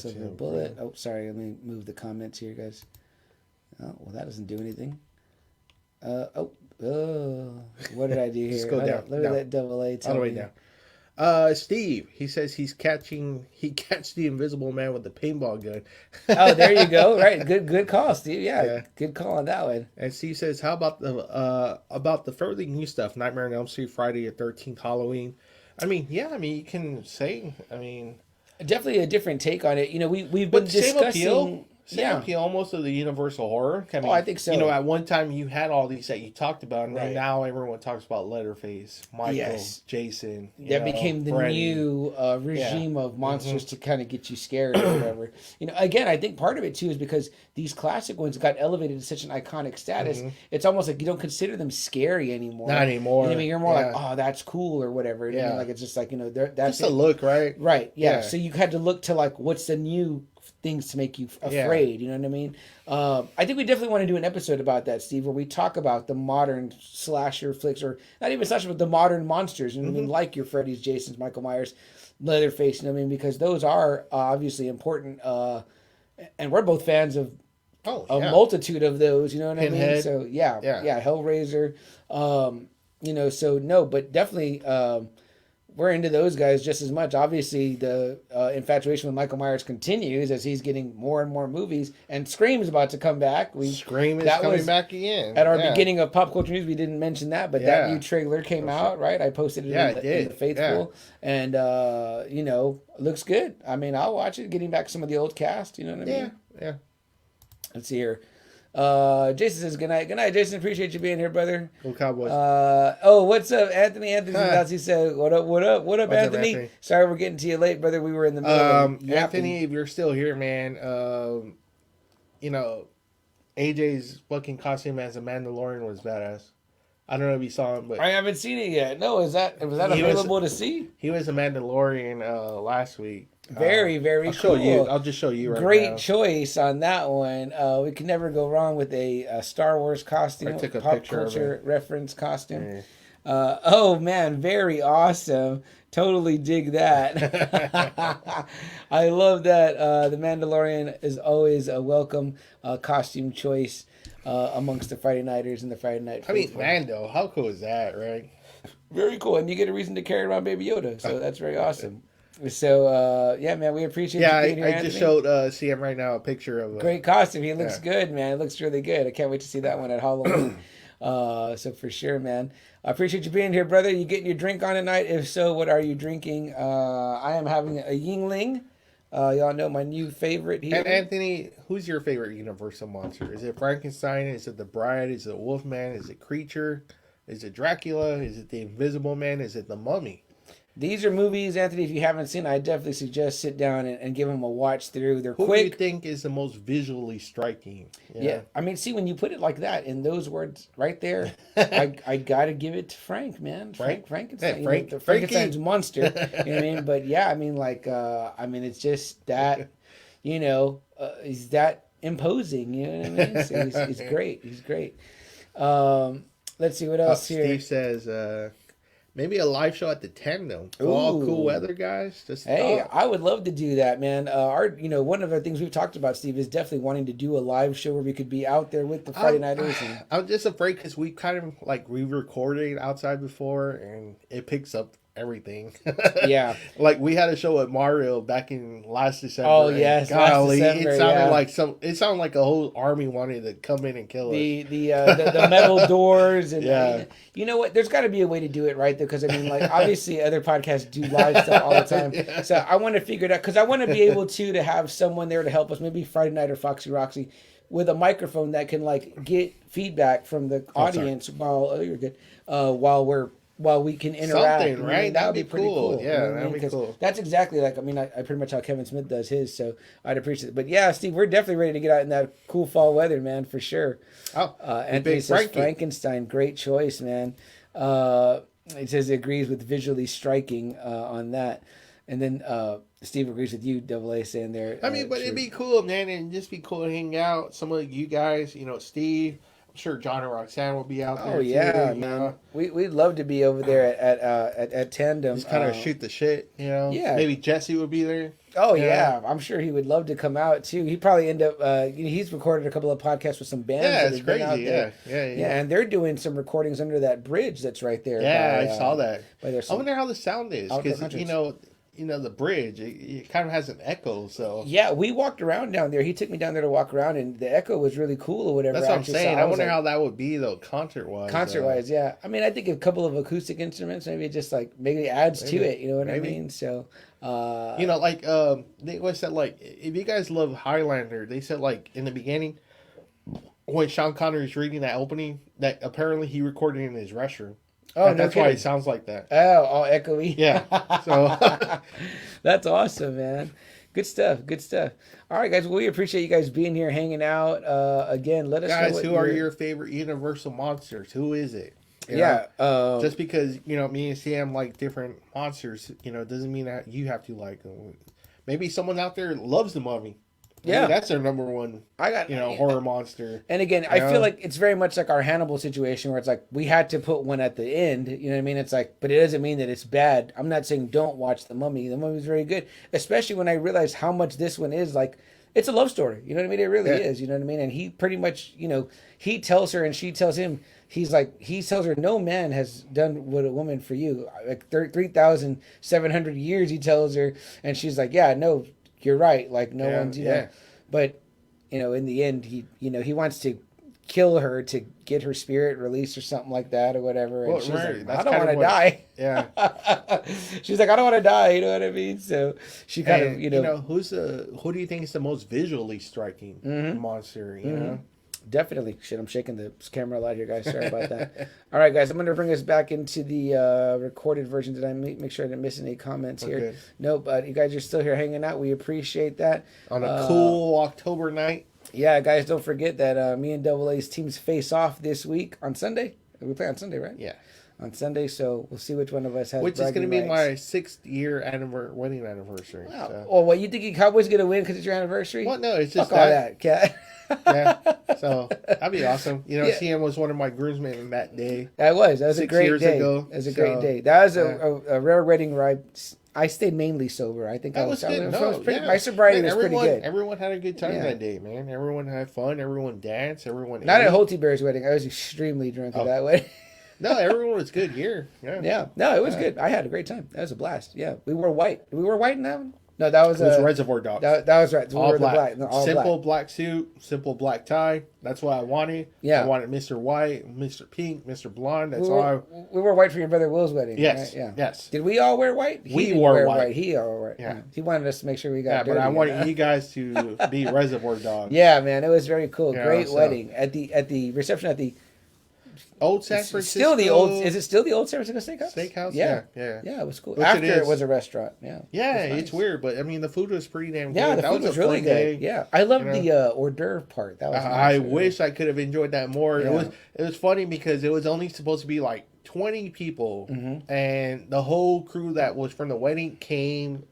Silver Bullet. Oh, sorry. Let me move the comments here, guys. Oh, well, that doesn't do anything. What did I do here? Just go down. Let me let Double A tell me. All the way down. Steve, he says he catch the Invisible Man with the paintball gun. Oh, there you go. Right, good call, Steve. Yeah, good call on that one. And Steve says, how about the fairly new stuff? Nightmare on Elm Street, Friday the 13th, Halloween. I mean, you can say. I mean, definitely a different take on it. You know, we've been discussing. Same appeal almost of the Universal horror. I mean, I think so. You know, at one time you had all these that you talked about, and then now everyone talks about Leatherface, Michael, Jason. That became the new regime of monsters to kind of get you scared or whatever. You know, again, I think part of it too is because these classic ones got elevated to such an iconic status. It's almost like you don't consider them scary anymore. Not anymore. You know, I mean, you're more like, oh, that's cool or whatever. You know, I mean, like it's just like, you know, that's just a look, right? Right. Yeah. So you had to look to like what's the new things to make you afraid, you know what I mean? I think we definitely want to do an episode about that, Steve, where we talk about the modern slasher flicks, or not even slasher, but the modern monsters, you know what I mean? Like your Freddy's, Jason's, Michael Myers, Leatherface, you know what I mean? Because those are obviously important, and we're both fans of a multitude of those, you know what I mean? So yeah, Hellraiser, you know, so no, but definitely we're into those guys just as much. Obviously, the infatuation with Michael Myers continues as he's getting more and more movies, and Scream is about to come back. Scream is coming back again. At our beginning of Pop Culture News, we didn't mention that, but that new trailer came out, right? I posted it in the Faithful, and you know, looks good. I mean, I'll watch it, getting back some of the old cast, you know what I mean? Yeah. Let's see here. Jason says good night. Good night, Jason. Appreciate you being here, brother. Go Cowboys. What's up, Anthony? He said, what up, Anthony? Sorry we're getting to you late, brother. We were in the middle of Anthony, if you're still here, man, you know, AJ's fucking costume as a Mandalorian was badass. I don't know if you saw him, but I haven't seen it yet. No, was that available to see? He was a Mandalorian last week. Very cool. I'll just show you right now. Great choice on that one. We can never go wrong with a Star Wars costume. I took a pop picture culture of it. reference costume. Yeah. Oh man, very awesome. Totally dig that. I love that. The Mandalorian is always a welcome costume choice amongst the Friday Nighters and the Friday Night Faithful. I mean, Mando, how cool is that, right? Very cool, and you get a reason to carry around Baby Yoda, so that's very awesome. So, yeah, man, we appreciate you being here, I just showed CM right now a picture of great costume. He looks good, man. It looks really good. I can't wait to see that one at Halloween. So for sure, man. I appreciate you being here, brother. You getting your drink on tonight? If so, what are you drinking? I am having a Yingling. Y'all know my new favorite here. And Anthony, who's your favorite Universal monster? Is it Frankenstein? Is it the Bride? Is it Wolfman? Is it Creature? Is it Dracula? Is it the Invisible Man? Is it the Mummy? These are movies, Anthony, if you haven't seen, I definitely suggest sit down and give them a watch through. They're quick. Who do you think is the most visually striking? Yeah. I mean, see, when you put it like that, in those words right there, I got to give it to Frank, man. Frankenstein. Hey, the Frankenstein's monster. You know what I mean? But yeah, I mean, like, it's just that, you know, he's that imposing. You know what I mean? So he's great. He's great. Let's see what else here. Steve says, maybe a live show at the Tandem. All cool weather, guys. I would love to do that, man. One of the things we've talked about, Steve, is definitely wanting to do a live show where we could be out there with the Friday Nighters. I'm just afraid because we kind of we recorded outside before and it picks up everything. Yeah. Like we had a show at Mario back in last December. Oh yes, golly, last December, it sounded like it sounded like a whole army wanted to come in and kill us. The metal doors and yeah. You know what? There's got to be a way to do it right though, because I mean, like obviously other podcasts do live stuff all the time. Yeah. So I want to figure it out because I want to be able to have someone there to help us, maybe Friday Night or Foxy Roxy, with a microphone that can like get feedback from the audience you're good. While we can interact, something, right? That would be pretty cool. Yeah, you know that'd be cool. That's exactly like I pretty much how Kevin Smith does his, so I'd appreciate it. But yeah, Steve, we're definitely ready to get out in that cool fall weather, man, for sure. Anthony says Frankenstein, great choice, man. It says he agrees with visually striking on that, and then Steve agrees with you, Double A, saying there. I mean, but it'd be cool, man, and just be cool to hang out. Some of you guys, Steve. I'm sure John and Roxanne will be out there. Oh yeah, man. We'd love to be over there at Tandem. Just kind of shoot the shit, Yeah. Maybe Jesse would be there. Oh yeah, I'm sure he would love to come out too. He'd probably end up. He's recorded a couple of podcasts with some bands. Yeah, it's crazy. Yeah, and they're doing some recordings under that bridge that's right there. Yeah, I saw that. I wonder how the sound is because the bridge, it kind of has an echo. So yeah, we walked around down there. He took me down there to walk around, and the echo was really cool or whatever. That's what I'm saying. I wonder how that would be though, concert wise. Yeah. I mean, I think a couple of acoustic instruments maybe just maybe adds to it. You know what I mean? So, they always said if you guys love Highlander, they said in the beginning when Sean Connery is reading that opening that apparently he recorded in his restroom. Oh, and that's why it sounds like that. Oh, all echoey. Yeah. So that's awesome, man. Good stuff. All right, guys. Well, we appreciate you guys being here, hanging out. Again, let us know. Guys, who are your favorite Universal monsters? Who is it? Just because me and Sam like different monsters, doesn't mean that you have to like them. Maybe someone out there loves the Mummy. Maybe that's their number one. Horror monster. And again, I feel like it's very much like our Hannibal situation, where it's like we had to put one at the end. You know what I mean? It's like, but it doesn't mean that it's bad. I'm not saying don't watch the Mummy. The Mummy's very good, especially when I realized how much this one is like. It's a love story. You know what I mean? It really is. You know what I mean? And he pretty much, he tells her and she tells him. He tells her, no man has done what a woman for you. Like 3,700 years, he tells her, and she's like, yeah, no. You're right. Like no one's, but in the end, he wants to kill her to get her spirit released or something like that or whatever. And she's like, I don't want to die. Yeah. She's like, I don't want to die. You know what I mean? So she kind of, who do you think is the most visually striking monster? You know. Definitely. Shit, I'm shaking the camera a lot here, guys. Sorry about that. All right, guys, I'm going to bring us back into the recorded version. Did I make sure I didn't miss any comments here? Nope, but you guys are still here hanging out. We appreciate that. On a cool October night. Yeah, guys, don't forget that me and Double A's teams face off this week on Sunday. We play on Sunday, right? Yeah. On Sunday, so we'll see which one of us has. Which is going to be my 6th year wedding anniversary. Wow. So. Oh, well, you think your Cowboys going to win because it's your anniversary? Well, no, it's just all that, cat. Yeah, so that'd be awesome. CM was one of my groomsmen in that day. That was a great 6 years day. Ago. It was a great day. That was a rare wedding where I stayed mainly sober. I think that was good. My sobriety was pretty good. Everyone had a good time that day, man. Everyone had fun. Everyone danced. Everyone not ate. At Holty Bear's wedding. I was extremely drunk at that wedding. No, everyone was good here. Yeah. No, it was good. I had a great time. That was a blast. Yeah, we wore white. Did we wear white in that one? No, that was Reservoir Dogs. That was right. We all black. Simple black suit, simple black tie. That's what I wanted. Yeah. I wanted Mr. White, Mr. Pink, Mr. Blonde. That's all. We wore white for your brother Will's wedding. Yes. Right? Yeah. Yes. Did we all wear white? We wore white. He all wore white. Yeah. He wanted us to make sure we got. Yeah, but I wanted you guys to be Reservoir Dogs. Yeah, man, it was very cool. Great wedding at the reception at the. Old San Francisco. Still the old. Is it still the old San Francisco Steakhouse? Steakhouse. Yeah. It was cool. After it was a restaurant. Yeah. Yeah, it's weird, but I mean the food was pretty damn good. Yeah, the food was really good. Yeah, I loved the hors d'oeuvre part. That was. I wish I could have enjoyed that more. Yeah. It was funny because it was only supposed to be like 20 people, and the whole crew that was from the wedding came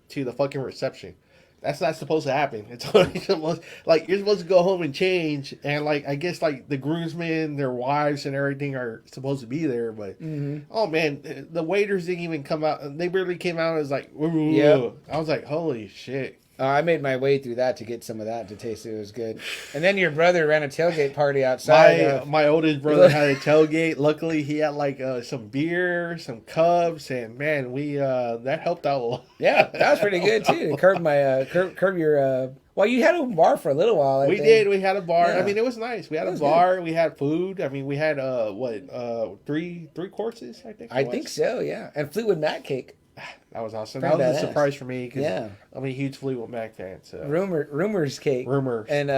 to the fucking reception. That's not supposed to happen. It's only supposed you're supposed to go home and change, and I guess the groomsmen, their wives, and everything are supposed to be there. But oh man, the waiters didn't even come out. They barely came out. It was like, I was like, holy shit. I made my way through that to get some of that to taste it. It was good. And then your brother ran a tailgate party outside. My oldest brother had a tailgate. Luckily, he had like some beer, some cups, and man, we that helped out a lot. Yeah, that was pretty good too. To curb your. Well, you had a bar for a little while. We did. We had a bar. Yeah. I mean, it was nice. We had a bar. Good. We had food. I mean, we had three courses. I think so. Yeah, and Fleetwood Mac cake. That was awesome. That was a surprise for me because I'm a huge Fleetwood Mac fan. So Rumors cake. Rumors. And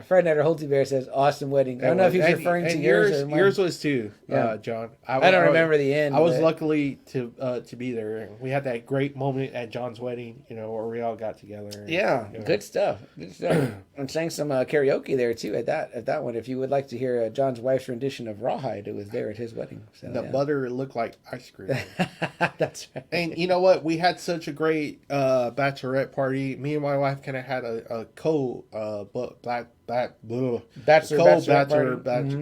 Fred Nighter Holty Bear says awesome wedding. I don't know if he's referring to yours or mine. Yours was too, John. I don't remember the end. I was luckily to be there. We had that great moment at John's wedding, where we all got together. And, good stuff. Good stuff. And sang some karaoke there too at that one. If you would like to hear John's wife's rendition of Rawhide, it was there at his wedding. So, the butter looked like ice cream. That's right. And you know what? We had such a great bachelorette party. Me and my wife kind of had a bachelor.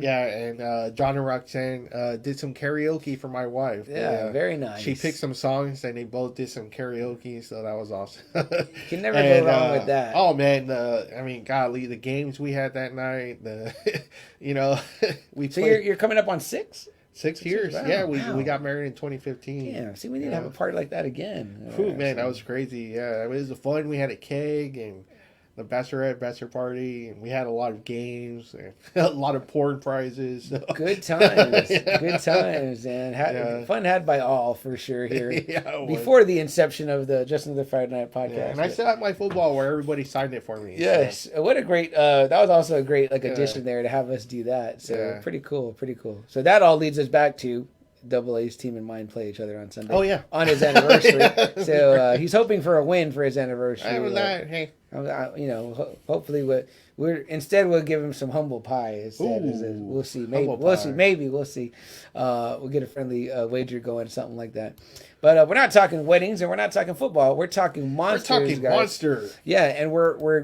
Yeah, and John and Roxanne did some karaoke for my wife. Yeah, very nice. She picked some songs and they both did some karaoke, so that was awesome. Can never go wrong with that. Oh man, I mean, golly, the games we had that night. We. So you're coming up on 6. 6 years. Wow. Yeah, we got married in 2015. Yeah, see, we need to have a party like that again. Man, that was crazy. Yeah, it was fun. We had a keg and the bachelor party, and we had a lot of games, and a lot of porn prizes. So. Good times. Good times, and fun had by all, for sure, here. Before the inception of the Just Another Friday Night podcast. Yeah, and I still have my football where everybody signed it for me. Yes. So. What a great, that was also a great addition there to have us do that. So pretty cool. So that all leads us back to Double A's team and mine play each other on Sunday. Oh, yeah. On his anniversary. So he's hoping for a win for his anniversary. I was that. Hey. Hopefully we'll give him some humble pie instead. We'll see. Maybe we'll see. We'll get a friendly wager going, something like that. But we're not talking weddings and we're not talking football. We're talking monsters. We're talking monsters. Yeah, and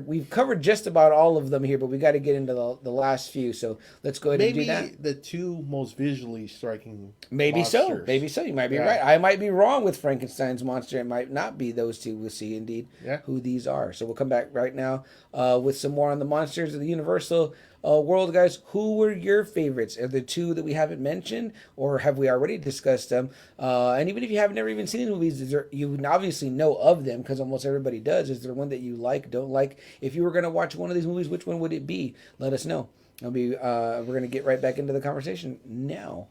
we've covered just about all of them here, but we got to get into the last few. So let's go ahead and do that. Maybe the two most visually striking. Maybe monsters. So. You might be right. I might be wrong with Frankenstein's monster. It might not be those two. We'll see indeed who these are. So we'll come back right now with some more on the monsters of the Universal world, guys. Who were your favorites? Are the two that we haven't mentioned, or have we already discussed them? And even if you have never even seen these movies, you obviously know of them because almost everybody does. Is there one that you like, don't like? If you were going to watch one of these movies, which one would it be? Let us know. We're going to get right back into the conversation now.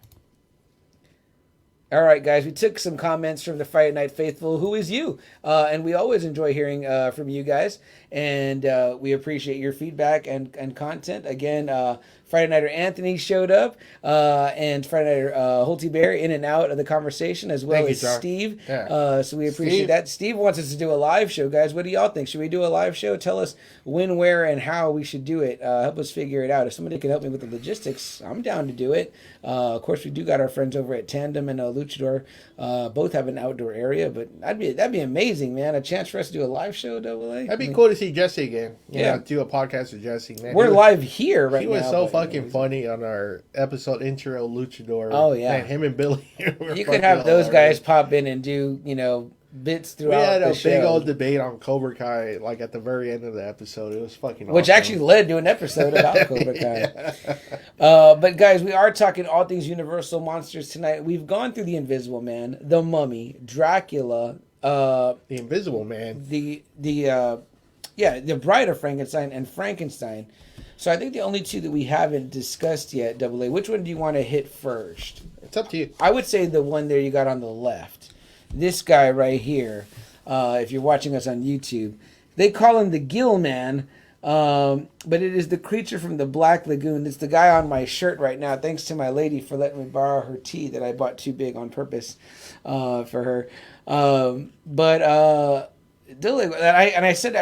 All right, guys, we took some comments from the Friday Night Faithful, who is you. And we always enjoy hearing from you guys. And we appreciate your feedback and content. Again, Friday Nighter Anthony showed up. And Friday Nighter Holty Bear in and out of the conversation, as well as Steve. Yeah. So we appreciate that. Steve wants us to do a live show, guys. What do y'all think? Should we do a live show? Tell us when, where, and how we should do it. Help us figure it out. If somebody can help me with the logistics, I'm down to do it. Of course, we do got our friends over at Tandem and Luchador. Both have an outdoor area, but that'd be amazing, man. A chance for us to do a live show, Double A. That'd be cool to see Jesse again. Do a podcast with Jesse, man. We're live here right now. He was so fucking funny on our episode intro Luchador. Oh yeah, man, him and Billy. You could have those guys pop in and do bits throughout the show. We had a big old debate on Cobra Kai, like at the very end of the episode. It was fucking awesome. Which actually led to an episode about Cobra Kai. But guys, we are talking all things Universal monsters tonight. We've gone through the Invisible Man, the Mummy, Dracula, the Invisible Man, the Bride of Frankenstein, and Frankenstein. So I think the only two that we haven't discussed yet, Double A. Which one do you want to hit first? It's up to you. I would say the one there you got on the left. This guy right here, if you're watching us on YouTube, they call him the Gill Man, but it is the creature from the Black Lagoon. It's the guy on my shirt right now. Thanks to my lady for letting me borrow her tee that I bought too big on purpose for her. I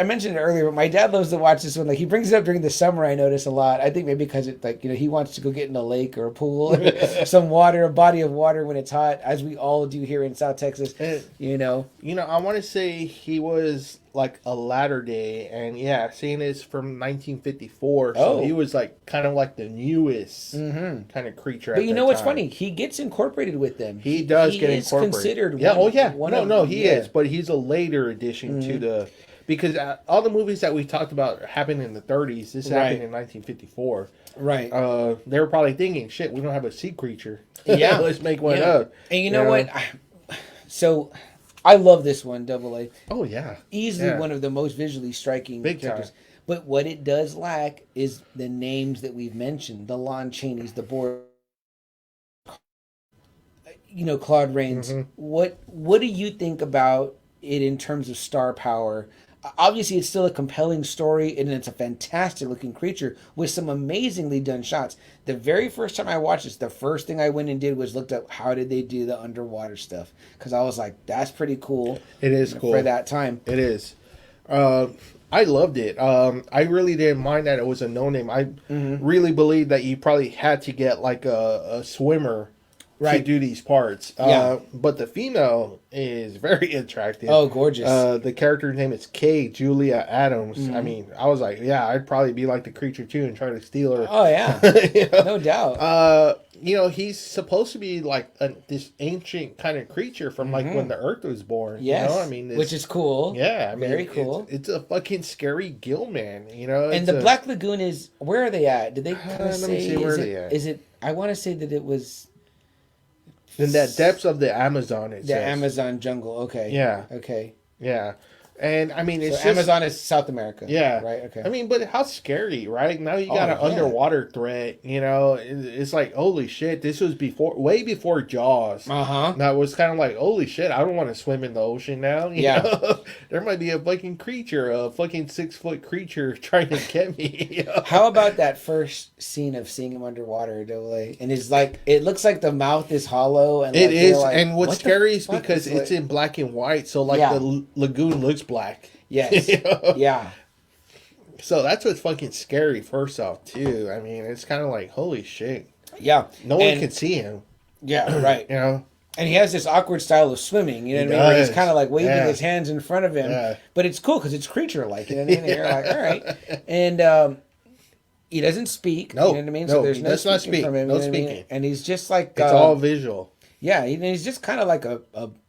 mentioned it earlier, but my dad loves to watch this one. Like, he brings it up during the summer, I notice a lot. I think maybe because he wants to go get in a lake or a pool or some water, a body of water when it's hot, as we all do here in South Texas. I want to say he was like a latter day, and seeing this from 1954, so he was like kind of like the newest kind of creature. But what's funny? He gets incorporated with them. He does get incorporated. Considered he is, but he's a later addition to the because all the movies that we talked about happened in the 30s. This happened in 1954. Right. They were probably thinking, shit, we don't have a sea creature. Yeah. Let's make one up. And you know what? So, I love this one, Double A. Oh, yeah. Easily one of the most visually striking Big characters. time. But what it does lack is the names that we've mentioned. The Lon Chaneys, the Boris, Claude Rains. Mm-hmm. What do you think about it in terms of star power? Obviously, it's still a compelling story, and it's a fantastic looking creature with some amazingly done shots. The very first time I watched this, the first thing I went and did was looked up how did they do the underwater stuff, because I was like, that's pretty cool. It is cool for that time. It is. I loved it. I really didn't mind that it was a no name. I really believe that you probably had to get like a swimmer to do these parts. But the female is very attractive. Oh, gorgeous. The character's name is Kay Julia Adams. I mean, I was like, yeah, I'd probably be like the creature too and try to steal her. Oh, yeah. No doubt. He's supposed to be like this ancient kind of creature from like when the Earth was born. Yes. You know? I mean, which is cool. Yeah. I mean, very cool. It's a fucking scary gill man, you know? And the Black Lagoon is, where are they at? Did they kind of say, let me see where they at. Is it, I want to say that it was... In the depths of the Amazon, it says. Amazon jungle, okay. Yeah. Okay. Yeah. And I mean, it's so Amazon is South America. Yeah. Right, okay. I mean, but how scary, right? Now you got an underwater threat, you know? It's like, holy shit, this was way before Jaws. Uh-huh. Now it was kind of like, holy shit, I don't want to swim in the ocean now. You know? There might be a fucking creature, a fucking 6-foot creature trying to get me. You know? How about that first scene of seeing him underwater, Double A? And it's like, it looks like the mouth is hollow. And it is, like, and what's scary is because it's in black and white, so like the lagoon looks black. Yes. You know? Yeah. So that's what's fucking scary, first off, too. I mean, it's kind of like, holy shit. Yeah. No one can see him. Yeah, right. You know? And he has this awkward style of swimming, you know what I mean? Where he's kind of like waving his hands in front of him. Yeah. But it's cool because it's creature-like, you know what I mean? And you're like, all right. And he doesn't speak, you know what I mean? So there's no speaking from him. No speaking. And he's just like... It's all visual. Yeah, he's just kind of like a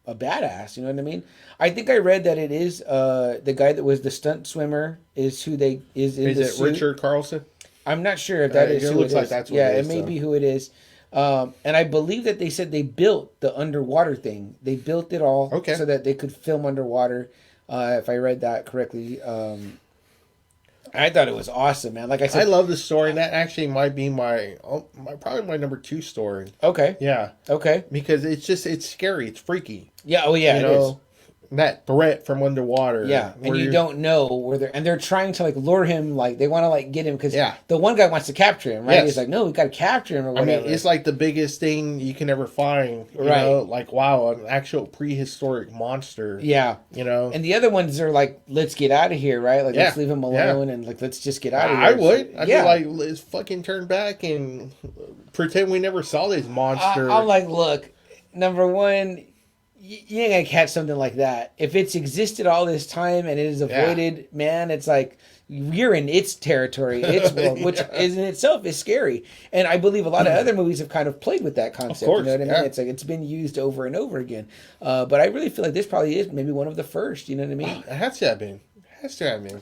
badass, you know what I mean? I think I read that it is the guy that was the stunt swimmer is who they is in the suit. Is it Richard Carlson? I'm not sure if that is who it is. It looks like that's what it is. Yeah, it may be who it is. And I believe that they said they built the underwater thing. They built it all so that they could film underwater, if I read that correctly. I thought it was awesome, man. Like I said, I love the story, and that actually might be probably my number 2 story. Okay. Yeah. Okay. Because it's scary. It's freaky. Yeah. Oh, yeah. It is. That threat from underwater. Yeah, and you don't know where they're trying to like lure him, like they want to like get him because the one guy wants to capture him, right? Yes. He's like, no, we got to capture him or whatever. I mean, it's like the biggest thing you can ever find, you know? Like, wow, an actual prehistoric monster. Yeah, you know. And the other ones are like, let's get out of here, right? Like, let's leave him alone and like let's just get out of here. I would. I'd be like, let's fucking turn back and pretend we never saw this monster. I'm like, look, number one. You ain't gonna catch something like that. If it's existed all this time and it is avoided, man, it's like you're in its territory, its world, which is in itself is scary. And I believe a lot of other movies have kind of played with that concept. Of course, you know what I mean? It's like it's been used over and over again. But I really feel like this probably is maybe one of the first. You know what I mean? It has to have been.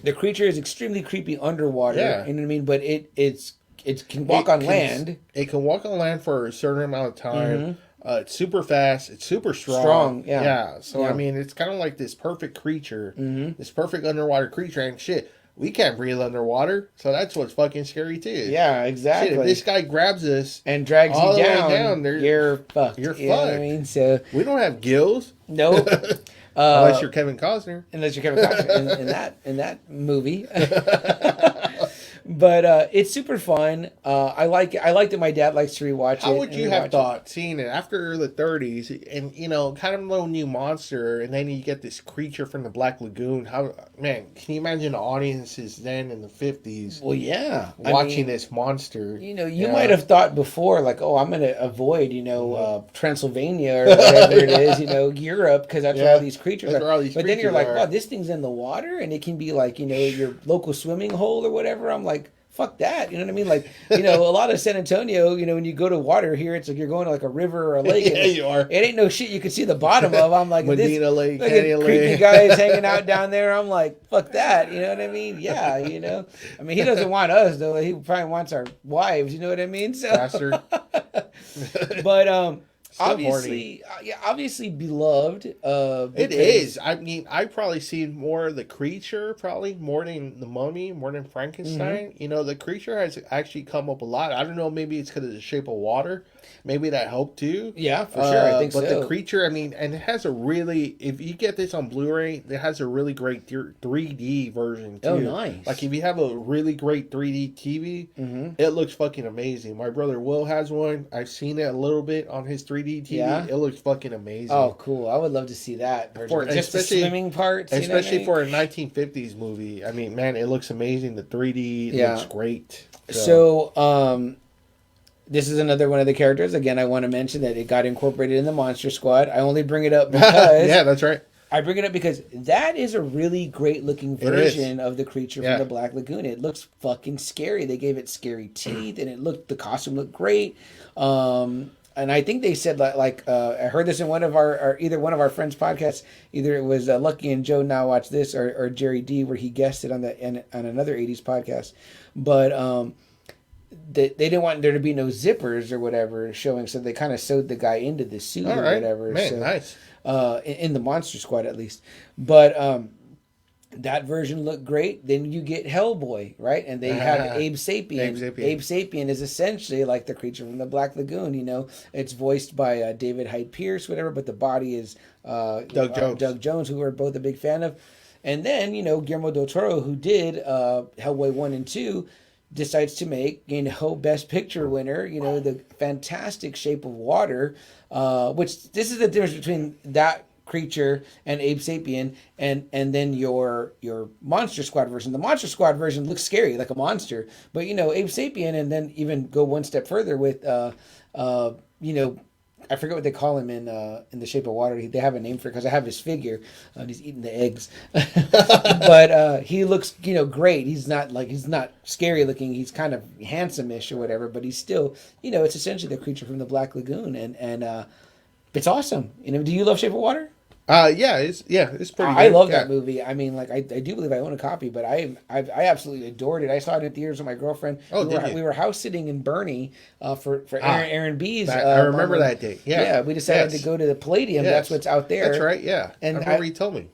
The creature is extremely creepy underwater. Yeah. You know what I mean? But it can walk on land. It can walk on land for a certain amount of time. Mm-hmm. It's super fast. It's super strong. Yeah. So, I mean, it's kind of like this perfect creature, this perfect underwater creature. And shit, we can't breathe underwater. So that's what's fucking scary, too. Yeah, exactly. Shit, if this guy grabs us and drags you down, you're fucked. You're fucked. You know what I mean? So, we don't have gills. Nope. Unless you're Kevin Costner. In that movie. But it's super fun. I like it. I liked it. My dad likes to rewatch it. How would you have thought seeing it after the 30s and, you know, kind of no new monster, and then you get this creature from the Black Lagoon? Man, can you imagine the audiences then in the 50s? Well, yeah. Watching this monster. You know, you might have thought before, like, oh, I'm going to avoid, you know, Transylvania or whatever it is, you know, Europe, because that's where all these creatures are. But then you're like, wow, this thing's in the water, and it can be like, you know, your local swimming hole or whatever. I'm like, fuck that. You know what I mean? Like, you know, a lot of San Antonio, you know, when you go to water here, it's like you're going to like a river or a lake. Yeah, you are. It ain't no shit you can see the bottom of. I'm like, Medina Lake, Canyon Lake. Creepy guys hanging out down there. I'm like, fuck that. You know what I mean? Yeah, you know. I mean, he doesn't want us though. He probably wants our wives. You know what I mean? So, bastard. But obviously beloved. It is. I mean, I probably seen more of the creature, probably more than the mummy, more than Frankenstein. Mm-hmm. You know, the creature has actually come up a lot. I don't know, maybe it's because of the shape of water. Maybe that helped too. Yeah, for sure. I think but the creature, I mean, and it has a really, if you get this on Blu-ray, it has a really great 3D version too. Oh, nice. Like if you have a really great 3D TV, it looks fucking amazing. My brother Will has one. I've seen it a little bit on his 3D TV. Yeah. It looks fucking amazing. Oh, cool. I would love to see that version. Just the swimming parts. Especially for a 1950s movie. I mean, man, it looks amazing. The 3D looks great. So this is another one of the characters. Again, I want to mention that it got incorporated in the Monster Squad. I only bring it up because... yeah, that's right. I bring it up because that is a really great looking version of the creature from the Black Lagoon. It looks fucking scary. They gave it scary teeth, and the costume looked great. And I think they said I heard this in one of either one of our friends' podcasts. Either it was Lucky and Joe Now Watch This or Jerry D, where he guested on another 80s podcast. But they didn't want there to be no zippers or whatever showing, so they kind of sewed the guy into the suit or whatever. Man, so, nice. In the Monster Squad at least. But that version looked great. Then you get Hellboy, right? And they have Abe Sapien. Abe Sapien is essentially like the creature from the Black Lagoon. You know, it's voiced by David Hyde Pierce, whatever, but the body is Doug Jones, who we're both a big fan of. And then, you know, Guillermo del Toro, who did Hellboy 1 and 2, decides to make, you know, Best Picture winner, you know, the fantastic Shape of Water, which this is the difference between that creature and Abe Sapien and then your Monster Squad version. The Monster Squad version looks scary, like a monster, but, you know, Abe Sapien, and then even go one step further with, you know, I forget what they call him in The Shape of Water. They have a name for it because I have his figure. He's eating the eggs, but he looks, you know, great. He's not scary looking. He's kind of handsome-ish or whatever, but he's still, you know, it's essentially the creature from the Black Lagoon, and it's awesome. You know, do you love Shape of Water? It's pretty good. I love that movie. I mean, like, I do believe I own a copy, but I absolutely adored it. I saw it in theaters with my girlfriend. We were house sitting in Bernie for Aaron B's. I remember that day. Yeah, we decided to go to the Palladium. Yes. That's what's out there. That's right. Yeah, and I remember you told me.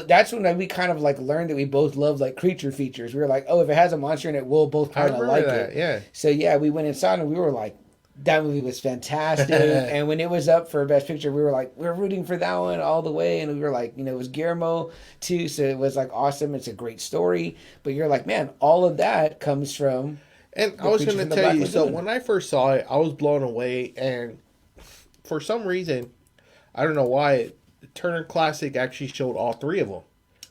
That's when we kind of like learned that we both love like creature features. We were like, oh, if it has a monster in it, we'll both kind of like it. Yeah. So yeah, we went inside and we were like, that movie was fantastic. And when it was up for Best Picture, we were rooting for that one all the way. And we were like, you know, it was Guillermo too. So it was like awesome. It's a great story. But you're like, man, all of that comes from. And I was going to tell you, so when I first saw it, I was blown away. And for some reason, I don't know why, Turner Classic actually showed all three of them.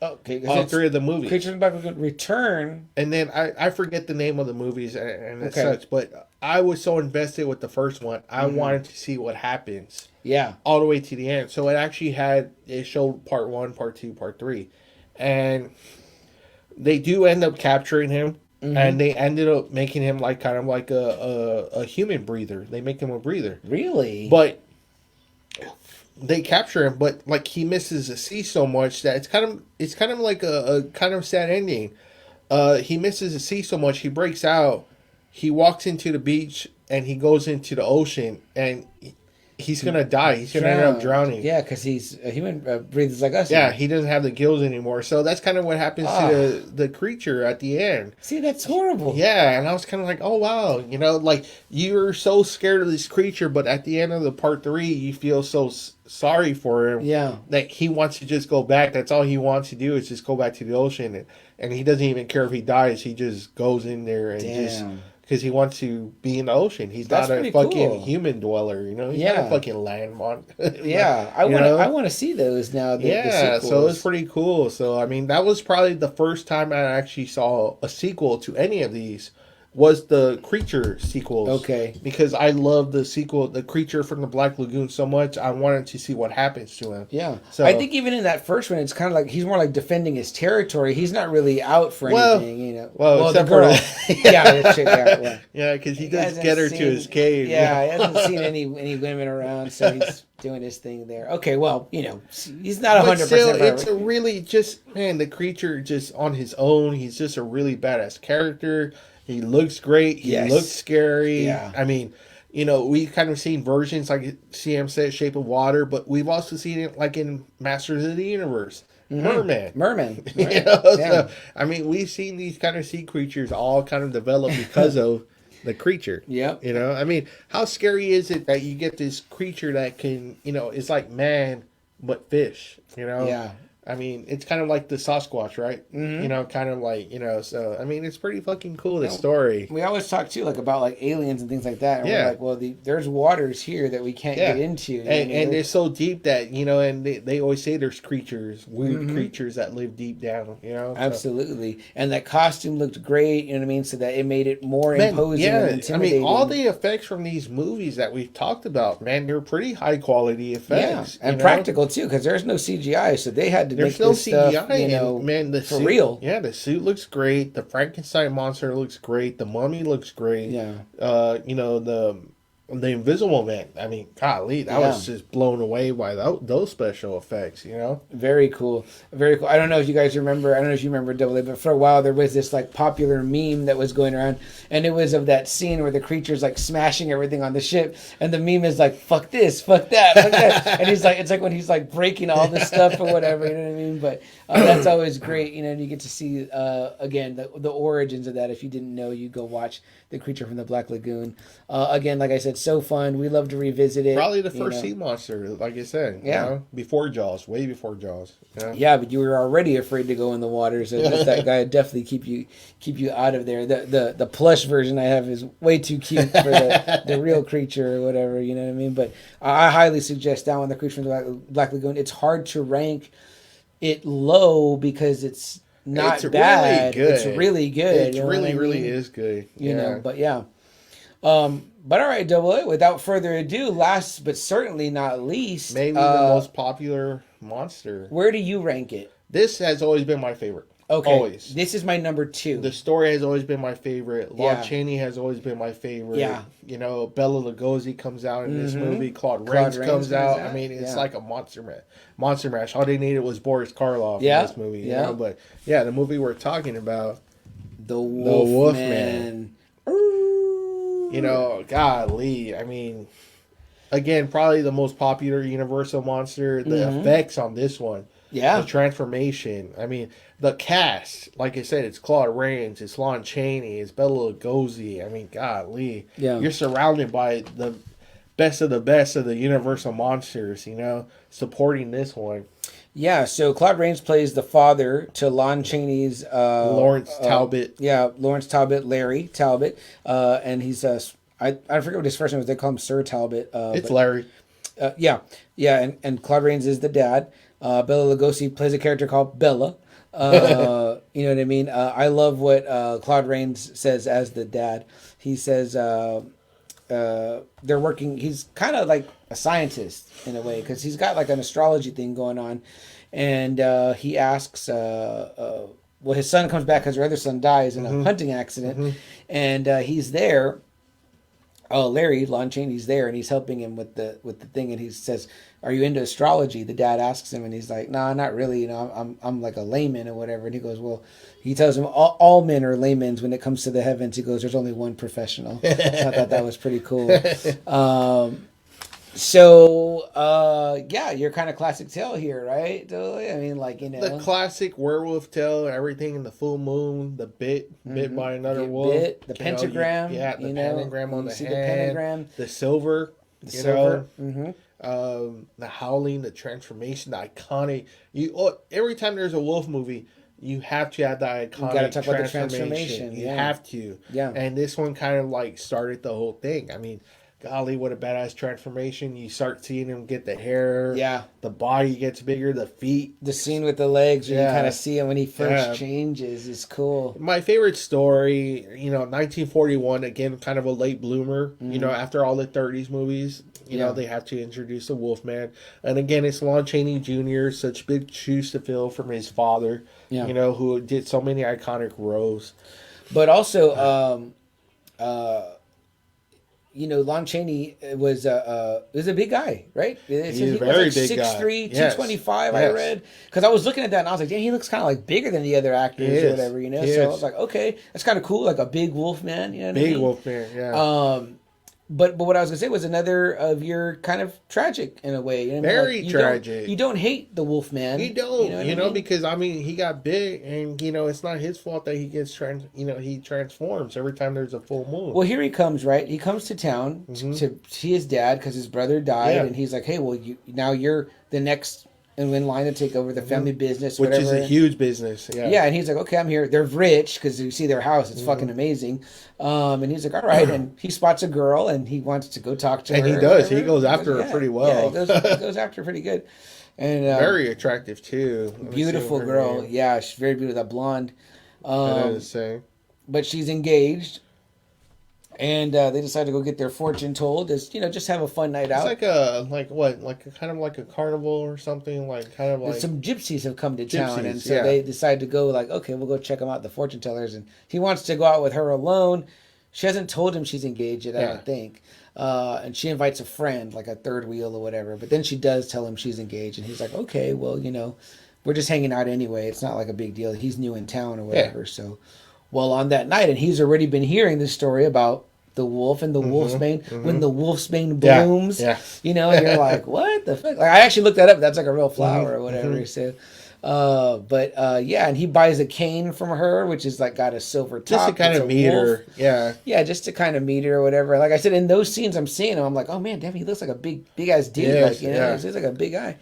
Okay, all three of the movies. Creatures from the Black Lagoon Return. And then I forget the name of the movies and such, but I was so invested with the first one. I wanted to see what happens. Yeah. All the way to the end. So it showed part 1, part 2, part 3. And they do end up capturing him. And they ended up making him like kind of like a human breather. They make him a breather. Really? But they capture him, but like he misses the sea so much that it's kind of like a kind of sad ending. He misses the sea so much, he breaks out, he walks into the beach, and he goes into the ocean, and he's gonna die. He's gonna end up drowning. Yeah, because he's a human breathes like us. Yeah, he doesn't have the gills anymore. So that's kind of what happens to the creature at the end. See, that's horrible. Yeah, and I was kind of like, oh wow, you know, like you're so scared of this creature, but at the end of the part 3, you feel so sorry for him. Yeah, that he wants to just go back. That's all he wants to do is just go back to the ocean, and he doesn't even care if he dies. He just goes in there and just. Because he wants to be in the ocean. He's not a fucking human dweller, you know? He's not a fucking land monster. Yeah, I want to see those now. The so it's pretty cool. So, I mean, that was probably the first time I actually saw a sequel to any of these was the Creature sequels. Okay. Because I love the sequel, the Creature from the Black Lagoon, so much. I wanted to see what happens to him. Yeah. So I think even in that first one, it's kind of like he's more like defending his territory. He's not really out for anything, you know. Well, except the girl. for Yeah, because he does get her to his cave. Yeah, he hasn't seen any women around, so he's doing his thing there. Okay, well, you know, he's not 100%. It's a really the Creature just on his own. He's just a really badass character. He looks great. He looks scary. Yeah. I mean, you know, we've kind of seen versions like CM said, Shape of Water, but we've also seen it like in Masters of the Universe. Merman. Right. You know? So, I mean, we've seen these kind of sea creatures all kind of develop because of the Creature. Yeah. You know, I mean, how scary is it that you get this creature that can, you know, it's like man, but fish, you know? Yeah. I mean, it's kind of like the Sasquatch, right? Mm-hmm. You know, kind of like, you know, so, I mean, it's pretty fucking cool, this story. We always talk, too, like, about, like, aliens and things like that. And we're like, well, there's waters here that we can't get into. And they're so deep that, you know, and they always say there's creatures, weird creatures that live deep down, you know? Absolutely. So. And that costume looked great, you know what I mean? So that it made it more imposing and intimidating. I mean, all the effects from these movies that we've talked about, man, they're pretty high-quality effects. Yeah, and practical, too, because there's no CGI, so they had to make this stuff. You know, man, the for suit, real. Yeah, the suit looks great. The Frankenstein monster looks great. The mummy looks great. Yeah. You know, the Invisible Man. I mean, golly, I was just blown away by those special effects, you know? Very cool. Very cool. I don't know if you guys remember, I don't know if you remember Double A, but for a while there was this like popular meme that was going around, and it was of that scene where the creature's like smashing everything on the ship, and the meme is like, fuck this, fuck that, fuck that. And he's like, it's like when he's like breaking all the stuff or whatever, you know what I mean? But that's always great, you know, and you get to see, again, the origins of that. If you didn't know, you go watch The Creature from the Black Lagoon. Again, like I said, so fun. We love to revisit it. Probably the first sea monster, like I said. Yeah. You know? Before Jaws, way before Jaws. You know? Yeah, but you were already afraid to go in the water, so that guy would definitely keep you out of there. The plush version I have is way too cute for the real creature or whatever, you know what I mean? But I highly suggest that one, The Creature from the Black Lagoon. It's hard to rank it low because it's not bad. Really good. It's really good. It really is good. You know, but yeah. But all right, Double A, without further ado, last but certainly not least, maybe the most popular monster. Where do you rank it? This has always been my favorite. Okay. Always. This is my number 2. The story has always been my favorite. Lon Chaney has always been my favorite. Yeah. You know, Bela Lugosi comes out in this movie. Claude Rains comes out. I mean, it's like a monster mash. All they needed was Boris Karloff in this movie. You know? But yeah, the movie we're talking about, The Wolfman. You know, golly. I mean, again, probably the most popular Universal monster. The effects on this one. Yeah. The transformation. I mean, the cast. Like I said, it's Claude Rains. It's Lon Chaney. It's Bela Lugosi. I mean, golly. Yeah. You're surrounded by the best of the Universal monsters, you know, supporting this one. Yeah, so Claude Rains plays the father to Lon Chaney's... Lawrence Talbot. Lawrence Talbot, Larry Talbot. And he's... I forget what his first name was. They call him Sir Talbot. It's Larry. Yeah, and Claude Rains is the dad. Bela Lugosi plays a character called Bella. You know what I mean? I love what Claude Rains says as the dad. He says they're working... He's kind of like a scientist in a way, because he's got like an astrology thing going on. And he asks... well, his son comes back because her other son dies in a hunting accident. And he's there... Larry, Lon Chaney's there, and he's helping him with the thing, and he says, "Are you into astrology?" The dad asks him, and he's like, "Nah, not really. You know, I'm like a layman or whatever." And he goes, "Well," he tells him, all men are laymen when it comes to the heavens. He goes, "There's only one professional." So I thought that was pretty cool. You're kind of classic tale here, right? I mean, like, you know, the classic werewolf tale, everything in the full moon, the bit by another wolf, the pentagram, the pentagram on the hand, the pentagram, the silver, the howling, the transformation, the iconic. Every time there's a wolf movie, you have to have that iconic. You got to talk about the transformation. You have to, yeah. And this one kind of like started the whole thing. I mean, golly, what a badass transformation. You start seeing him get the hair. Yeah. The body gets bigger, the feet. The scene with the legs where you kind of see him when he first changes is cool. My favorite story, 1941, again, kind of a late bloomer. After all the 30s movies, they have to introduce the Wolfman. And again, it's Lon Chaney Jr., such big shoes to fill from his father, who did so many iconic roles. But also, Lon Chaney was a big guy, right? He's a very big guy. 6'3", 225, I read. Because I was looking at that and I was like, damn, he looks kind of like bigger than the other actors or whatever, So I was like, okay, that's kind of cool, like a big wolf man, you know what I mean? Wolf man, yeah. But what I was going to say was another of your kind of tragic in a way. Very tragic. You don't hate the wolf man. You don't, because, he got big and, it's not his fault that he gets, he transforms every time there's a full moon. Well, here he comes, right? He comes to town to see his dad because his brother died. And he's like, hey, well, now you're the next in line to take over the family business, which whatever. Is a huge business. Yeah, and he's like, okay, I'm here. They're rich because you see their house. It's fucking amazing. And he's like, all right. And he spots a girl and he wants to go talk to her. And he does. He goes after her pretty well. Yeah, he goes after her pretty good. And very attractive, too. Beautiful girl. Name. Yeah, she's very beautiful. That blonde. But she's engaged. And they decide to go get their fortune told. Just have a fun night out. It's kind of like a carnival or something. Some gypsies have come to town, and so they decide to go. Like, okay, we'll go check them out, the fortune tellers. And he wants to go out with her alone. She hasn't told him she's engaged yet, I don't think. And she invites a friend, like a third wheel or whatever. But then she does tell him she's engaged, and he's like, okay, well, we're just hanging out anyway. It's not like a big deal. He's new in town or whatever, so. Well, on that night, and he's already been hearing this story about the wolf and the wolfsbane. When the wolfsbane blooms, and you're like, what the fuck? Like, I actually looked that up. That's like a real flower or whatever. So, and he buys a cane from her, which is like got a silver top. Just to kind of meet her. Yeah, just to kind of meet her or whatever. Like I said, in those scenes I'm seeing him, I'm like, oh man, damn, he looks like a big ass dude. Yes, he looks like a big guy.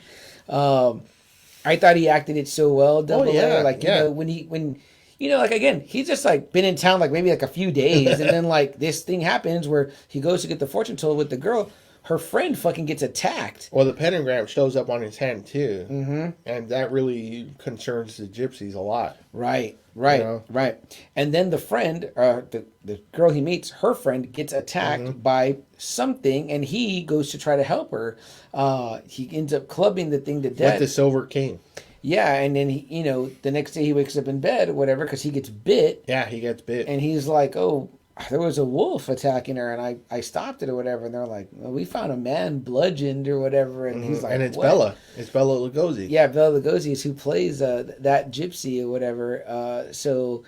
I thought he acted it so well, Double A. Like, when again, he's just like been in town like maybe like a few days, and then like this thing happens where he goes to get the fortune told with the girl. Her friend fucking gets attacked. Well, the pentagram shows up on his hand too, and that really concerns the gypsies a lot. Right. And then the friend, the girl he meets, her friend gets attacked by something, and he goes to try to help her. He ends up clubbing the thing to death with the silver cane. Yeah, and then he, the next day he wakes up in bed or whatever because he gets bit. Yeah, he gets bit. And he's like, oh, there was a wolf attacking her and I stopped it or whatever. And they're like, well, we found a man bludgeoned or whatever. And he's like, and it's what? Bela. It's Bela Lugosi. Yeah, Bela Lugosi is who plays that gypsy or whatever. So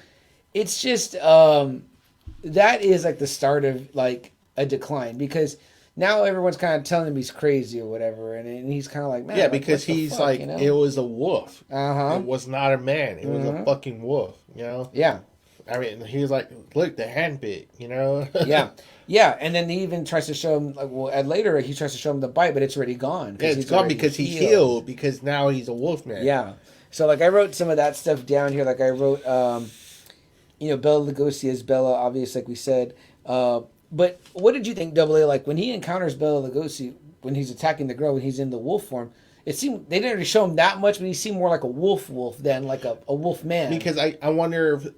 it's just, that is like the start of like a decline because now everyone's kind of telling him he's crazy or whatever, and he's kind of like, man. Yeah, because he's like, it was a wolf. It was not a man. It was a fucking wolf, Yeah. I mean, he was like, look, the hand bit, Yeah. Yeah, and then he even tries to show him, later he tries to show him the bite, but it's already gone. Yeah, it's gone because he's healed, because now he's a wolf man. Yeah. So, I wrote some of that stuff down here. I wrote, Bela Lugosi as Bela, obviously, like we said. But what did you think, Double A? Like when he encounters Bela Lugosi, when he's attacking the girl, when he's in the wolf form, it seemed they didn't really show him that much, but he seemed more like a wolf than like a wolf man. Because I wonder if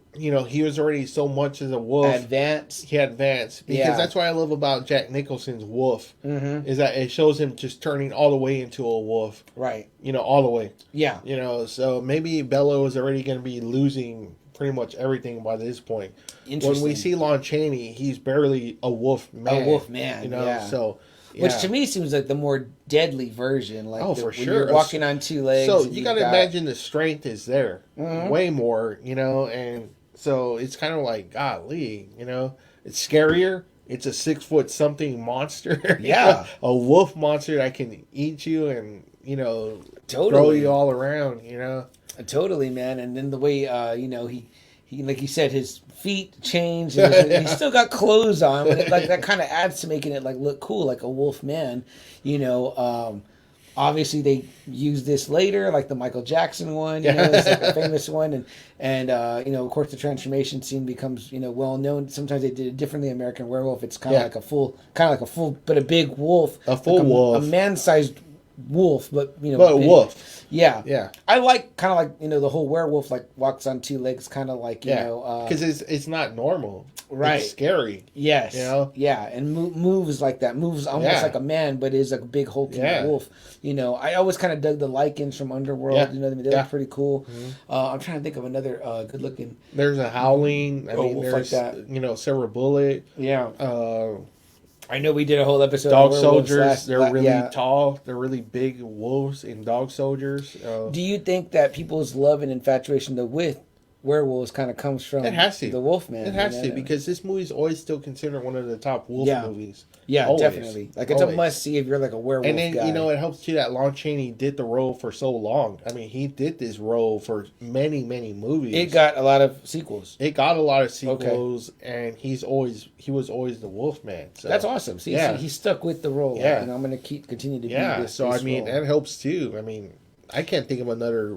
he was already so much as a wolf. Advanced. He advanced because that's what I love about Jack Nicholson's Wolf is that it shows him just turning all the way into a wolf. Right. All the way. Yeah. So maybe Bela was already going to be losing pretty much everything by this point. When we see Lon Chaney, he's barely a wolf man. A wolf man, so... Yeah. Which to me seems like the more deadly version. Like for when you're walking on two legs. So you got to imagine the strength is there. Way more, and so it's kind of like, golly, it's scarier. It's a 6 foot something monster. Yeah. A wolf monster that can eat you and, totally throw you all around, Totally, man. And then the way, he like you said, his feet changed. And he's still got clothes on, but that kind of adds to making it look cool, like a wolf man. Obviously, they use this later, like the Michael Jackson one. You know, it's like a famous one, and you know, of course, the transformation scene becomes well known. Sometimes they did it differently. American Werewolf, it's kind of like a full, but a big wolf, wolf, a man-sized wolf, but but a wolf. Yeah. I like kind of like the whole werewolf like walks on two legs, kind of like because it's not normal. Right. It's scary. Yes. Yeah, and moves like that. Moves almost like a man, but is a big hulking wolf. I always kind of dug the lichens from Underworld. Yeah. They look pretty cool. Mm-hmm. I'm trying to think of another good looking. There's a Howling. I mean, there's like Silver Bullet. Yeah. I know we did a whole episode. Dog soldiers. They're really tall. They're really big wolves and dog soldiers. Do you think that people's love and infatuation with werewolves kind of comes from the Wolfman? It has to, because this movie's always still considered one of the top wolf movies. Yeah, always. Definitely. Like, it's a must-see if you're like a werewolf guy. And then, it helps too that Lon Chaney did the role for so long. I mean, he did this role for many, many movies. It got a lot of sequels. And he was always the Wolfman. So. That's awesome. See, he stuck with the role. Yeah. I'm going to continue to be this so, I mean, that helps too. I mean, I can't think of another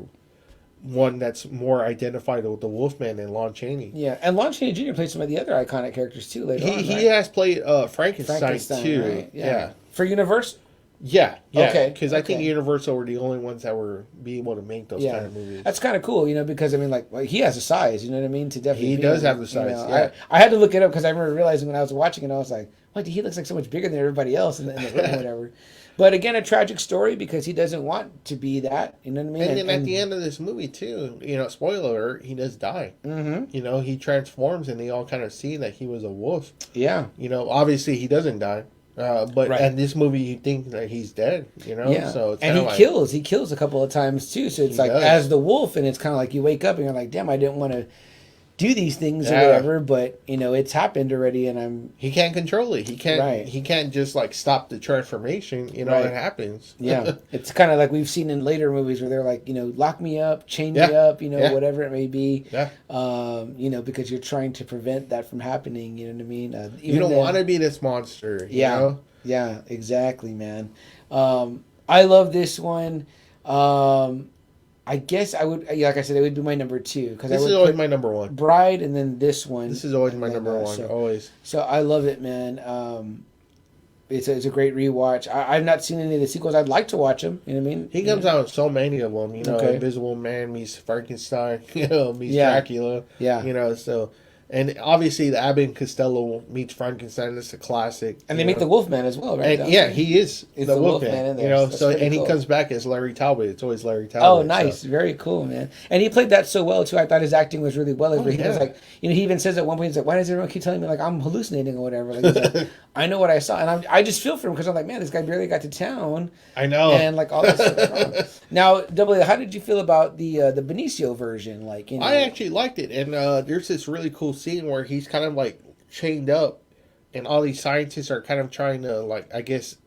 one that's more identified with the Wolfman than Lon Chaney. Yeah, and Lon Chaney Jr. played some of the other iconic characters too later on, right? He has played Frankenstein too. Right? Yeah. For Universal? Yeah. Okay. Because I think Universal were the only ones that were be able to make those kind of movies. That's kind of cool, because I mean, like he has a size, you know what I mean? To definitely he does have the size. I had to look it up because I remember realizing when I was watching it, I was like, "What? He looks like so much bigger than everybody else in the room, or whatever." But again, a tragic story because he doesn't want to be that. You know what I mean? And then at the end of this movie, too, spoiler alert, he does die. Mm-hmm. He transforms and they all kind of see that he was a wolf. Yeah. Obviously he doesn't die. But in this movie, you think that he's dead, Yeah. So it's he kills a couple of times, too. So it's like, as the wolf, and it's kind of like you wake up and you're like, damn, I didn't want to do these things or whatever, but it's happened already, and he can't control it. He can't he can't just like stop the transformation. It happens. Yeah. It's kind of like we've seen in later movies where they're like, lock me up, chain me up, whatever it may be. Because you're trying to prevent that from happening. You know what I mean? You don't want to be this monster. You know? Yeah, exactly, man. I love this one. I guess I would, like I said, it would be my number 2. This is always my number 1. Bride, and then this one. This is always my number 1, always. So I love it, man. It's a great rewatch. I've not seen any of the sequels. I'd like to watch them. You know what I mean? He comes out with so many of them. Invisible Man meets Frankenstein. Meets Dracula. Yeah. So. And obviously, the Abbott and Costello meets Frankenstein. It's a classic. And they meet the Wolfman as well, right? And he is the Wolfman in there. That's he comes back as Larry Talbot. It's always Larry Talbot. Oh, nice. So. Very cool, man. And he played that so well, too. I thought his acting was really well. He was like, he even says at one point, he's like, why does everyone keep telling me, like, I'm hallucinating or whatever? Like, he's like, I know what I saw. And I just feel for him because I'm like, man, this guy barely got to town. I know. And, like, all this stuff's wrong. Now, W, how did you feel about the Benicio version? I actually liked it. And there's this really cool scene where he's kind of like chained up and all these scientists are kind of trying to, like, I guess,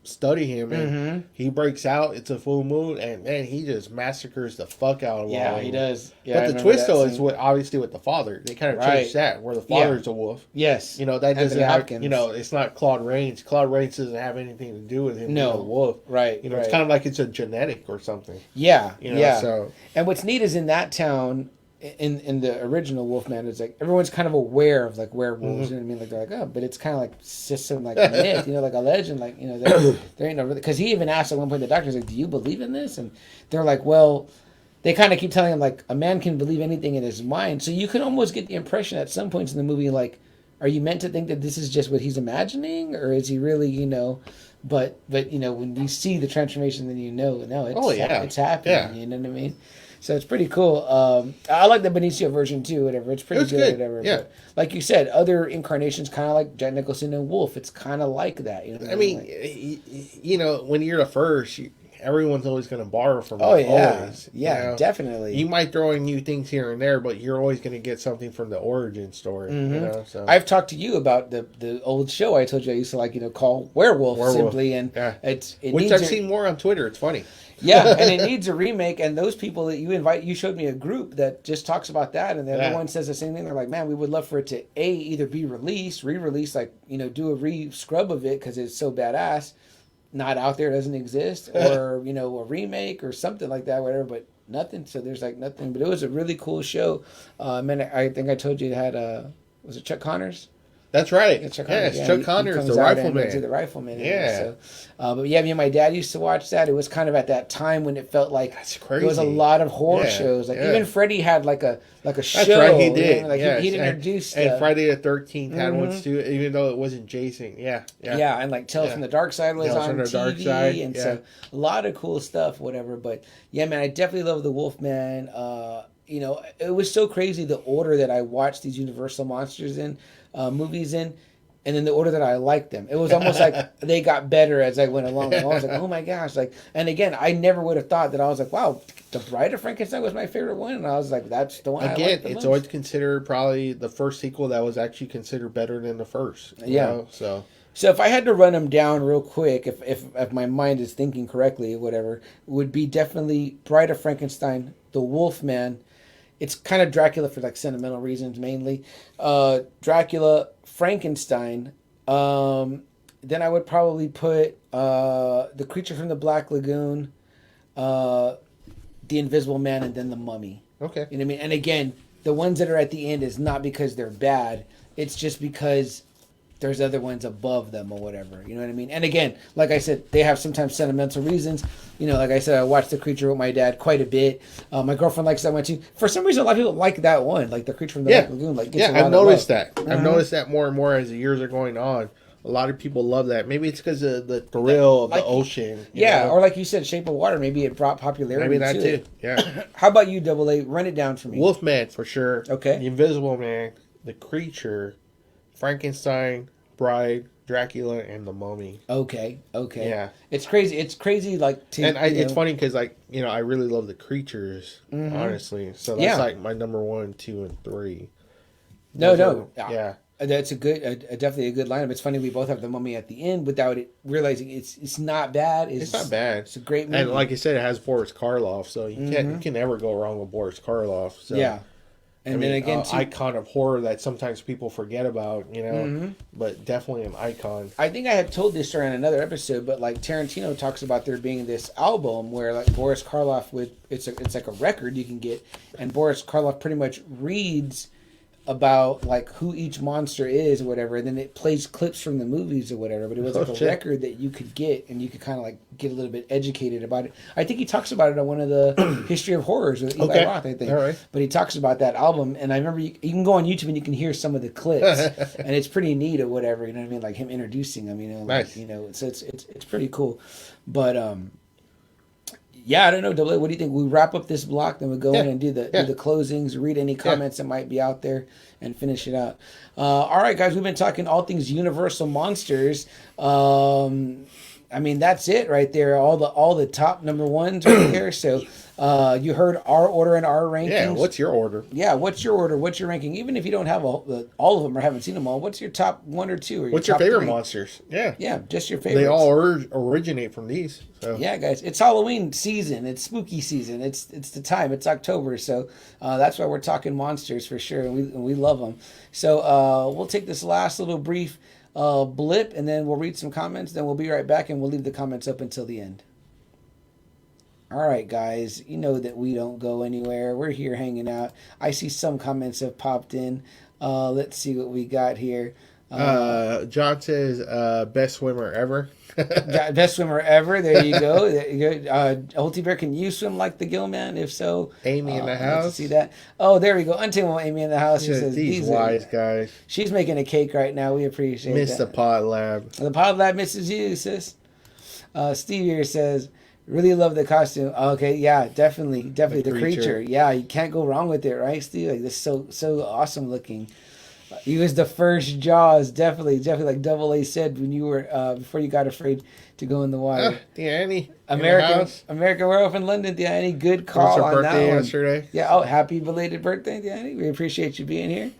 study him, and he breaks out. It's a full moon, and man, he just massacres the fuck out of them. Yeah, he does. Yeah, but the twist though is obviously with the father. They kind of changed that where the father is a wolf. Yes, that doesn't have. It's not Claude Rains. Claude Rains doesn't have anything to do with him being a wolf. Right. It's kind of like it's a genetic or something. Yeah. So. And what's neat is in that town. In the original Wolfman, it's like everyone's kind of aware of like werewolves. You know what I mean? Like they're like, oh, but it's kind of like just some like myth, like a legend. Like there ain't no really, because he even asked at one point the doctor's like, do you believe in this? And they're like, well, they kind of keep telling him like a man can believe anything in his mind. So you can almost get the impression at some points in the movie like, are you meant to think that this is just what he's imagining, or is he really But when you see the transformation, then no, it's happening. Yeah. You know what I mean? So it's pretty cool. I like the Benicio version too. Whatever, it's pretty good. Whatever. Yeah. But like you said, other incarnations kind of like Jack Nicholson and Wolf. It's kind of like that. I mean, when you're the first, everyone's always going to borrow from. Oh yeah, always, definitely. You might throw in new things here and there, but you're always going to get something from the origin story. So I've talked to you about the old show. I told you I used to call Werewolf simply, and which I've seen more on Twitter. It's funny. Yeah, and it needs a remake. And those people that you invite, you showed me a group that just talks about that, and everyone says the same thing. They're like, man, we would love for it to either be re-released, do a re-scrub of it because it's so badass, not out there, doesn't exist, or a remake or something like that, whatever. But nothing. So there's like nothing. But it was a really cool show. I think I told you it had was it Chuck Connors? That's right. It's Chuck Connors, the rifleman. The rifleman. Yeah. So, but yeah, me and my dad used to watch that. It was kind of at that time when it felt like that's crazy. There was a lot of horror shows. Like even Freddy had like a show. That's right, he did. Like he'd introduced. And Friday the 13th had one too, even though it wasn't Jason. Yeah. And like Tales from the Dark Side was on the TV, Dark Side. And so a lot of cool stuff, whatever. But yeah, man, I definitely love the Wolfman. It was so crazy the order that I watched these Universal monsters in movies in. And then the order that I liked them, it was almost like they got better as I went along. I was like, oh my gosh! And again, I never would have thought that. I was like, wow, The Bride of Frankenstein was my favorite one, and I was like, that's the one. Again, it's always considered probably the first sequel that was actually considered better than the first. You know? So if I had to run them down real quick, if my mind is thinking correctly, or whatever, would be definitely Bride of Frankenstein, The Wolfman. It's kind of Dracula for like sentimental reasons mainly. Dracula, Frankenstein. Then I would probably put The Creature from the Black Lagoon, The Invisible Man, and then The Mummy. Okay. You know what I mean? And again, the ones that are at the end is not because they're bad. It's just because there's other ones above them or whatever. You know what I mean? And again, like I said, they have sometimes sentimental reasons. Like I said, I watched The Creature with my dad quite a bit. My girlfriend likes that one too. For some reason, a lot of people like that one, like The Creature from the Black Lagoon. I've noticed that. I've noticed that more and more as the years are going on. A lot of people love that. Maybe it's because of the thrill of the ocean. Or like you said, Shape of Water. Maybe it brought popularity. Maybe that too. Yeah. How about you, Double A? Run it down for me. Wolfman for sure. Okay. The Invisible Man, The Creature, Frankenstein, Bride, Dracula, and The Mummy. Okay. Yeah. It's crazy. It's crazy. It's funny because I really love the creatures, honestly. So that's like my number 1, 2, and 3. Yeah. That's definitely a good lineup. It's funny we both have The Mummy at the end without it realizing it's not bad. It's not bad. It's a great movie. And like I said, it has Boris Karloff, so you can never go wrong with Boris Karloff. So. Yeah. And then again, icon of horror that sometimes people forget about, but definitely an icon. I think I had told this story on another episode, but like Tarantino talks about there being this album where like Boris Karloff it's like a record you can get, and Boris Karloff pretty much reads about like who each monster is or whatever, and then it plays clips from the movies or whatever, but it was like a record that you could get and you could kind of like get a little bit educated about it. I think he talks about it on one of the History of Horrors with Eli Roth, I think. All right. But he talks about that album, and I remember you can go on YouTube and you can hear some of the clips and it's pretty neat or whatever, you know what I mean, like him introducing them, nice. So it's pretty cool. But yeah, I don't know, Double A, what do you think? We wrap up this block, then we go in and do the closings, read any comments that might be out there, and finish it out. All right, guys, we've been talking all things Universal monsters. I mean, that's it right there. All the top number ones right there. So you heard our order and our rankings. Yeah, what's your order? Yeah, what's your order? What's your ranking? Even if you don't have all of them or haven't seen them all, what's your top 1 or 2? Or what's your favorite 3? Monsters? Yeah. Yeah, just your favorites. They all originate from these. So. Yeah, guys, it's Halloween season. It's spooky season. It's the time. It's October, so that's why we're talking monsters for sure, and we love them. So we'll take this last little brief blip, and then we'll read some comments. Then we'll be right back, and we'll leave the comments up until the end. All right, guys, you know that we don't go anywhere. We're here hanging out. I see some comments have popped in. Let's see what we got here. John says, best swimmer ever. Best swimmer ever. There you go. Ulti Bear, can you swim like the Gill Man? If so, Amy in the house. Let's see that. Oh, there we go. Untamable Amy in the house. She says, these wise guys. She's making a cake right now. We appreciate Miss that. the Pod Lab. The Pod Lab misses you, sis. Steve here says, really love the costume. Okay, yeah, definitely the creature. Yeah, you can't go wrong with it, right, Steve? Like, this is so awesome looking. He was the first Jaws, definitely like Double A said when you were before you got afraid to go in the water. Annie, America, we're off in London. Annie, good call on that one. Yesterday. Yeah. Oh, happy belated birthday, Annie. We appreciate you being here.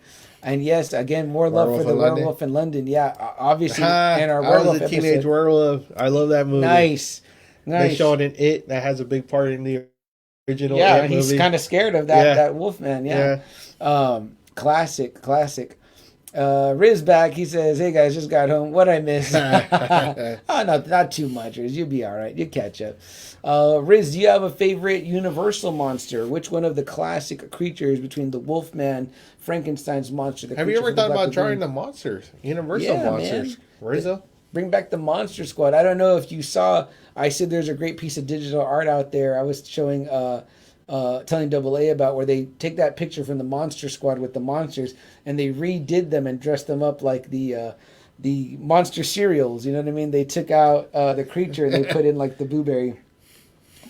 And yes, again, more love for the Werewolf in London. Yeah, obviously, and our werewolf I was a teenage episode. werewolf. I love that movie. Nice. They showed in It that has a big part in the original. Yeah, It he's movie. kind of scared of that Wolfman. Yeah. Classic. Riz back. He says, "Hey guys, just got home. What I miss? Oh, not too much, Riz. You'll be all right. You catch up." Riz, do you have a favorite Universal monster? Which one of the classic creatures between the Wolfman, Frankenstein's monster? Have you ever thought about trying the monsters? Universal monsters. Rizzo? Bring back the Monster Squad. I don't know if you saw. I said there's a great piece of digital art out there. I was showing. Telling Double A about where they take that picture from the Monster Squad with the monsters and they redid them and dressed them up like the monster cereals. You know what I mean? They took out the creature and they put in like the blueberry.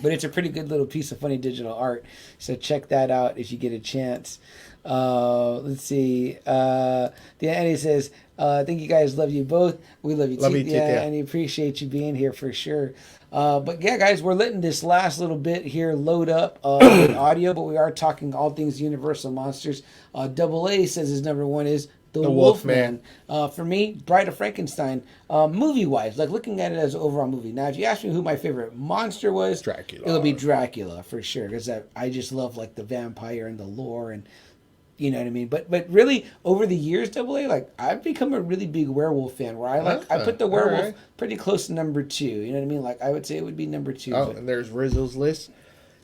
But it's a pretty good little piece of funny digital art. So check that out if you get a chance. Let's see. Annie says, I think you guys love you both. We love you too. Yeah, and we appreciate you being here for sure. But yeah, guys, we're letting this last little bit here load up with audio, but we are talking all things Universal monsters. Double A says his number one is the Wolfman. For me, Bride of Frankenstein. Movie-wise, like looking at it as an overall movie. Now, if you ask me who my favorite monster was, Dracula. It'll be Dracula for sure, because I just love like the vampire and the lore and. You know what I mean? But really, over the years, Double A, like I've become a really big werewolf fan. Where I put the werewolf pretty close to number 2. You know what I mean? Like I would say it would be number 2. Oh, and there's Rizzo's list.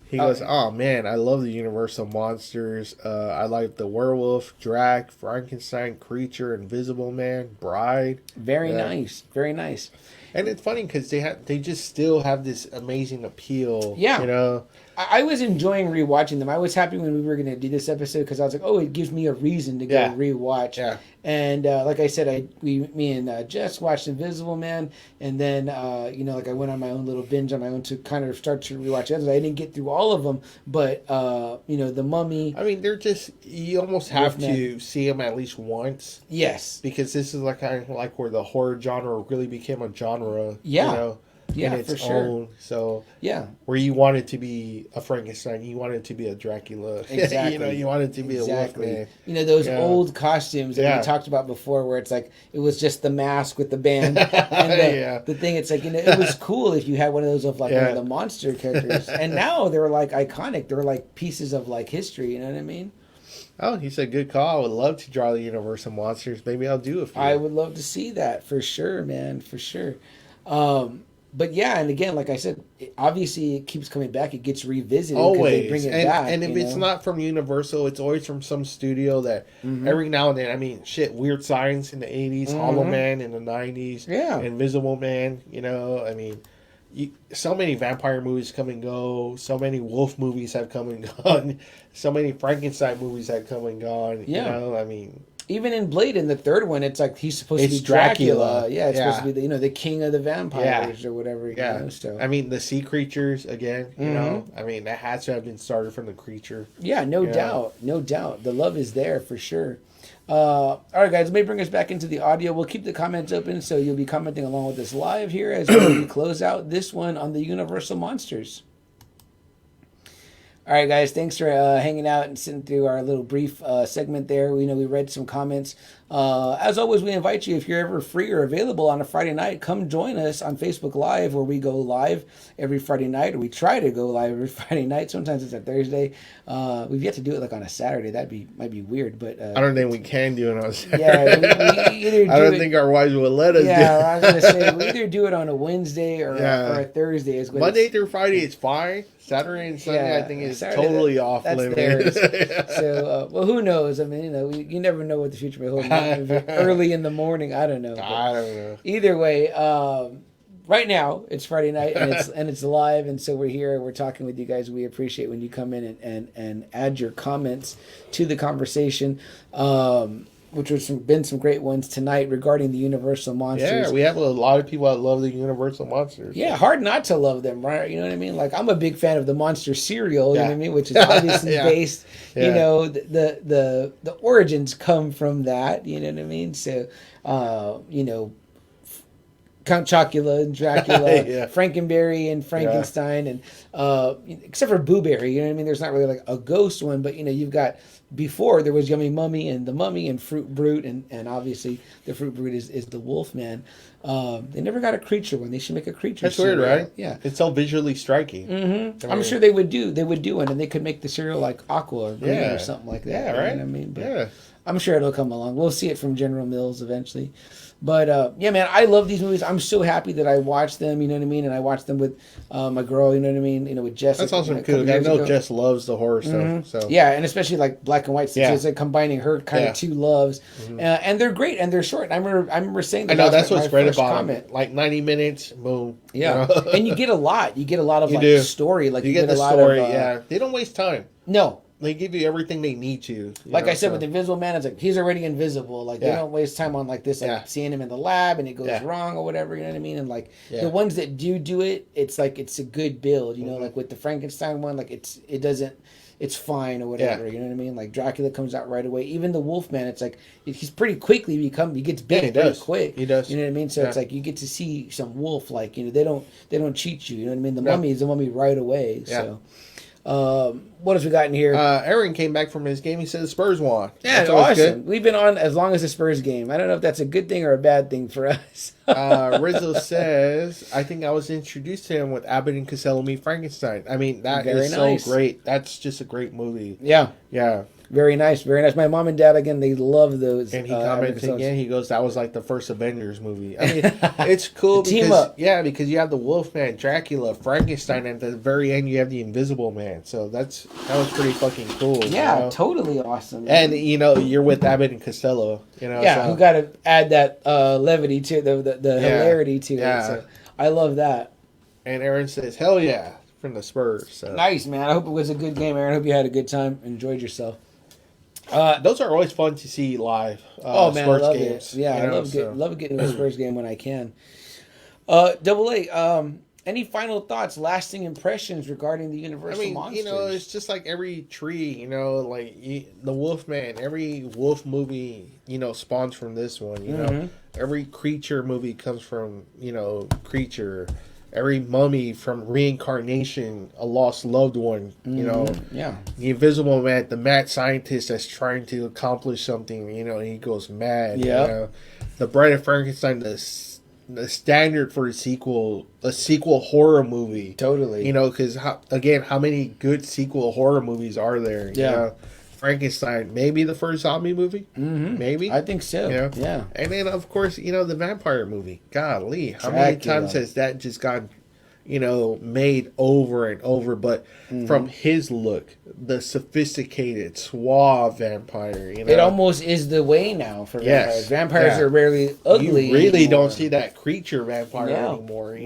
He goes, "Oh man, I love the Universal monsters. I like the werewolf, Drac, Frankenstein, Creature, Invisible Man, Bride." Very nice, very nice. And it's funny because they just still have this amazing appeal. Yeah, you know. I was enjoying rewatching them. I was happy when we were going to do this episode because I was like, oh, it gives me a reason to go rewatch. Yeah. And like I said, me and Jess watched Invisible Man, and then like I went on my own little binge on my own to kind of start to rewatch others. I didn't get through all of them, but The Mummy. I mean, they're just you almost have to see them at least once. Yes, because this is like kind of like where the horror genre really became a genre. Yeah. You know? Yeah, in its for sure. own. So yeah, where you want it to be a Frankenstein, you want it to be a Dracula. Exactly. You want it to be a Wolfman. Those old costumes that we talked about before, where it's like it was just the mask with the band and the thing. It's like it was cool if you had one of those of like one of the monster characters. And now they're like iconic. They're like pieces of like history. You know what I mean? Oh, he said, good call. I would love to draw the Universal monsters. Maybe I'll do it for you. I would love to see that for sure, man. For sure. But yeah, and again, like I said, obviously it keeps coming back. It gets revisited. Always. They bring it back. And if it's not from Universal, it's always from some studio that every now and then, I mean, Weird Science in the 80s, Hollow Man in the 90s, Invisible Man, I mean, so many vampire movies come and go, so many wolf movies have come and gone, so many Frankenstein movies have come and gone, I mean... Even in Blade, in the third one, it's like he's supposed to be Dracula. Yeah, it's supposed to be the king of the vampires or whatever. So I mean, the sea creatures again. I mean, that has to have been started from the creature. Yeah, no doubt, no doubt. The love is there for sure. All right, guys, let me bring us back into the audio. We'll keep the comments open, so you'll be commenting along with us live here as we close out this one on the Universal Monsters. All right, guys, thanks for hanging out and sitting through our little brief segment there. We read some comments. As always, we invite you, if you're ever free or available on a Friday night, come join us on Facebook Live, where we go live every Friday night, or we try to go live every Friday night. Sometimes it's a Thursday. We've yet to do it like on a Saturday. Might be weird, but I don't think we can do it on a Saturday. Yeah, we either do I don't think our wives will let us. Yeah, I was gonna say we either do it on a Wednesday or a Thursday. Monday through Friday is fine. Saturday and Sunday, I think, is totally off limits. So, who knows? I mean, you never know what the future may hold. Early in the morning, I don't know. I don't know. Either way, right now it's Friday night and it's live, and so we're here. We're talking with you guys. We appreciate when you come in and add your comments to the conversation. Which has been some great ones tonight regarding the Universal monsters. Yeah, we have a lot of people that love the Universal monsters. Yeah, hard not to love them, right? You know what I mean? Like, I'm a big fan of the monster cereal, you know what I mean? Which is obviously based, the origins come from that, you know what I mean? So, Count Chocula and Dracula, Yeah. Frankenberry and Frankenstein, and except for Boo Berry, you know what I mean? There's not really like a ghost one, but you've got, before there was Yummy Mummy and the Mummy and Fruit Brute, and obviously the Fruit Brute is the Wolf Man. They never got a creature one. They should make a creature. That's weird, right? Yeah, it's so visually striking. Mm-hmm. I'm sure they would do one, and they could make the cereal like Aqua or Green or something like that. Yeah, right. You know what I mean, but yeah. I'm sure it'll come along. We'll see it from General Mills eventually. But yeah, man, I love these movies. I'm so happy that I watched them. You know what I mean? And I watched them with my girl. You know what I mean? With Jess. That's awesome because I know Jess loves the horror stuff. So yeah, and especially like black and white. So it's like combining her kind of two loves, and they're great and they're short. I remember saying that. I know that's what's great about them. Like 90 minutes, boom. Yeah, and you get a lot. You get a lot of story. Like you get the a lot story. Of, they don't waste time. No. They give you everything they need to. Like I said, with Invisible Man, it's like he's already invisible. Like they don't waste time on like this, like seeing him in the lab and it goes wrong or whatever. You know what I mean? And like the ones that do it, it's like it's a good build. You know, like with the Frankenstein one, like it's fine or whatever. You know what I mean? Like Dracula comes out right away. Even the Wolfman, it's like he's pretty quickly he gets big pretty quick. He does. You know what I mean? So it's like you get to see some wolf. Like they don't cheat you. You know what I mean? The Mummy is the Mummy right away. So. What else we got in here? Aaron came back from his game. He said the Spurs won. Yeah, that's awesome. Good. We've been on as long as the Spurs game. I don't know if that's a good thing or a bad thing for us. Rizzo says, I think I was introduced to him with Abbott and Costello Meet Frankenstein. I mean, that is so great. That's just a great movie. Yeah. Yeah. Very nice, very nice. My mom and dad, again, they love those. And he commented again, he goes, that was like the first Avengers movie. I mean, it's cool because, team up. Yeah, because you have the Wolfman, Dracula, Frankenstein, and at the very end you have the Invisible Man. So that was pretty fucking cool. Yeah, totally awesome. Man. And, you're with Abbott and Costello. Yeah, who got to add that levity to the hilarity to it. So I love that. And Aaron says, hell yeah, from the Spurs. So. Nice, man. I hope it was a good game, Aaron. I hope you had a good time, enjoyed yourself. Those are always fun to see live. Oh man, Spurs I love games. it. Yeah, I love getting to a Spurs game when I can. Double A. Any final thoughts, lasting impressions regarding the Universal monsters? It's just like every tree. The Wolfman. Every wolf movie, spawns from this one. Every creature movie comes from creature. Every mummy from reincarnation, a lost loved one, The Invisible Man, the mad scientist that's trying to accomplish something, and he goes mad. Yeah. The Bride of Frankenstein, the standard for a sequel horror movie. Totally. Because, how many good sequel horror movies are there? Yeah. Frankenstein, maybe the first zombie movie? Mm-hmm. Maybe. I think so. Yeah. And then, of course, the vampire movie. Golly, how many times has that just gotten, made over and over? But from his look, the sophisticated, suave vampire, It almost is the way now for vampires. Vampires are rarely ugly. You really don't see that creature vampire anymore,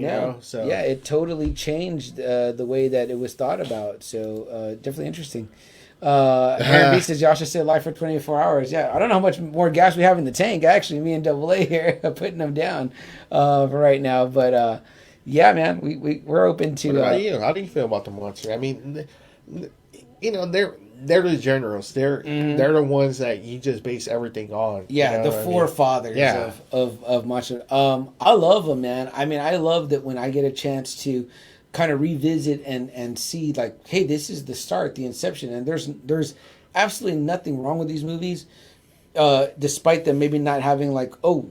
So yeah, it totally changed the way that it was thought about. So definitely interesting. Aaron B says Josh has stayed alive for 24 hours. Yeah, I don't know how much more gas we have in the tank. Actually, me and Double A here are putting them down for right now. But yeah, man, we're open to. What about you? How do you feel about the monster? I mean, they're the generals. They're the ones that you just base everything on. Yeah, the forefathers of monster. I love them, man. I mean, I love that when I get a chance to kind of revisit and see like, hey, this is the start, the inception, and there's absolutely nothing wrong with these movies, despite them maybe not having like gore.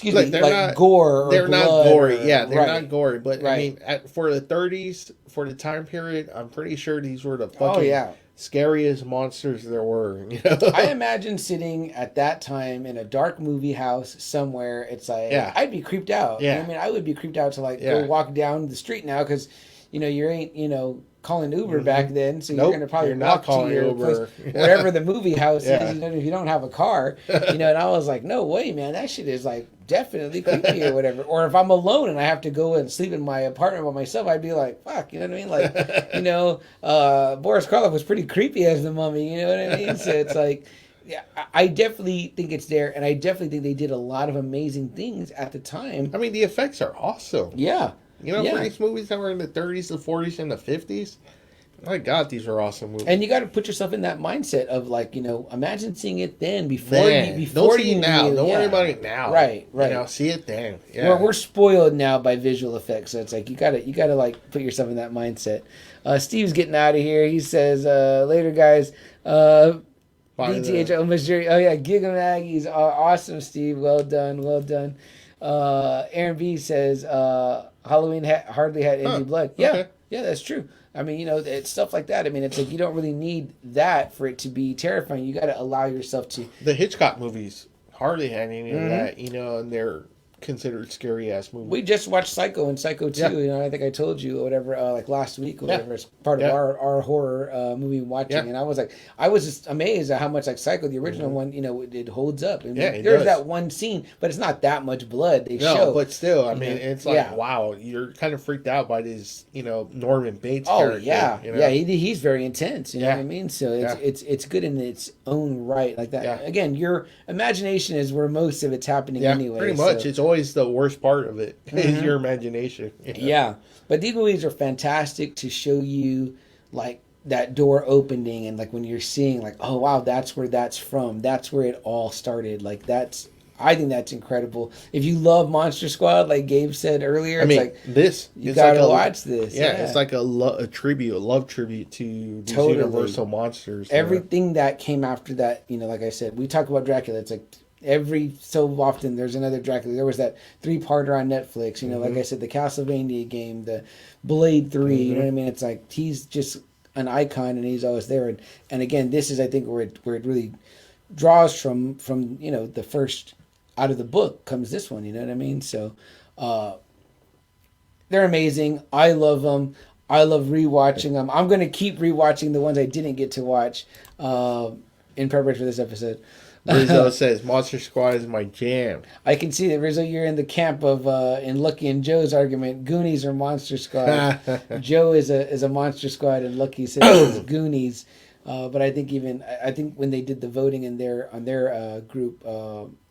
They're not gory. They're not gory. But right. I mean, for the 30s, for the time period, I'm pretty sure these were the fucking scariest monsters there were. I imagine sitting at that time in a dark movie house somewhere. It's like I'd be creeped out. Yeah. You know I mean, I would be creeped out to go walk down the street now because you ain't calling Uber back then, so you're gonna probably walk to your place, wherever the movie house is. If you don't have a car, and I was like, no way, man, that shit is like definitely creepy or whatever. Or if I'm alone and I have to go and sleep in my apartment by myself, I'd be like, fuck, you know what I mean? Like, Boris Karloff was pretty creepy as the Mummy, you know what I mean? So it's like, yeah, I definitely think it's there, and I definitely think they did a lot of amazing things at the time. I mean, the effects are awesome. Yeah. For these movies that were in the 30s, the 40s, and the 50s, My God, these are awesome movies. And you got to put yourself in that mindset of like, imagine seeing it then before don't see it now. Don't worry about it now. Right. See it then. Yeah. We're spoiled now by visual effects, so it's like you gotta like put yourself in that mindset. Steve's getting out of here. He says, later guys. BTH almost Jerry. Oh yeah, Giga Maggie's awesome, Steve. Well done. Aaron B says Halloween hardly had any blood. Yeah, okay. Yeah, that's true. I mean, it's stuff like that. I mean, it's like you don't really need that for it to be terrifying. You got to allow yourself to. The Hitchcock movies hardly had any of that, and they're considered scary ass movies. We just watched Psycho and Psycho 2. I think I told you or whatever, like last week or whatever. It's part of our horror movie watching, and I was just amazed at how much like Psycho, the original one, it holds up. I mean, there's that one scene, but it's not that much blood they show. But still, I mean, it's like wow, you're kind of freaked out by this, Norman Bates character. Yeah, he's very intense. You know what I mean? So it's good in its own right, like that. Yeah. Again, your imagination is where most of it's happening anyway. Pretty much. So. It's always the worst part of it is your imagination. Yeah, but these movies are fantastic to show you like that door opening and like when you're seeing like, oh wow, that's where that's from. That's where it all started. Like I think that's incredible. If you love Monster Squad, like Gabe said earlier, you gotta watch this. Yeah, it's like a love tribute to these Universal monsters. Everything that came after that, like I said, we talk about Dracula. It's like every so often there's another Dracula. There was that 3-parter on Netflix. Like I said, the Castlevania game, the Blade 3. You know what I mean? It's like he's just an icon and he's always there. And again, this is I think where it really draws from the first. Out of the book comes this one, you know what I mean? So they're amazing. I love them. I love rewatching them. I'm going to keep rewatching the ones I didn't get to watch in preparation for this episode. Rizzo says, Monster Squad is my jam. I can see that, Rizzo, you're in the camp of, in Lucky and Joe's argument, Goonies or Monster Squad. Joe is a Monster Squad and Lucky says it's Goonies. But I think when they did the voting on their group,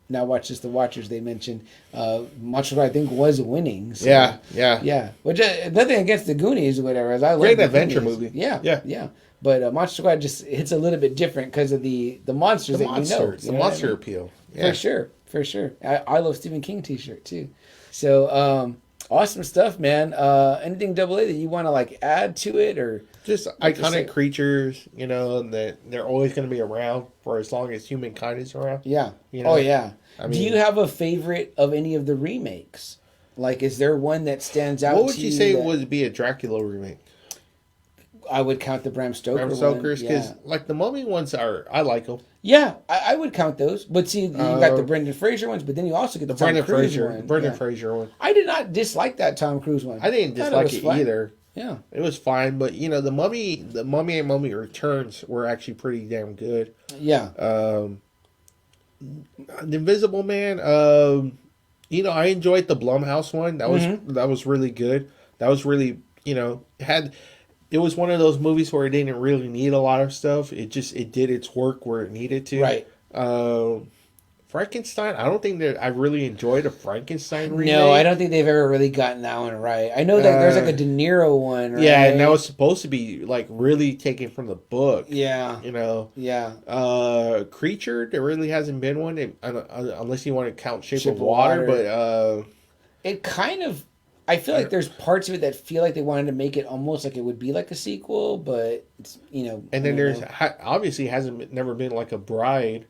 Now Watch This, the Watchers, they mentioned Monster Squad, I think, was winning. So, yeah. Which nothing against the Goonies or whatever. As I great adventure movie. Yeah. But Monster Squad just hits a little bit different because of the monsters that you know. The monster appeal. Yeah. For sure. I love Stephen King t-shirt too. So awesome stuff, man. Anything AA that you want to like add to it or just iconic creatures, that they're always going to be around for as long as humankind is around. Yeah. Oh yeah. I mean, do you have a favorite of any of the remakes? Like, is there one that stands out? What would you say would be a Dracula remake? I would count the Bram Stoker Bram Stoker's, because like the Mummy ones I like them. Yeah, I would count those. But see, you got the Brendan Fraser ones, but then you also get the Tom Cruise one. Brendan Fraser one. I did not dislike that Tom Cruise one. I didn't dislike it either. Yeah, it was fine. But the Mummy and Mummy Returns were actually pretty damn good. Yeah. The Invisible Man. I enjoyed the Blumhouse one. That was really good. That was really It was one of those movies where it didn't really need a lot of stuff. It did its work where it needed to. Right. Frankenstein, I don't think that I really enjoyed a Frankenstein remake. No, I don't think they've ever really gotten that one right. I know that there's like a De Niro one, right? Yeah, and that was supposed to be like really taken from the book. Yeah. Yeah. Creature, there really hasn't been one, unless you want to count Shape of Water, but it kind of, I feel like there's parts of it that feel like they wanted to make it almost like it would be like a sequel, but it's, And then there's obviously never been like a Bride.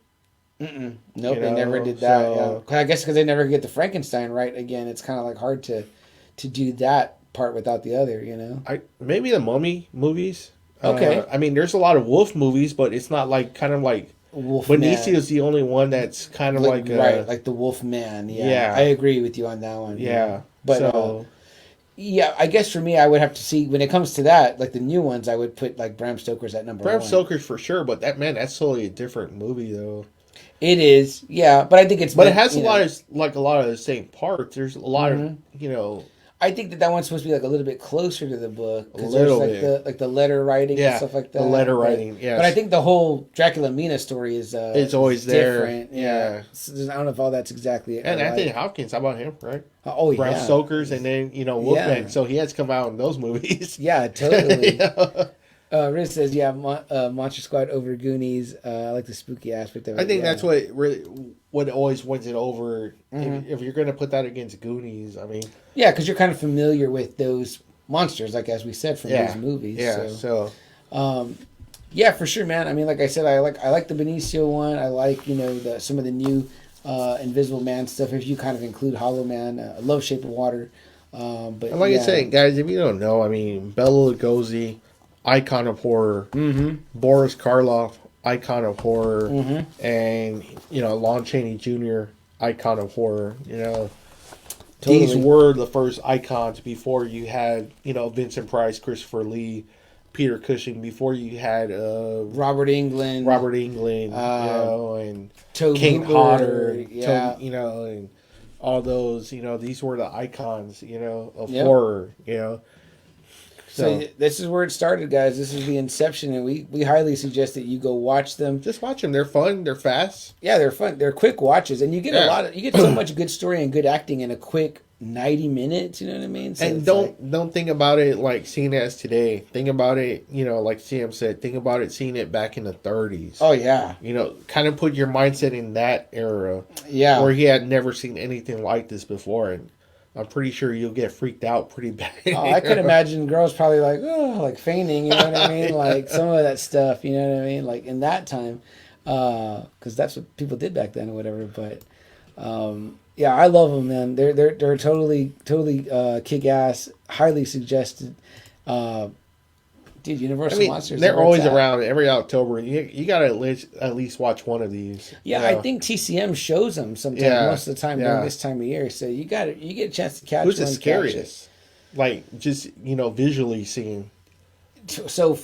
Nope, they never did that. So, I guess because they never get the Frankenstein right again, it's kind of like hard to do that part without the other. Maybe the Mummy movies. Okay. I mean, there's a lot of wolf movies, but it's not like kind of like Benicio is the only one that's kind of like the Wolf Man. Yeah, I agree with you on that one. Yeah. But I guess for me, I would have to see when it comes to that, like the new ones, I would put like Bram Stoker's at number 1. Bram Stoker's for sure, but that's totally a different movie though. It is, yeah, but I think it's. But it has a lot of the same parts. There's a lot of I think that one's supposed to be like a little bit closer to the book. A little bit. Like the letter writing and stuff like that. The letter writing, yeah. But I think the whole Dracula Mina story is it's always different. There. Yeah. I don't know if all that's exactly it. And Anthony Hopkins, how about him, right? Bram Stoker's and then Wolfman. So he has come out in those movies. Yeah, totally. Riz says, yeah, Monster Squad over Goonies. I like the spooky aspect of it. I think that's what always wins it over. If you're going to put that against Goonies, I mean... Yeah, because you're kind of familiar with those monsters, like as we said, from those movies. Yeah, yeah, for sure, man. I mean, like I said, I like the Benicio one. I like, some of the new Invisible Man stuff, if you kind of include Hollow Man. I love Shape of Water. But like I said, guys, if you don't know, I mean, Bela Lugosi, icon of horror. Boris Karloff, icon of horror. And, Lon Chaney Jr., icon of horror. Totally. These were the first icons before you had, Vincent Price, Christopher Lee, Peter Cushing, before you had Robert Englund, and Tobe King Hooper, Hodder, and all those, these were the icons, of horror, So this is where it started, guys. This is the inception, and we highly suggest that you go watch them. Just watch them. They're fun. They're fast. Yeah, they're fun. They're quick watches, and you get you get so much good story and good acting in a quick 90 minutes. You know what I mean? So and don't think about it like seeing it as today. Think about it, like Sam said. Think about it seeing it back in the 30s. Oh yeah. Kind of put your mindset in that era. Yeah. Where he had never seen anything like this before, and I'm pretty sure you'll get freaked out pretty bad. Oh, I could imagine girls probably like fainting, you know what I mean? Like some of that stuff, you know what I mean? Like in that time, because that's what people did back then or whatever. But yeah, I love them, man. They're totally kick ass. Highly suggested. Dude, Universal Monsters. They're always around every October. You got to at least watch one of these. Yeah, I think TCM shows them sometimes most of the time during this time of year. So you get a chance to catch. Who's the scariest? Like just visually seeing. So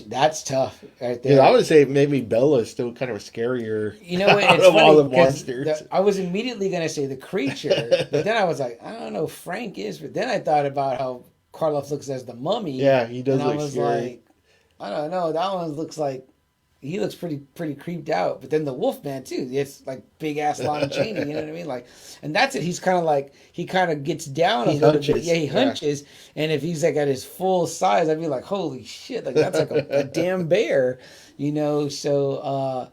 that's tough right there. Yeah, I would say maybe Bella is still kind of scarier. You know what? It's out of funny all the monsters. I was immediately gonna say the creature, but then I was like, I don't know, Frank is. But then I thought about how Karloff looks as the mummy. Yeah, he does and look I was scary. like, I don't know. That one looks like he looks pretty creeped out. But then the Wolfman too. It's like big ass Lon Chaney. You know what I mean? Like, and that's it. He's kind of like he kind of gets down a little bit. Yeah, he hunches. And if he's like at his full size, I'd be like, holy shit! Like that's like a damn bear. So.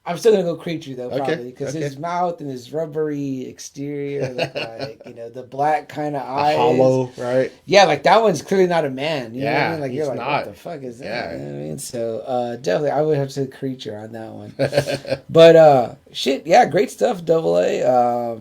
I'm still gonna go creature though, probably because his mouth and his rubbery exterior look like the black kind of eyes, hollow, right? Yeah, like that one's clearly not a man. You know what I mean? Like you're like, not. what the fuck is that? Yeah. You know what I mean? So definitely, I would have to say creature on that one. But shit, yeah, great stuff, Double A.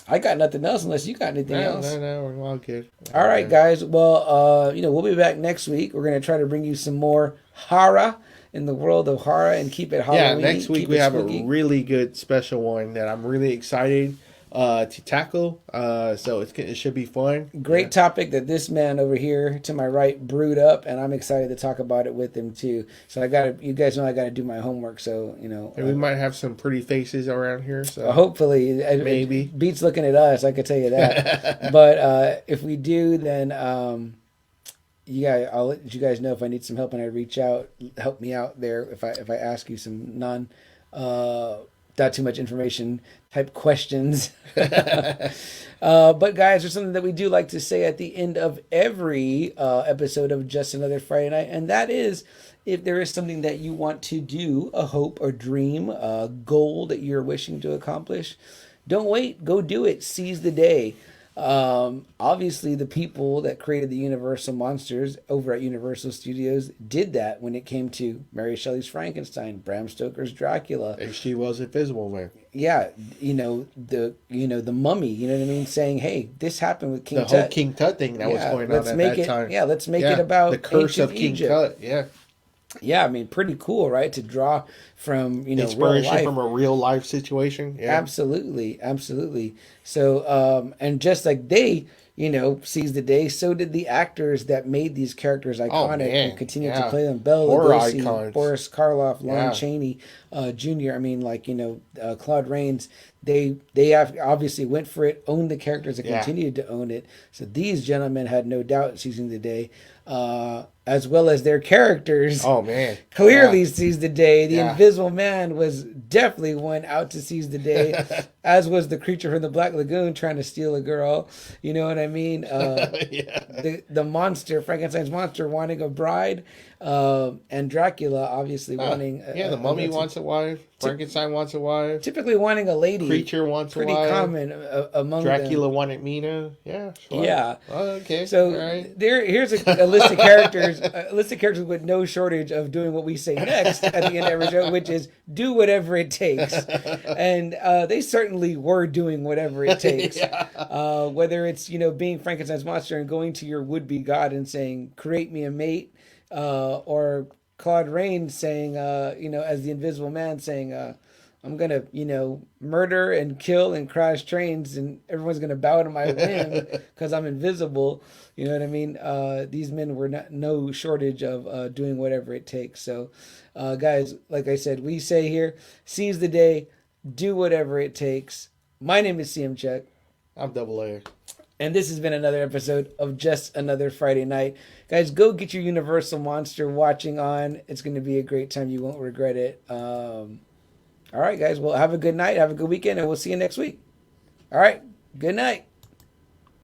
I got nothing else unless you got anything else. No, we're all good. All right, guys. Well, we'll be back next week. We're gonna try to bring you some more horror in the world of horror and keep it Halloween. Yeah, next week we have spooky. A really good special one that I'm really excited to tackle. So it should be fun. Great topic that this man over here to my right brewed up, and I'm excited to talk about it with him too. So you guys know I got to do my homework. So and we might have some pretty faces around here. So hopefully, maybe it beats looking at us. I could tell you that. But if we do, then I'll let you guys know if I need some help and I reach out. Help me out there if I ask you some not too much information type questions. But guys, there's something that we do like to say at the end of every episode of Just Another Friday Night, and that is if there is something that you want to do, a hope, a dream, a goal that you're wishing to accomplish, don't wait. Go do it. Seize the day. Obviously the people that created the Universal Monsters over at Universal Studios did that when it came to Mary Shelley's Frankenstein, Bram Stoker's Dracula. And she was Invisible Man. Yeah, the Mummy, you know what I mean, saying, hey, this happened with King Tut. The whole King Tut thing that was going on at that time. Yeah, let's make it about the curse of King Egypt. Tut. Yeah. Yeah, I mean, pretty cool, right? To draw from, inspiration real life. From a real life situation. Yeah. Absolutely. So, and just like they, seized the day, so did the actors that made these characters iconic and continue to play them. Bela Lugosi, Boris Karloff, Lon Chaney Jr. I mean, Claude Rains. They have obviously went for it, owned the characters, and continued to own it. So these gentlemen had no doubt seizing the day. As well as their characters. Oh man! Clearly seized the day. The Invisible Man was definitely one out to seize the day. as was the creature from the Black Lagoon trying to steal a girl. You know what I mean? Yeah. The monster, Frankenstein's monster, wanting a bride, and Dracula obviously wanting. The mummy wants a wife. Frankenstein wants a wife. Typically wanting a lady. Creature wants a wife. Pretty common among Dracula them. wanted Mina. Yeah, sure. Yeah. Oh, okay. So here's a list of characters, with no shortage of doing what we say next at the end of every show, which is do whatever it takes. And they certainly were doing whatever it takes. Yeah. Whether it's, being Frankenstein's monster and going to your would-be god and saying, create me a mate, or Claude Rains saying, as the Invisible Man saying, I'm going to, murder and kill and crash trains and everyone's going to bow to my whim because I'm invisible. You know what I mean? These men were no shortage of doing whatever it takes. So, guys, like I said, we say here, seize the day, do whatever it takes. My name is CM Chuck. I'm Double A. And this has been another episode of Just Another Friday Night. Guys, go get your Universal Monster watching on. It's going to be a great time. You won't regret it. All right, guys. Well, have a good night. Have a good weekend. And we'll see you next week. All right. Good night.